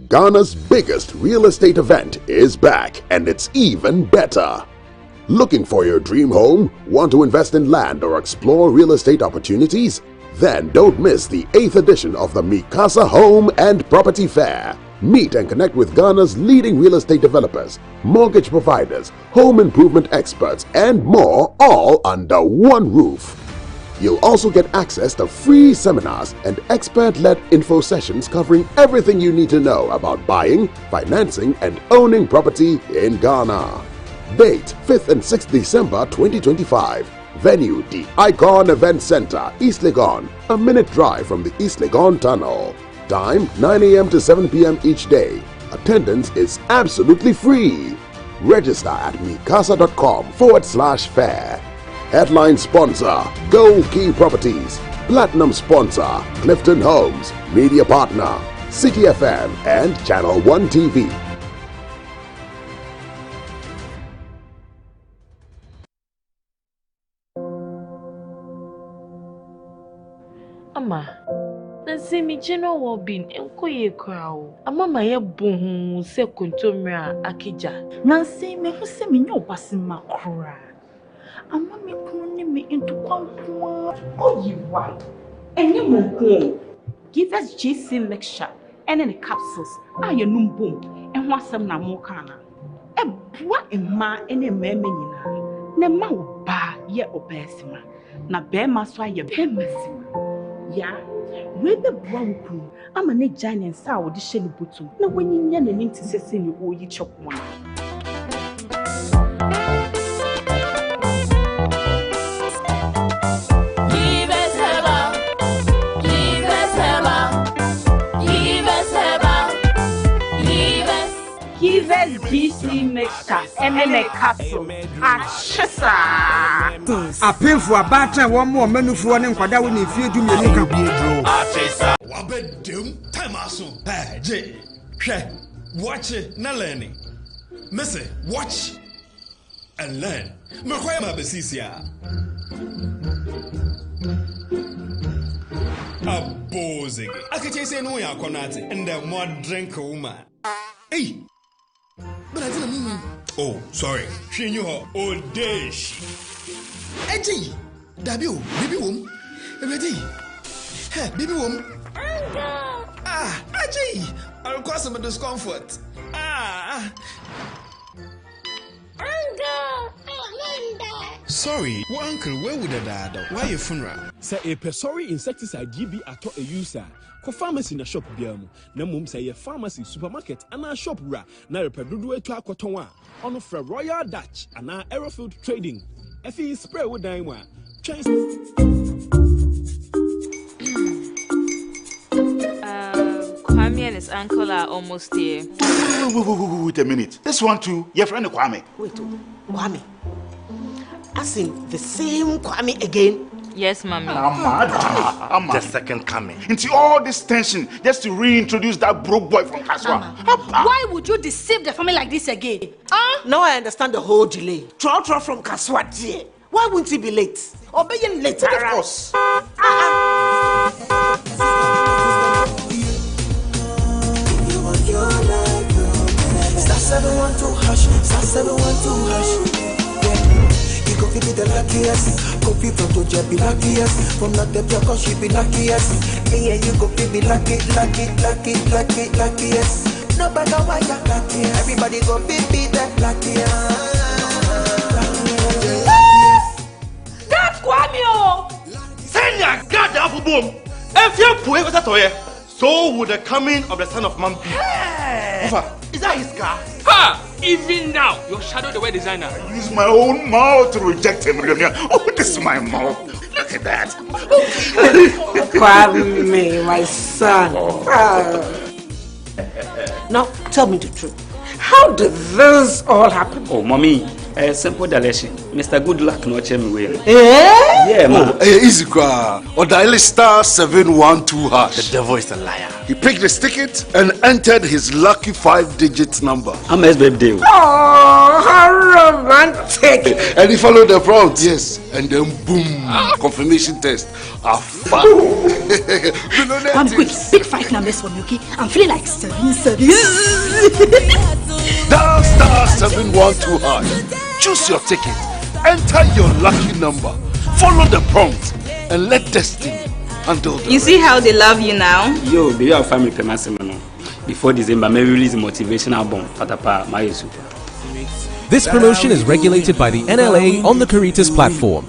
Ghana's biggest real estate event is back, and it's even better. Looking for your dream home? Want to invest in land or explore real estate opportunities? Then don't miss the 8th edition of the Mikasa Home and Property Fair. Meet and connect with Ghana's leading real estate developers, mortgage providers, home improvement experts, and more, all under one roof. You'll also get access to free seminars and expert-led info sessions covering everything you need to know about buying, financing, and owning property in Ghana. Date 5th and 6th December 2025. Venue the Icon Event Center, East Legon, a minute drive from the East Legon Tunnel. Time 9 a.m. to 7 p.m. each day. Attendance is absolutely free. Register at mikasa.com/fair. Headline sponsor, Gold Key Properties. Platinum sponsor, Clifton Homes. Media partner, City FM and Channel 1 TV. Ama, Nancy, me general will be in Koye Crow. A mamma, ye boom, se contumra, Akija. Nancy, me who say me no passing my cry. A mammy pulling me into one. Oh, you white. And you won't give us GC mixture and any capsules. Ah, you no boom, and want some namokana. A boy and ma any memina. Ne ma ba ye obesima. Na bear must why your bear messima. Ya, we the brown. I'm a neck giant sour the shelly bottom. No, when you yan and into sessing you, you chop one. GC mixture and then a capsule. A pin for a batter, one more menu for one and Quada when you feel to me. Wabedum, Tamaso, Jay, watch it, not learning. Missy, watch and learn. Makoyama Besisia. A bozig. I can say no, ya conati, and the more drink woman. Hey! But I didn't mean. Oh, sorry. She knew her old days. Eji, Dabio, baby womb. Ready? Hey, baby womb. Ah, Eji. I'll cause some discomfort. Ah. Sorry, well, uncle, where would I die? Why your funeral? Say a Pesori insecticide GB at a user. Co pharmacy in a shop biamu. Na mum say a pharmacy supermarket and a shop ra. Na repedudu to a cotonwa. On for Royal Dutch and our Aerofield Trading. If he spray with Daimwa. Change. Kwame and his uncle are almost here. Wait a minute. This one too, your friend Kwame. Wait, Kwame. As in the same Kwame again? Yes, Mommy. I'm the second coming. Into all this tension just to reintroduce that broke boy from Kaswa. Why would you deceive the family like this again? Now I understand the whole delay. Troll from Kaswa, dear. Why wouldn't he be late? Or be late? Of course. Star 712 hash, star 712 hash. You go be the luckiest. Coffee from Toja be luckiest. From not the cause she be luckiest. Yeah, you go be luckiest. No matter why you're luckiest. Everybody go be the luckiest. That's Kwame! Send your God the apple boom. If you put it toye, so would the coming of the son of man be. Is that his car? Ha! Even now, your shadow the way designer. I use my own mouth to reject him. Oh, this is my mouth. Look at that. Kwame, my son. Now, tell me the truth. How did this all happen? Oh, mommy, a simple dilation. Mr. Goodluck no check me well. Yeah, man. Easy car. Or dial star 712 hash. The devil is a liar. He picked his ticket and entered his lucky 5-digit number. I'm a birthday. Oh, how romantic! And he followed the prompts, yes. And then boom, confirmation test. I'm quick, big fight numbers for me, okay? I'm feeling like service. Dial star 712 hash. Choose your ticket. Enter your lucky number. Follow the prompts and let destiny handle the You see how they love you now? Yo, do you have family permission? Before December, may release a motivational album. Patapa, my super. This promotion is regulated by the NLA on the Caritas platform.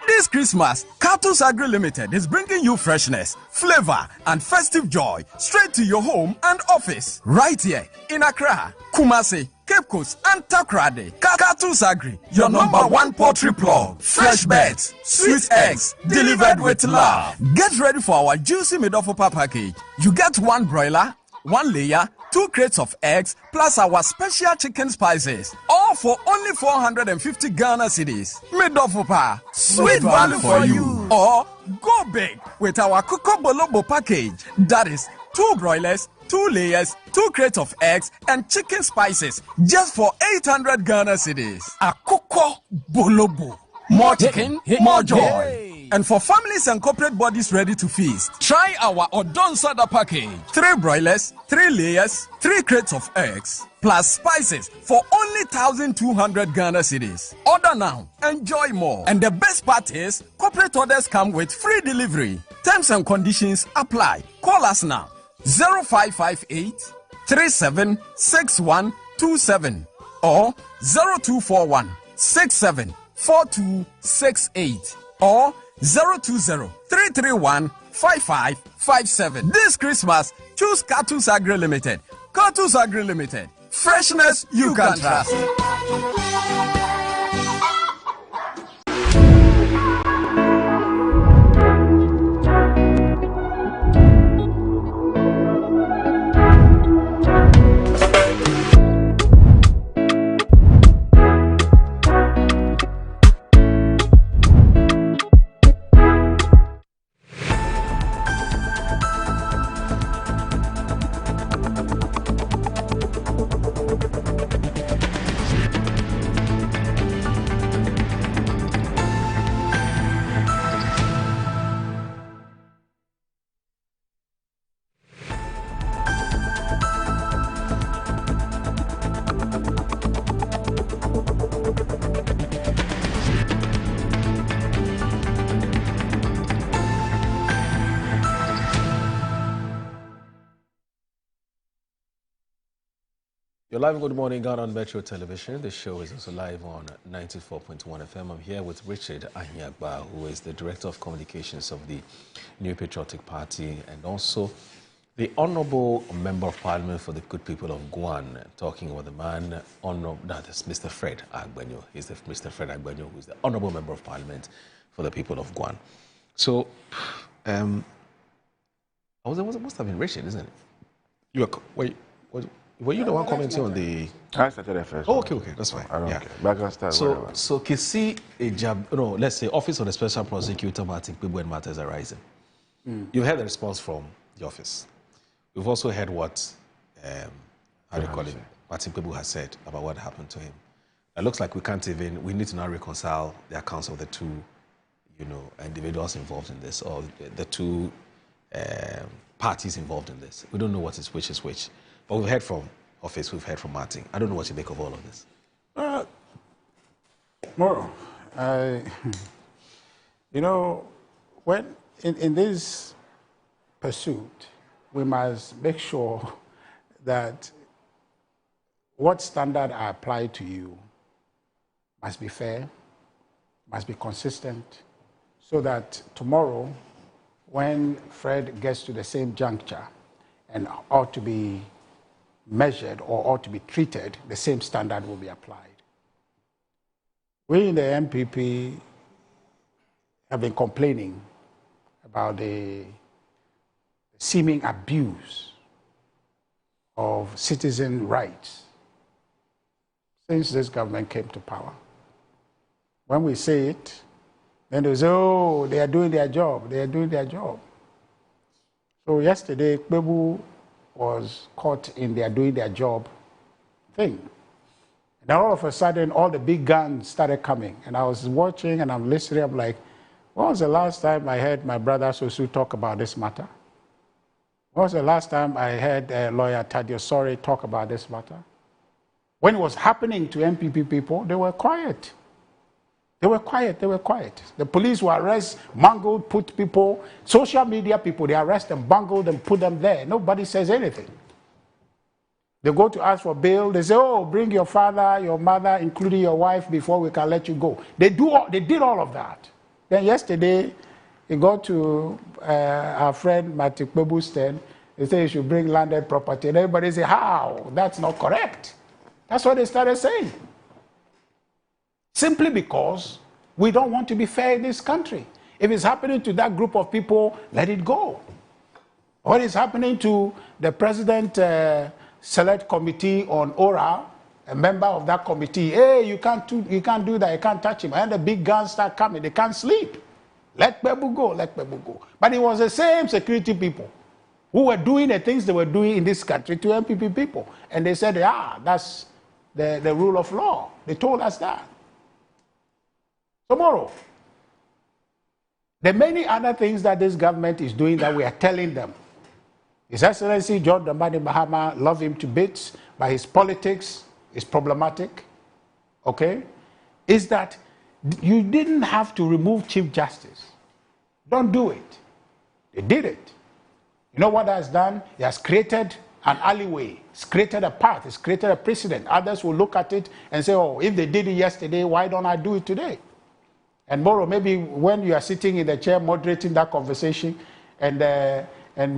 This Christmas, Cattle's Agri Limited is bringing you freshness, flavor, and festive joy straight to your home and office. Right here in Accra, Kumasi, Cape Coast, and Takrade. Cattle's Agri, your number one poultry plug. Fresh birds, sweet eggs, delivered with love. Get ready for our juicy Midofopa package. You get 1 broiler, 1 layer, 2 crates of eggs, plus our special chicken spices. All for only 450 Ghana cedis. Midofopa, sweet value for you. Or go big with our Coco Bolobo package. That is 2 broilers, 2 layers, 2 crates of eggs, and chicken spices. Just for 800 Ghana cedis. A Coco Bolobo. more chicken, more joy. And for families and corporate bodies ready to feast, try our Odon Sada package. 3 broilers, 3 layers, 3 crates of eggs, plus spices for only 1,200 Ghana cedis. Order now, enjoy more. And the best part is, corporate orders come with free delivery. Terms and conditions apply. Call us now. 0558 376127 or 0241 674268 or 020-331-5557. This Christmas, choose Cartoons Agri Limited. Cartoons Agri Limited. Freshness you can trust. You're live Good Morning Ghana on Metro Television. The show is also live on 94.1 FM. I'm here with Richard Ahiagba, who is the Director of Communications of the New Patriotic Party, and also the Honourable Member of Parliament for the Good People of Guan, talking about the man, that is Mr. Fred Agbenyo. He's the Mr. Fred Agbenyo, who is the Honourable Member of Parliament for the people of Guan. So, it must have been Richard, isn't it? Were you the one commenting on the... I started there first. Oh, okay, that's fine. I don't care. But I can start So Kisi Ejab, let's say Office of the Special Prosecutor Martin Kpebu when matters are rising. You heard the response from the office. We've also heard what, Martin Kpebu has said about what happened to him. It looks like we need to now reconcile the accounts of the two, individuals involved in this, or the two parties involved in this. We don't know which is which. But we've heard from Office, we've heard from Martin. I don't know what you make of all of this. Moro, when in this pursuit, we must make sure that what standard I apply to you must be fair, must be consistent, so that tomorrow, when Fred gets to the same juncture and ought to be measured or ought to be treated, the same standard will be applied. We in the MPP have been complaining about the seeming abuse of citizen rights since this government came to power. When we say it, then they say, oh, they are doing their job, they are doing their job. So yesterday, Kpebu was caught in their doing their job thing. And then all of a sudden, all the big guns started coming. And I was watching and I'm listening. I'm like, when was the last time I heard my brother Sosu talk about this matter? When was the last time I heard lawyer Tadio Sori talk about this matter? When it was happening to MPP people, they were quiet. They were quiet. The police will arrest, mangled, put people, social media people, they arrest them, bungled them, put them there. Nobody says anything. They go to ask for bail. They say, oh, bring your father, your mother, including your wife, before we can let you go. They did all of that. Then yesterday, he got to our friend Martin Kpebu's stand. They say you should bring landed property. And everybody say, how? That's not correct. That's what they started saying. Simply because we don't want to be fair in this country. If it's happening to that group of people, let it go. What is happening to the President Select Committee on ORA, a member of that committee, hey, you can't do that, you can't touch him. And the big guns start coming, they can't sleep. Let Kpebu go. But it was the same security people who were doing the things they were doing in this country to MPP people. And they said, that's the rule of law. They told us that. tomorrow. There are many other things that this government is doing that we are telling them. His Excellency John Dramani Mahama, love him to bits, but his politics is problematic. Okay? Is that you didn't have to remove Chief Justice. Don't do it. They did it. You know what that has done? It has created an alleyway. It's created a path. It's created a precedent. Others will look at it and say, oh, if they did it yesterday, why don't I do it today? And Moro, maybe when you are sitting in the chair moderating that conversation and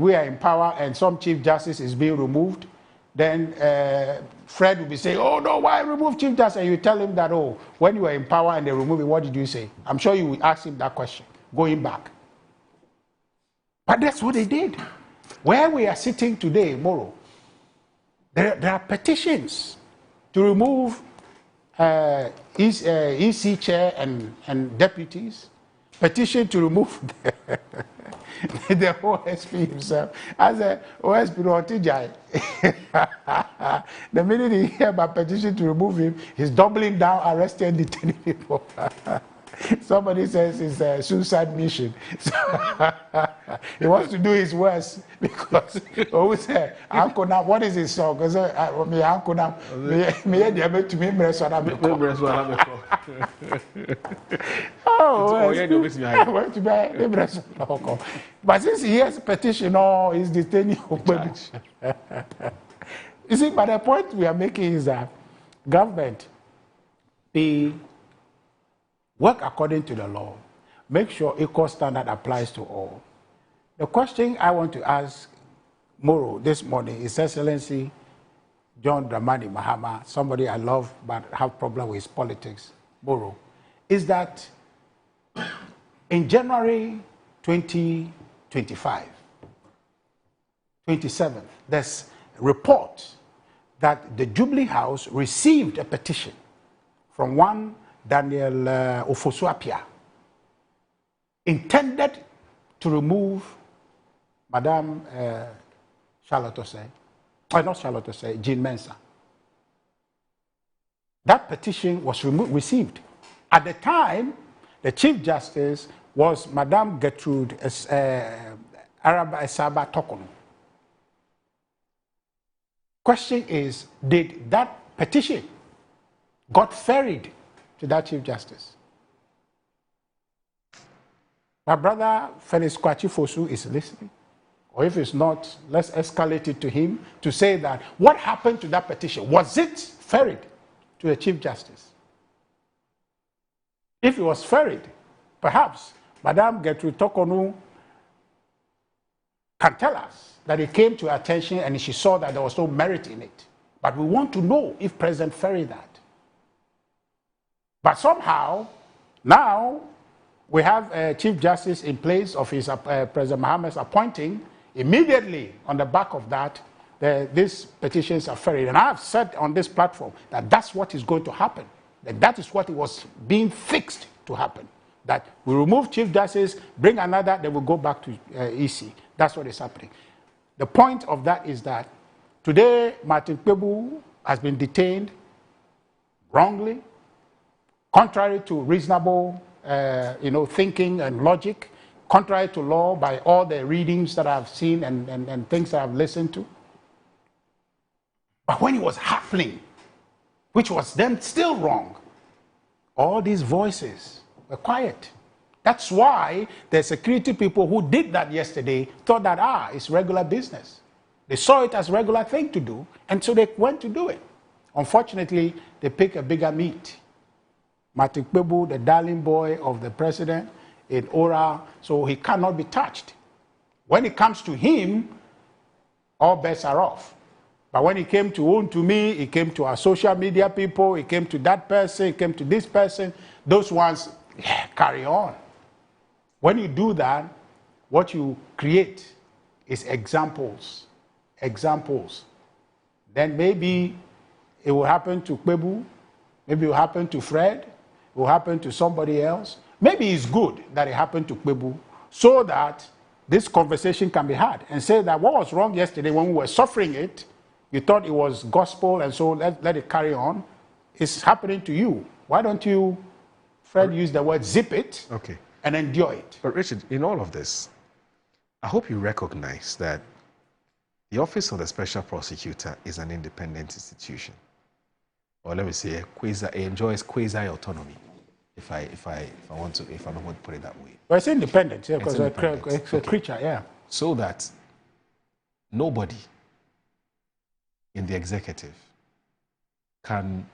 we are in power and some Chief Justice is being removed, then Fred will be saying, oh no, why remove Chief Justice? And you tell him that, oh, when you were in power and they remove it, what did you say? I'm sure you will ask him that question, going back. But that's what they did. Where we are sitting today, Moro, there are petitions to remove EC chair and deputies, petition to remove the OSP himself. As a OSP Rotijai, the minute he hears about petition to remove him, he's doubling down, arresting and detaining people. Somebody says it's a suicide mission. So he wants to do his worst because always say, Uncle now, what is his song? Because me Uncle now, me to me but since he has a petition, oh, he's detaining. You see, but the point we are making is that government, the work according to the law. Make sure equal standard applies to all. The question I want to ask Moro this morning is Excellency John Dramani Mahama, somebody I love but have problem with his politics, Moro, is that in January 2025, 27th, there's a report that the Jubilee House received a petition from one Daniel Ofosu-Appiah, intended to remove Madame Charlotte Osei, not Charlotte Osei, Jean Mensah. That petition was received. At the time, the Chief Justice was Madame Gertrude Araba Esaba Tokono. Question is, did that petition got ferried to that Chief Justice? My brother Felix Kwachi Fosu is listening. Or if it's not, let's escalate it to him to say that what happened to that petition? Was it ferried to the Chief Justice? If it was ferried, perhaps Madame Gertrude Tokonu can tell us that it came to her attention and she saw that there was no merit in it. But we want to know if President ferried that. But somehow, now we have a Chief Justice in place of his President Mahama's appointing. Immediately on the back of that, these petitions are ferried. And I have said on this platform that that's what is going to happen. That is what was being fixed to happen. That we remove Chief Justice, bring another, then we'll go back to EC. That's what is happening. The point of that is that today Martin Kpebu has been detained wrongly, contrary to reasonable thinking and logic, contrary to law by all the readings that I've seen and things that I've listened to. But when it was happening, which was then still wrong, all these voices were quiet. That's why the security people who did that yesterday thought that, it's regular business. They saw it as a regular thing to do, and so they went to do it. Unfortunately, they picked a bigger meat. Martin Kpebu, the darling boy of the president in Ora, so he cannot be touched. When it comes to him, all bets are off. But when it came to me, it came to our social media people, it came to that person, it came to this person, those ones, carry on. When you do that, what you create is examples. Then maybe it will happen to Kpebu, maybe it will happen to Fred, it will happen to somebody else. Maybe it's good that it happened to Kpebu so that this conversation can be had and say that what was wrong yesterday when we were suffering it, you thought it was gospel and so let it carry on. It's happening to you. Why don't you Fred used the word zip it and endure it. But Richard, in all of this, I hope you recognize that the Office of the Special Prosecutor is an independent institution. Or let me say, it enjoys quasi-autonomy, if I don't want to put it that way. Well, it's independent, yeah, because it's a creature, yeah. So that nobody in the executive can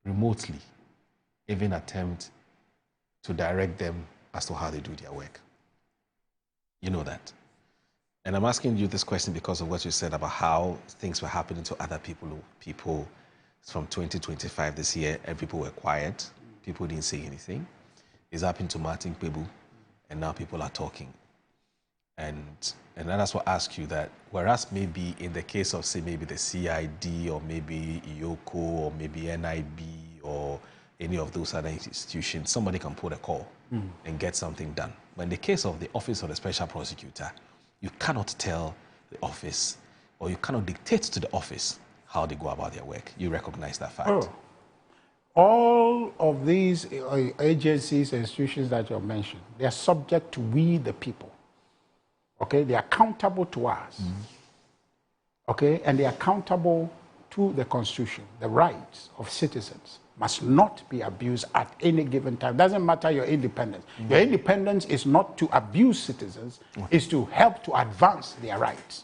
remotely even attempt to direct them as to how they do their work. You know that. And I'm asking you this question because of what you said about how things were happening to other people from 2025 this year, and people were quiet. People didn't say anything. It's happened to Martin Kpebu, and now people are talking. And that's what I ask you that, whereas maybe in the case of, say, maybe the CID or maybe IOCO or maybe NIB or any of those other institutions, somebody can put a call and get something done. But in the case of the Office of the Special Prosecutor, you cannot tell the office or you cannot dictate to the office how they go about their work. You recognize that fact. Oh. All of these agencies and institutions that you have mentioned, they are subject to we the people. Okay? They are accountable to us. Okay? And they are accountable to the Constitution. The rights of citizens must not be abused at any given time. Doesn't matter your independence. Your independence is not to abuse citizens, it's to help to advance their rights.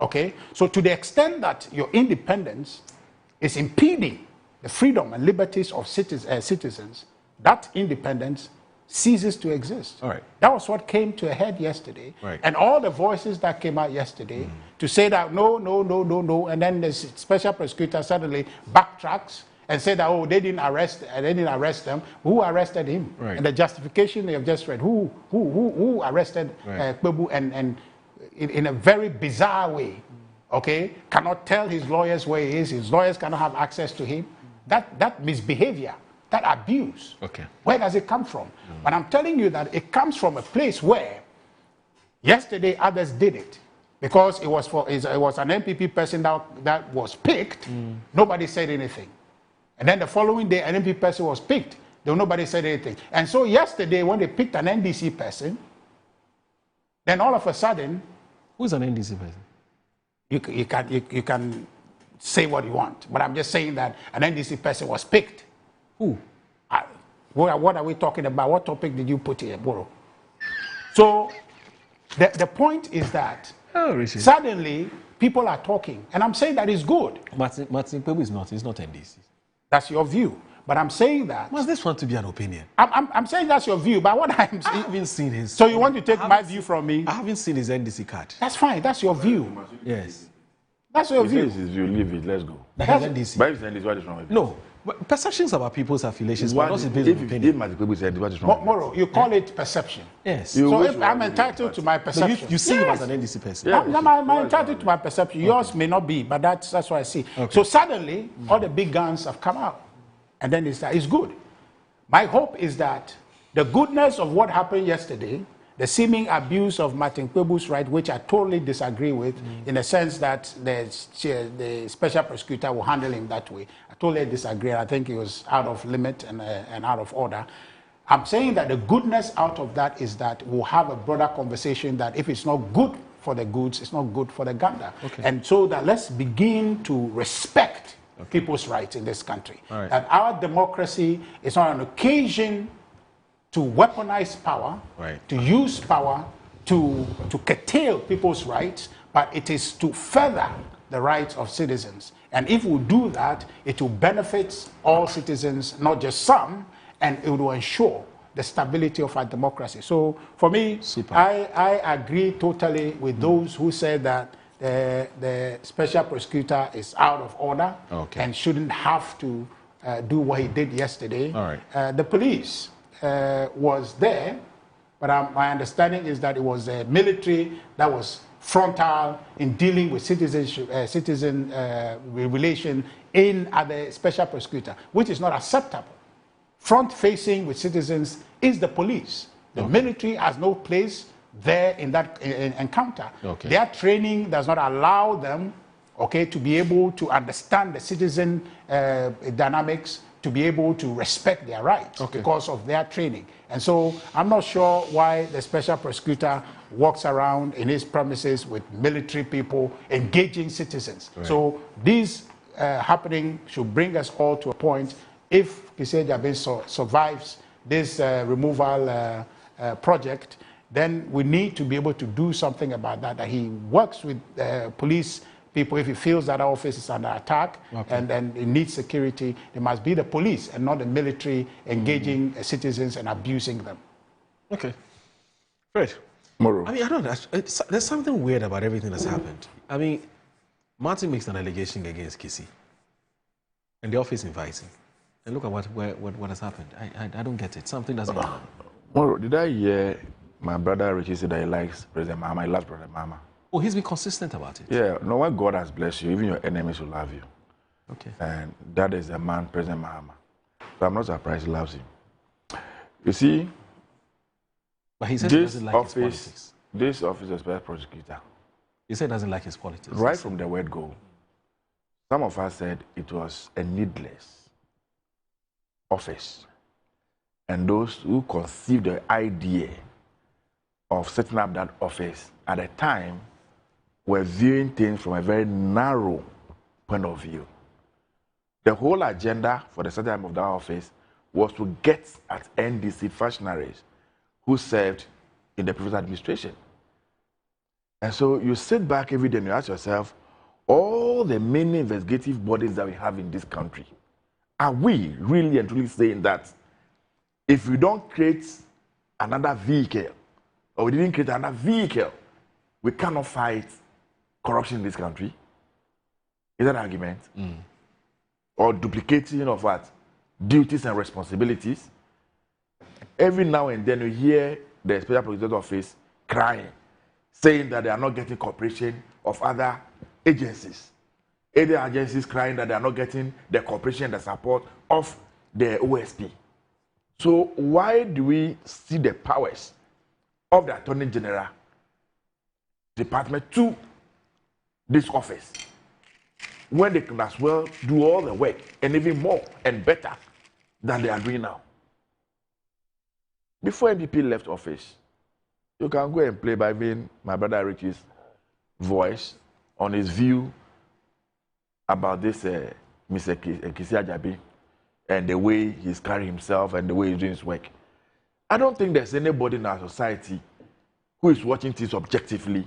Okay? So to the extent that your independence is impeding the freedom and liberties of citizens, that independence ceases to exist. All right. That was what came to a head yesterday. Right. And all the voices that came out yesterday to say that no, and then the special prosecutor suddenly backtracks and say that, oh, they didn't arrest them. Who arrested him? Right. And the justification they have just read, who arrested Kpebu and in a very bizarre way, okay, cannot tell his lawyers where he is, his lawyers cannot have access to him. That misbehavior, that abuse, where does it come from? But I'm telling you that it comes from a place where yesterday others did it because it was an MPP person that was picked. Nobody said anything. And then the following day, an MPP person was picked. Nobody said anything. And so yesterday, when they picked an NDC person, then all of a sudden... Who's an NDC person? You can say what you want, but I'm just saying that an NDC person was picked. Who? What are we talking about? What topic did you put here, Boro? So the point is that suddenly people are talking, and I'm saying that is good. Martin Kpebu is not NDC. That's your view. But I'm saying that... What's this one to be an opinion? I'm saying that's your view, but what I haven't seen his... So you want to take my view from me? I haven't seen his NDC card. That's fine. That's your view. Yes. That's your view. His view. Leave it. Let's go. That's NDC. But if it's NDC, what is wrong with it? No. But perceptions about people's affiliations, but not based on opinion. If Martin Kpebu is NDC, what is wrong with it? Moro, you call it perception. Yes. So if I'm entitled to my perception... So you see him as an NDC person? I'm entitled to my perception. Yours may not be, but that's what I see. So suddenly, all the big guns have come out. And then it's good. My hope is that the goodness of what happened yesterday, the seeming abuse of Martin Kpebu's right, which I totally disagree with, in the sense that the special prosecutor will handle him that way. I totally disagree. I think it was out of limit and out of order. I'm saying that the goodness out of that is that we'll have a broader conversation that if it's not good for the goods, it's not good for the gander. And so that let's begin to respect people's rights in this country. That our democracy is not an occasion to weaponize power, to use power to curtail people's rights, but it is to further the rights of citizens. And if we do that, it will benefit all citizens, not just some, and it will ensure the stability of our democracy. So for me, I agree totally with those who said that the special prosecutor is out of order and shouldn't have to do what he did yesterday. The police was there, but my understanding is that it was a military that was frontal in dealing with citizen relation in the special prosecutor, which is not acceptable. Front-facing with citizens is the police. The military has no place there in that encounter. Their training does not allow them okay, to be able to understand the citizen dynamics, to be able to respect their rights because of their training. And so I'm not sure why the special prosecutor walks around in his premises with military people engaging citizens. Right. So these happening should bring us all to a point, if Kissi Agyabin survives this removal project, then we need to be able to do something about that, that he works with police people. If he feels that our office is under attack and it needs security, it must be the police and not the military engaging citizens and abusing them. Okay. Fred. Moro. I mean, I don't know. There's something weird about everything that's happened. I mean, Martin makes an allegation against Kissi, and the office invites him. And look at what has happened. I don't get it. Something doesn't happen. Moro, did I hear my brother Richie say that he likes President Mahama? He loves President Mahama. Oh, he's been consistent about it. Yeah, no, when God has blessed you, even your enemies will love you. Okay. And that is the man, President Mahama. So I'm not surprised he loves him. You see, but he says he doesn't like his politics. This office of special prosecutor. He said he doesn't like his politics. Right from the word go, some of us said it was a needless office. And those who conceived the idea of setting up that office at a time were viewing things from a very narrow point of view. The whole agenda for the setting up of that office was to get at NDC functionaries who served in the previous administration. And so you sit back every day and you ask yourself, all the many investigative bodies that we have in this country, are we really and truly saying that if we don't create another vehicle, or we didn't create another vehicle, we cannot fight corruption in this country? Is that an argument? Or duplicating of what? Duties and responsibilities? Every now and then you hear the Special Prosecutor's Office crying, saying that they are not getting cooperation of other agencies. Other agencies crying that they are not getting the cooperation and the support of the OSP. So why do we see the powers of the Attorney General Department to this office when they can as well do all the work and even more and better than they are doing now? Before MPP left office, you can go and play by being my brother Richie's voice on his view about this Mr. Kissi Agyabin and the way he's carrying himself and the way he's doing his work. I don't think there's anybody in our society who is watching things objectively,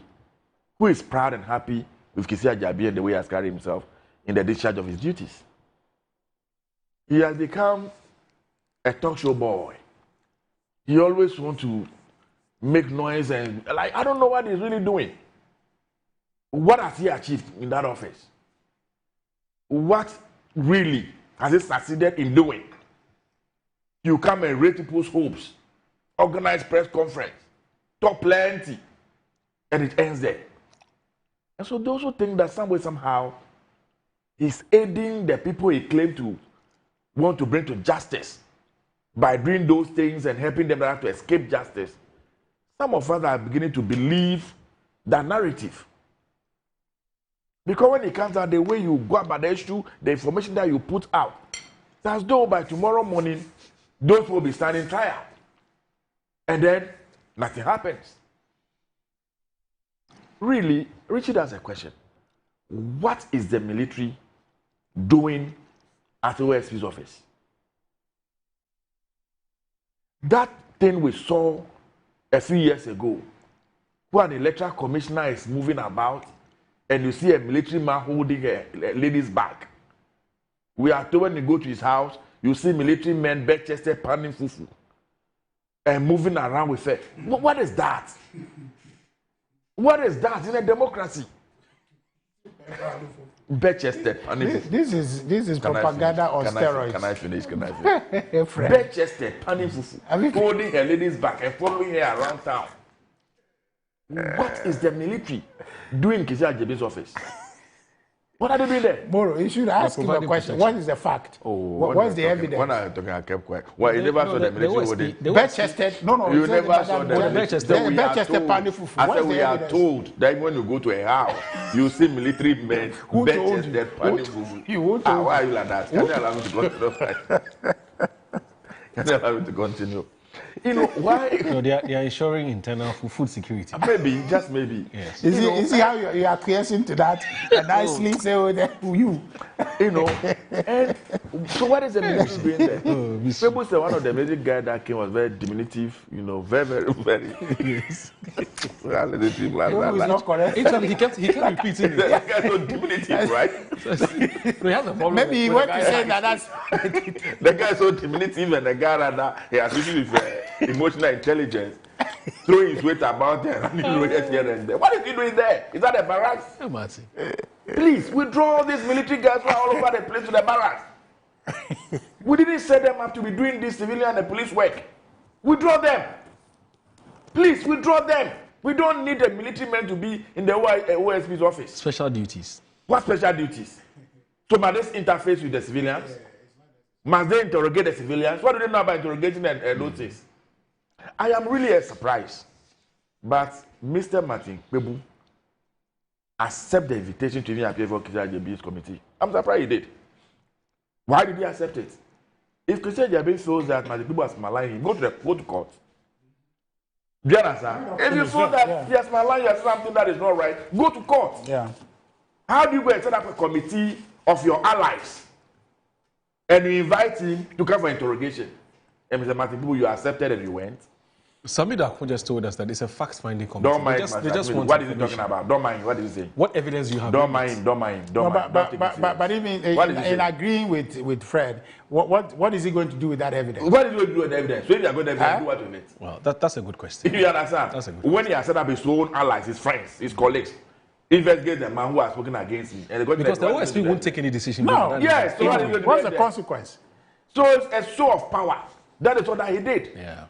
who is proud and happy with Kissi Agyabin and the way he has carried himself in the discharge of his duties. He has become a talk show boy. He always wants to make noise and, like, I don't know what he's really doing. What has he achieved in that office? What really has he succeeded in doing? You come and raise people's hopes, organize press conference, talk plenty, and it ends there. And so those who think that some way, somehow, he's aiding the people he claimed to want to bring to justice by doing those things and helping them to escape justice, some of us are beginning to believe that narrative. Because when it comes out, the way you go about the issue, the information that you put out, it's as though by tomorrow morning, those will be standing trial. And then nothing happens. Really, Richard has a question. What is the military doing at the OSP's office? That thing we saw a few years ago, where an electoral commissioner is moving about and you see a military man holding a lady's bag. We are told when you go to his house, you see military men bare-chested panning fufu and moving around with it. What is that? What is that in a democracy? Bare-chested panning fufu. This is propaganda on steroids. Can I finish? Bare-chested panning fufu, holding a lady's bag and following her around town. What is the military doing in Kissi Agyabin's office? What are they doing there? Moro, you should ask him a question. What is the fact? What is the evidence? When I talking, I kept quiet. Well, you never saw the military. Bed-chested? No. You never saw the bed-chested panifufu. I said we are told that when you go to a house, you see military men bed-chested panifufu. Why are you like that? Can you allow me to continue? Can you allow me to continue? You know why? No, they are ensuring internal food security. Maybe, just maybe. Yes. Is it how you are acquiescing to that? And nicely say, oh, you. You know. And so what is the military doing there? People say one of the military guys that came was very diminutive, you know, very. Yes. Not correct. He kept repeating it. That guy so diminutive, right? So he has a problem. Maybe he went to say that that's... The guy is so diminutive and the guy that he has issues with emotional intelligence, throwing his weight about there and here and there. What is he doing there? Is that a barracks? No, Martin. Please, withdraw these military guys who are all over the place to the barracks. We didn't set them up to be doing this civilian and police work. Withdraw them. Please, withdraw them. We don't need the military men to be in the OSP's office. Special duties. What special duties? So must they interface with the civilians? Must they interrogate the civilians? What do they know about interrogating and notice? I am really surprised. But Mr. Martin Kpebu accept the invitation to even appear for Christian Jabi's committee. I'm surprised he did. Why did he accept it? If Christian Jabi feels that Martin Kpebu has maligned him, go to court. Do you understand? If you feel that he has maligned you as something that is not right, go to court. Yeah. How do you go and set up a committee of your allies and you invite him to come for interrogation? And Mr. Martin Kpebu, you accepted and you went? Sami Darko just told us that it's a facts-finding committee. Don't mind. They just want what is he talking about? Don't mind. What is he saying? What evidence do you have? Don't mind. But even in agreeing with Fred, what is he going to do with that evidence? What is he going to do with the evidence? So if you are going to do what with it? Well, that's a good question. You understand? That's a good question. When he has set up his own allies, his friends, his colleagues, investigate the man who has spoken against him. And because the OSP won't take any decision. No. Yes. So what's the consequence? So it's a show of power. That is what he did. Yeah.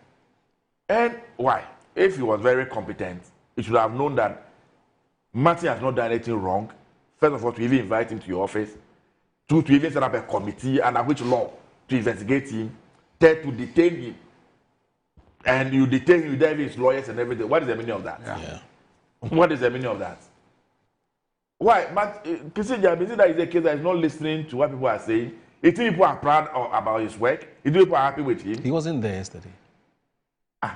And why? If he was very competent, he should have known that Martin has not done anything wrong. First of all, to even invite him to your office. Two, to even set up a committee under which law to investigate him. Third, to detain him. And you detain him with his lawyers and everything. What is the meaning of that? Yeah. What is the meaning of that? Why? But Christian Jabi, that is a case that is not listening to what people are saying. You think people are proud about his work? You think people are happy with him? He wasn't there yesterday.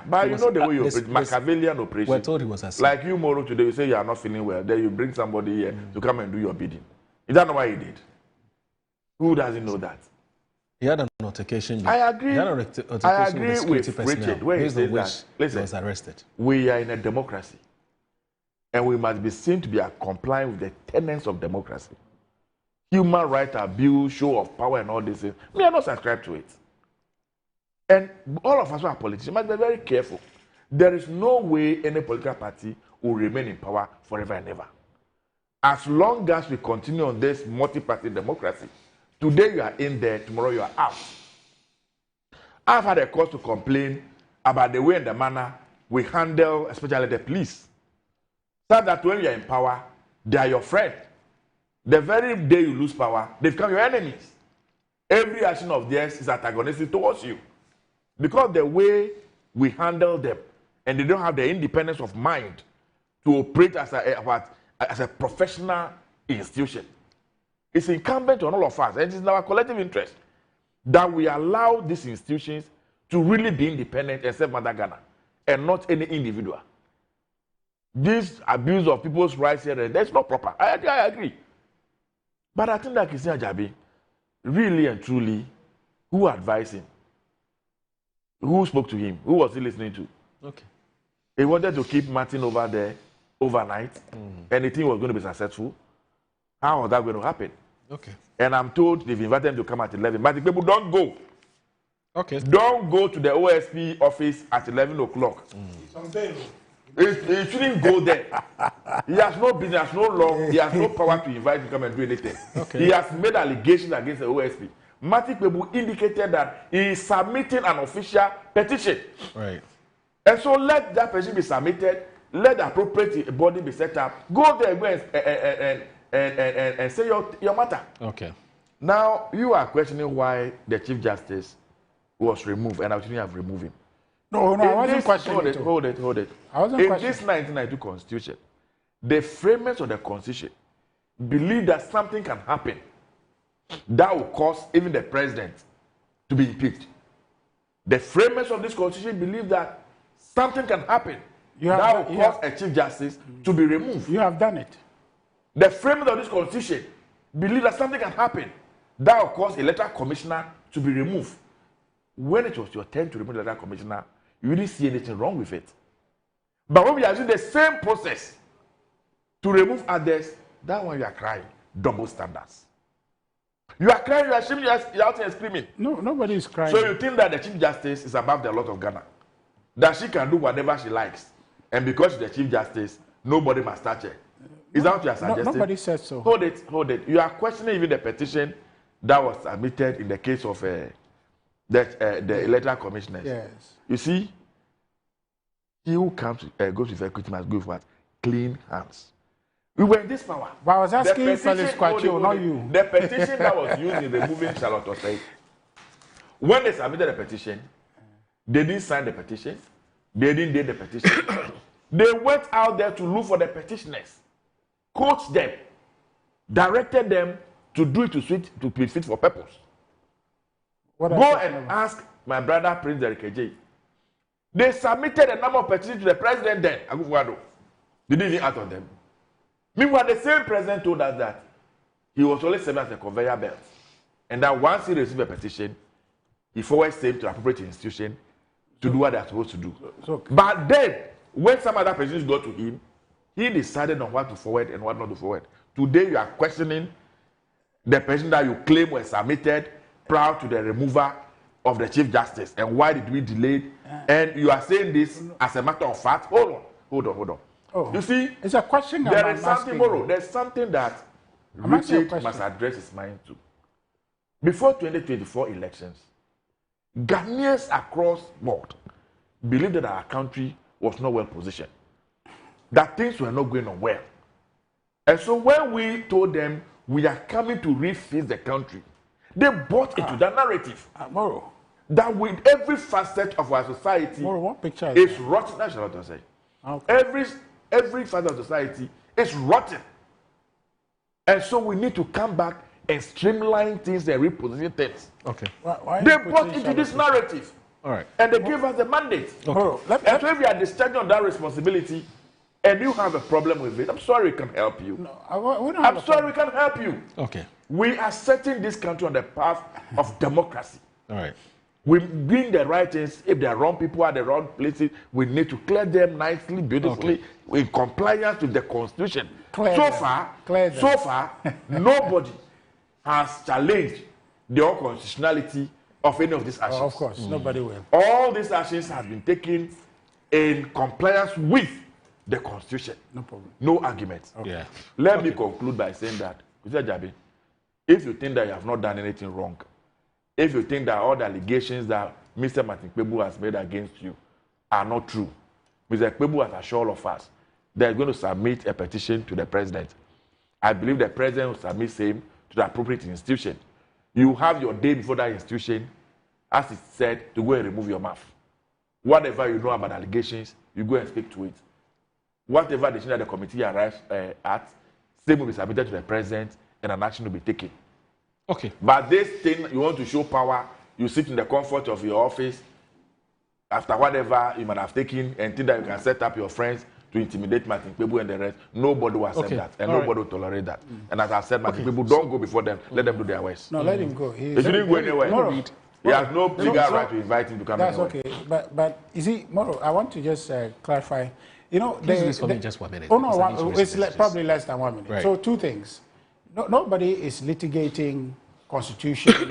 But you know the way you operate, Machiavellian operation. We're told he was asleep. Like you, Moro, today, you say you are not feeling well. Then you bring somebody here to come and do your bidding. Is that not what he did? Who doesn't know that? He had an altercation. I agree. He had an altercation with Richard, where he says that. Listen, he was arrested. We are in a democracy. And we must be seen to be complying with the tenets of democracy. Human rights abuse, show of power, and all these things. Me, I not subscribe to it. And all of us who are politicians must be very careful. There is no way any political party will remain in power forever and ever. As long as we continue on this multi-party democracy, today you are in there, tomorrow you are out. I've had a cause to complain about the way and the manner we handle, especially the police. So that when you are in power, they are your friend. The very day you lose power, they become your enemies. Every action of theirs is antagonistic towards you. Because the way we handle them, and they don't have the independence of mind to operate as a professional institution. It's incumbent on all of us, and it is in our collective interest that we allow these institutions to really be independent and serve Mother Ghana, and not any individual. This abuse of people's rights here, that's not proper. I agree. But I think that Christian Jabi, really and truly, who advised him? Who spoke to him? Who was he listening to? Okay. He wanted to keep Martin over there overnight, and the thing was going to be successful. How was that going to happen? Okay. And I'm told they've invited him to come at 11. But the people don't go. Okay. Don't go to the OSP office at 11 o'clock. He shouldn't go there. He has no business, no law, he has no power to invite you to come and do anything. Okay. He has made allegations against the OSP. Martin Kpebu indicated that he is submitting an official petition. Right. And so let that petition be submitted, let the appropriate body be set up, go there and say your matter. Okay. Now you are questioning why the Chief Justice was removed, and I shouldn't have removed him. No, I wasn't questioning. Hold it. I wasn't in questioning. this 1992 Constitution, the framers of the Constitution believe that something can happen that will cause even the president to be impeached. The framers of this Constitution believe that something can happen that will cause a Chief Justice to be removed. You have done it. The framers of this Constitution believe that something can happen that will cause a electoral commissioner to be removed. When it was your turn to remove the electoral commissioner, you didn't see anything wrong with it. But when we are using the same process to remove others, that one you are crying. Double standards. You are crying, you are screaming, you are out and screaming. No, nobody is crying. So you think that the Chief Justice is above the law of Ghana? That she can do whatever she likes. And because she's the Chief Justice, nobody must touch her. Is that what you are suggesting? Nobody said so. Hold it. You are questioning even the petition that was submitted in the case of the electoral commissioners. Yes. You see, he who comes goes with equity must go with what? Clean hands. We were in this power. But I was asking Felix Kwacho, not you. The petition that was used in removing Charlotte Osei, when they submitted the petition, they didn't sign the petition. They didn't date the petition. They went out there to look for the petitioners, coached them, directed them to do it to be fit for purpose. Go and ask my brother Prince Derek Ejay. They submitted a number of petitions to the president then, Akufo-Addo. They didn't even act on them. Meanwhile, the same president told us that he was only serving as a conveyor belt. And that once he received a petition, he forwards them to the appropriate institution to do what they are supposed to do. But then, when some other petitions got to him, he decided on what to forward and what not to forward. Today, you are questioning the petition that you claim was submitted prior to the removal of the Chief Justice. And why did we delay it? And you are saying this as a matter of fact. Hold on. Oh, you see, it's a question. There's something that Richard must address his mind to. Before 2024 elections, Ghanaians across board believed that our country was not well positioned, that things were not going on well. And so when we told them we are coming to refix the country, they bought into that narrative. That with every facet of our society is rotten. That's what I say. Okay. Every facet of society is rotten. And so we need to come back and streamline things and reposition things. Okay. They bought into this narrative. All right. And they gave us the mandate. Okay. And so if we are discharging on that responsibility and you have a problem with it, I'm sorry we can't help you. I'm sorry we can't help you. Okay. We are setting this country on the path of democracy. All right. We bring the right things. If there are wrong people at the wrong places, we need to clear them nicely, beautifully, in compliance with the Constitution. So far, nobody has challenged the unconstitutionality of any of these actions. Of course, nobody will. All these actions have been taken in compliance with the Constitution. No problem. No argument. Okay. Yeah. Let me conclude by saying that, Mr. Jabi, if you think that you have not done anything wrong, if you think that all the allegations that Mr. Martin Kpebu has made against you are not true, Mr. Kpebu has assured all of us that he's going to submit a petition to the president. I believe the president will submit same to the appropriate institution. You have your day before that institution, as it said, to go and remove your mouth. Whatever you know about allegations, you go and speak to it. Whatever decision that the committee arrives at, same will be submitted to the president and an action will be taken. Okay. But this thing, you want to show power, you sit in the comfort of your office, after whatever you might have taken, and think that you can set up your friends to intimidate Martin Kpebu and the rest. Nobody will accept that, and nobody will tolerate that. And as I said, Martin Kpebu, don't go before them. Let them do their worst. No, let him go. He didn't go anywhere. He has no legal right to invite him to come That's anywhere. okay. But you see, Moro, I want to just clarify. You know, please for me just 1 minute. Oh no, it's probably less than 1 minute. Right. So two things. Nobody is litigating Constitution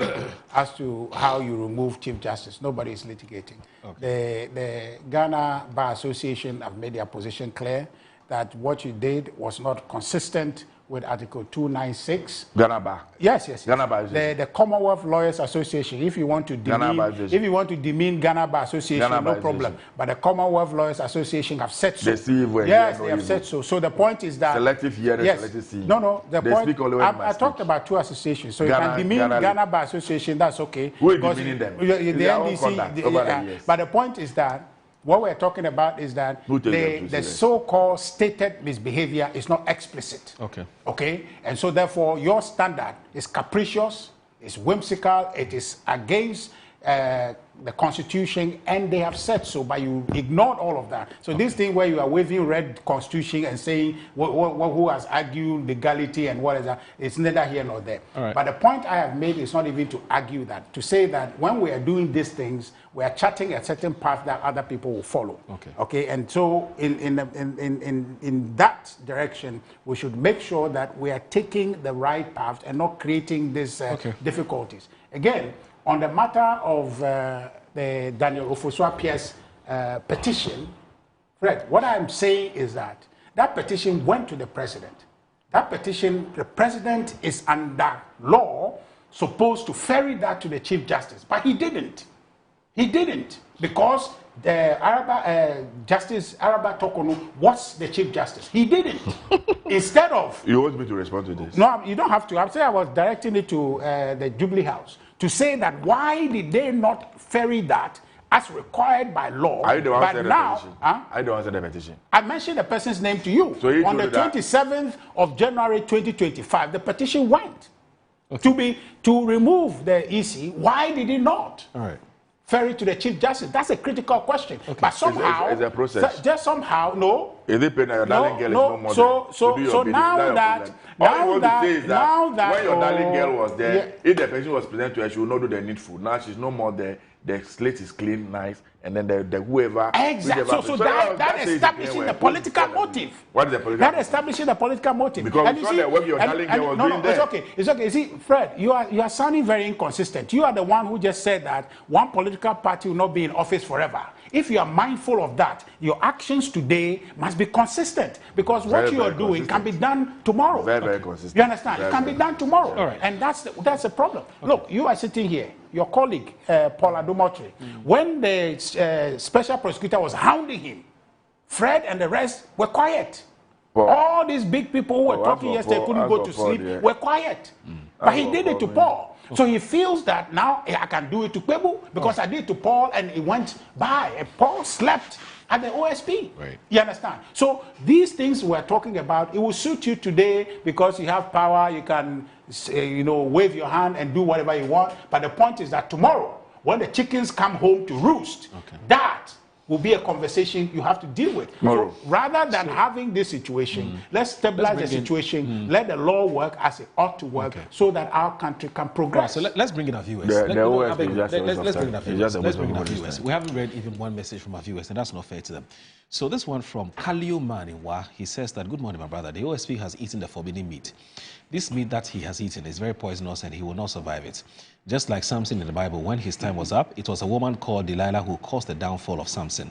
as to how you remove Chief Justice. Nobody is litigating. Okay. The Ghana Bar Association have made their position clear that what you did was not consistent with Article 296. Ghana Bar. Yes, yes. Ghana Bar Association. The Commonwealth Lawyers Association. If you want to demean Ghana Bar Association, no problem. But the Commonwealth Lawyers Association have said so. Yes, they have said so. So the point is that selective hearing, selective seeing. No. The point. I talked about 2 associations. So you can demean Ghana Bar Association. That's okay. Who is demeaning them? The NDC. But the point is that what we're talking about is that the so-called stated misbehavior is not explicit. Okay? And so therefore, your standard is capricious, is whimsical, it is against the Constitution, and they have said so, but you ignored all of that. So this thing where you are waving red Constitution and saying who has argued legality and what is that, it's neither here nor there. But the point I have made is not even to argue that, to say that when we are doing these things, we are charting a certain path that other people will follow. Okay. And so in that direction, we should make sure that we are taking the right path and not creating these difficulties. Again, on the matter of the Daniel Ofosu-Appiah's petition, Fred, what I'm saying is that petition went to the president. That petition, the president is under law supposed to ferry that to the Chief Justice, but he didn't. He didn't, because the Justice Araba Tokonu was the Chief Justice. He didn't. Instead of... You want me to respond to this? No, you don't have to. I'm saying I was directing it to the Jubilee House to say that why did they not ferry that as required by law? Are you the one who said the petition? Are you the one who said the petition? I mentioned the person's name to you. So on the 27th of January 2025, the petition went to remove the EC. Why did it not? All right. Ferry to the Chief Justice. That's a critical question. But somehow, it's a process. Just somehow, no. Is it pain that your darling girl is no more so now that when your darling girl was there, if the person was presented to her, she would not do the needful. Now she's no more there. The slate is clean, nice, and then the whoever. Exactly. So that establishing the political motive. What is the political motive? That establishing the political motive. Because and you see, what your darling girl was doing there. It's okay. You see, Fred, you are sounding very inconsistent. You are the one who just said that one political party will not be in office forever. If you are mindful of that, your actions today must be consistent, because what you are doing can be done tomorrow. Very consistent. You understand? It can be done tomorrow. All right. And that's the problem. Look, you are sitting here. Your colleague, Paul Adumotri, when the special prosecutor was hounding him, Fred and the rest were quiet. All these big people who were talking yesterday couldn't go to sleep were quiet. But he did it to Paul. So he feels that now I can do it to Kwebu because I did it to Paul and it went by. And Paul slept at the OSP. Right. You understand? So these things we're talking about, it will suit you today because you have power, you can wave your hand and do whatever you want. But the point is that tomorrow, when the chickens come home to roost, that will be a conversation you have to deal with. So rather than having this situation, let's stabilize the situation, let the law work as it ought to work so that our country can progress. Right, so let's bring in our viewers. Let's bring in our viewers. We haven't read even one message from our viewers, and that's not fair to them. So this one from Kalio Maniwa, he says that, good morning, my brother. The OSP has eaten the forbidden meat. This meat that he has eaten is very poisonous and he will not survive it. Just like Samson in the Bible, when his time was up, it was a woman called Delilah who caused the downfall of Samson.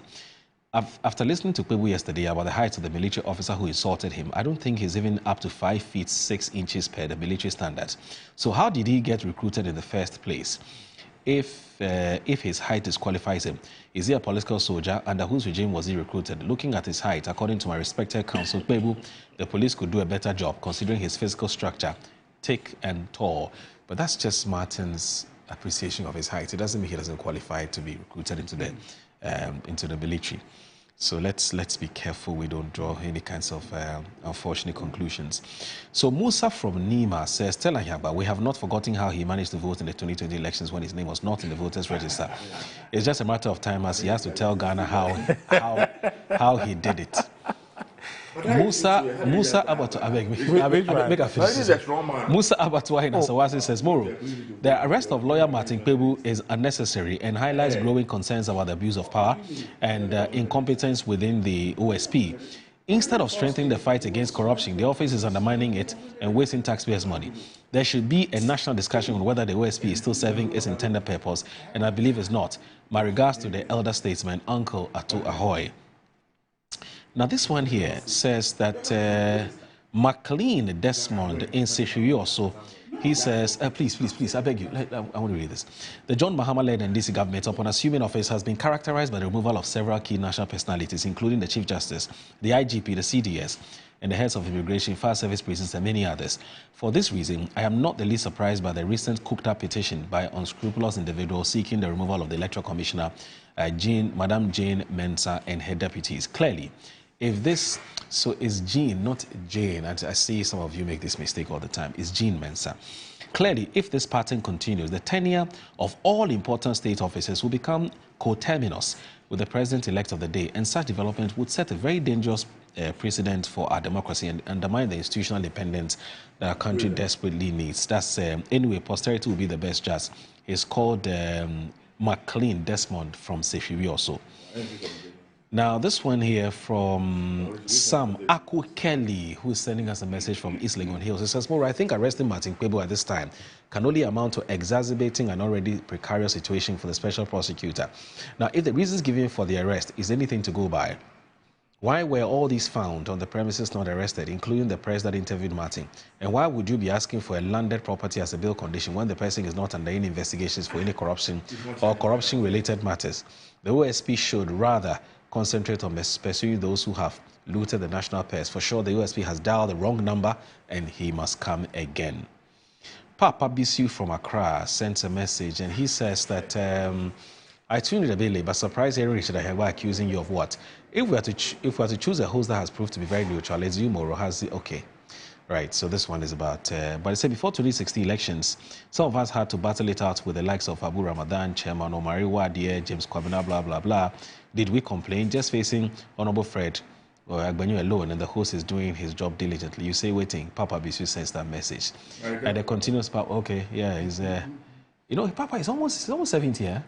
After listening to Kwebu yesterday about the height of the military officer who insulted him, I don't think he's even up to 5 feet 6 inches per the military standards. So how did he get recruited in the first place? If his height disqualifies him, is he a political soldier? Under whose regime was he recruited? Looking at his height, according to my respected counsel, Kwebu, the police could do a better job considering his physical structure, thick and tall. But that's just Martin's appreciation of his height. It doesn't mean he doesn't qualify to be recruited into the military. So let's be careful we don't draw any kinds of unfortunate conclusions. So Musa from Nima says, tell Anyaba, we have not forgotten how he managed to vote in the 2020 elections when his name was not in the voters register. It's just a matter of time as he has to tell Ghana how he did it. Musa Abatu, Musa Abatuah in Asawasi says, Moro, the arrest of lawyer Martin Kwebu is unnecessary and highlights growing concerns about the abuse of power and incompetence within the OSP. Instead of strengthening the fight against corruption, the office is undermining it and wasting taxpayers' money. There should be a national discussion on whether the OSP is still serving its intended purpose, and I believe it's not. My regards to the elder statesman, Uncle Atu Ahoy. Now, this one here says that McLean Desmond in Seshiri also. He says, please, I beg you, I want to read this. The John Mahama-led NDC government, upon assuming office, has been characterized by the removal of several key national personalities, including the Chief Justice, the IGP, the CDS, and the heads of immigration, fire service prisons, and many others. For this reason, I am not the least surprised by the recent cooked-up petition by unscrupulous individuals seeking the removal of the Electoral Commissioner, Madam Jane Mensah, and her deputies. Clearly, if this, so it's Jean, not Jane, and I see some of you make this mistake all the time, it's Jean Mensah. Clearly, if this pattern continues, the tenure of all important state officers will become coterminous with the president-elect of the day, and such development would set a very dangerous precedent for our democracy and undermine the institutional independence that our country desperately needs. That's, anyway, posterity will be the best judge. He's called McLean Desmond from Seshiri also. Now, this one here from Sam Aku Kelly, who is sending us a message from East Legon Hills. It says, Moro, I think arresting Martin Kpebu at this time can only amount to exacerbating an already precarious situation for the special prosecutor. Now, if the reasons given for the arrest is anything to go by, why were all these found on the premises not arrested, including the press that interviewed Martin? And why would you be asking for a landed property as a bail condition when the person is not under any investigations for any corruption or corruption-related matters? The OSP should rather concentrate on pursuing those who have looted the national purse. For sure, the OSP has dialed the wrong number and he must come again. Papa Bisu from Accra sent a message and he says that I tuned in a bit late, but surprised hearing Richard Ahegba accusing you of what? If we are to choose a host that has proved to be very neutral, it's you, Moro, has it? Okay. Right, so this one is about, but it said before 2016 elections, some of us had to battle it out with the likes of Abu Ramadan, Chairman Omari Wadier, James Kwabena, blah, blah, blah. Did we complain? Just facing Honorable Fred Agbenyu alone, and the host is doing his job diligently. You say waiting, Papa Bisu sends that message. Okay. And the continuous, okay, yeah, he's, you know, Papa is almost 70, yeah?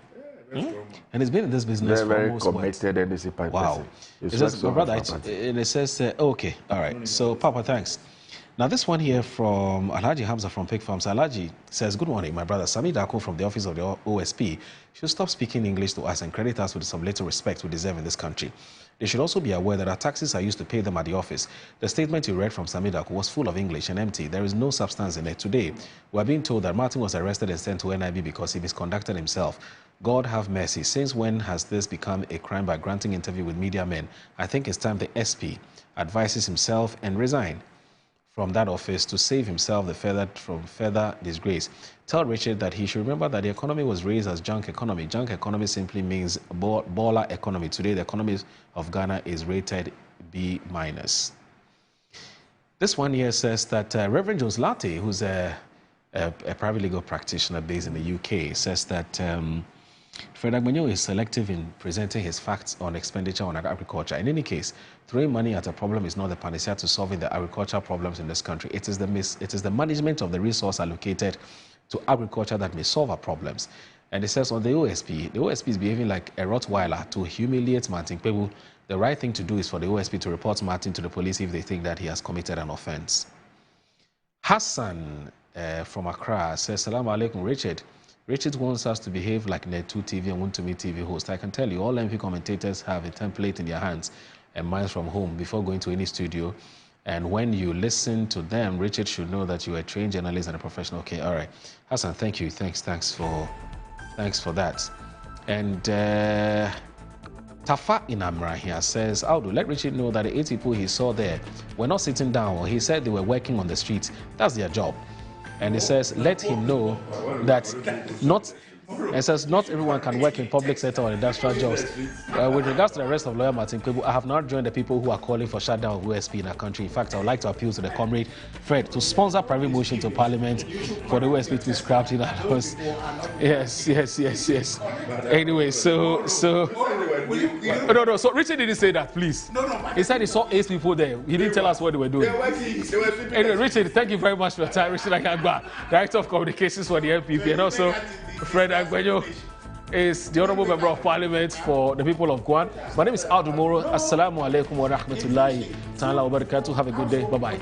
And he's been in this business for almost committed and this wow. It says, my brother, and it says, okay, all right. So, Papa, thanks. Now, this one here from Alhaji Hamza from Pig Farms. Alhaji says, good morning, my brother. Sami Dako from the office of the OSP should stop speaking English to us and credit us with some little respect we deserve in this country. They should also be aware that our taxes are used to pay them at the office. The statement you read from Sami Dako was full of English and empty. There is no substance in it. Today, we are being told that Martin was arrested and sent to NIB because he misconducted himself. God have mercy. Since when has this become a crime by granting interview with media men? I think it's time the SP advises himself and resign from that office to save himself from further disgrace. Tell Richard that he should remember that the economy was raised as junk economy. Junk economy simply means baller economy. Today, the economy of Ghana is rated B-. This one here says that Reverend Jones Latte, who's a private legal practitioner based in the UK, says that Fred Agbenyu is selective in presenting his facts on expenditure on agriculture. In any case, throwing money at a problem is not the panacea to solving the agricultural problems in this country. It is the management of the resource allocated to agriculture that may solve our problems. And it says on the OSP is behaving like a Rottweiler to humiliate Martin Kpebu. The right thing to do is for the OSP to report Martin to the police if they think that he has committed an offense. Hassan from Accra says, Salaam alaikum, Richard. Richard wants us to behave like Net2 TV and Want2Me TV host. I can tell you, all MP commentators have a template in their hands and minds from home before going to any studio. And when you listen to them, Richard should know that you are a trained journalist and a professional. Okay, all right. Hassan, thank you. Thanks for that. And Tafa Inamra here says, Aldo, let Richard know that the 8 people he saw there were not sitting down. He said they were working on the streets. That's their job. And it says, let him know that not everyone can work in public sector or industrial jobs. With regards to the arrest of lawyer Martin Kpebu, I have not joined the people who are calling for shutdown of OSP in our country. In fact, I would like to appeal to the comrade Fred to sponsor private motion to Parliament for the OSP to be scrapped in our house. Yes. Anyway, so no. So Richard didn't say that, please. No. He said he saw 8 people there. He didn't tell us what they were doing. Anyway, Richard, thank you very much for your time. Richard Akagba, Director of Communications for the NPP, and also Fred Agbenyu is the Honorable Member of Parliament for the people of Guam. My name is Aldo Moro. Assalamu alaikum wa rahmatullahi ta'ala wa barakatuh. Have a good day. Bye-bye.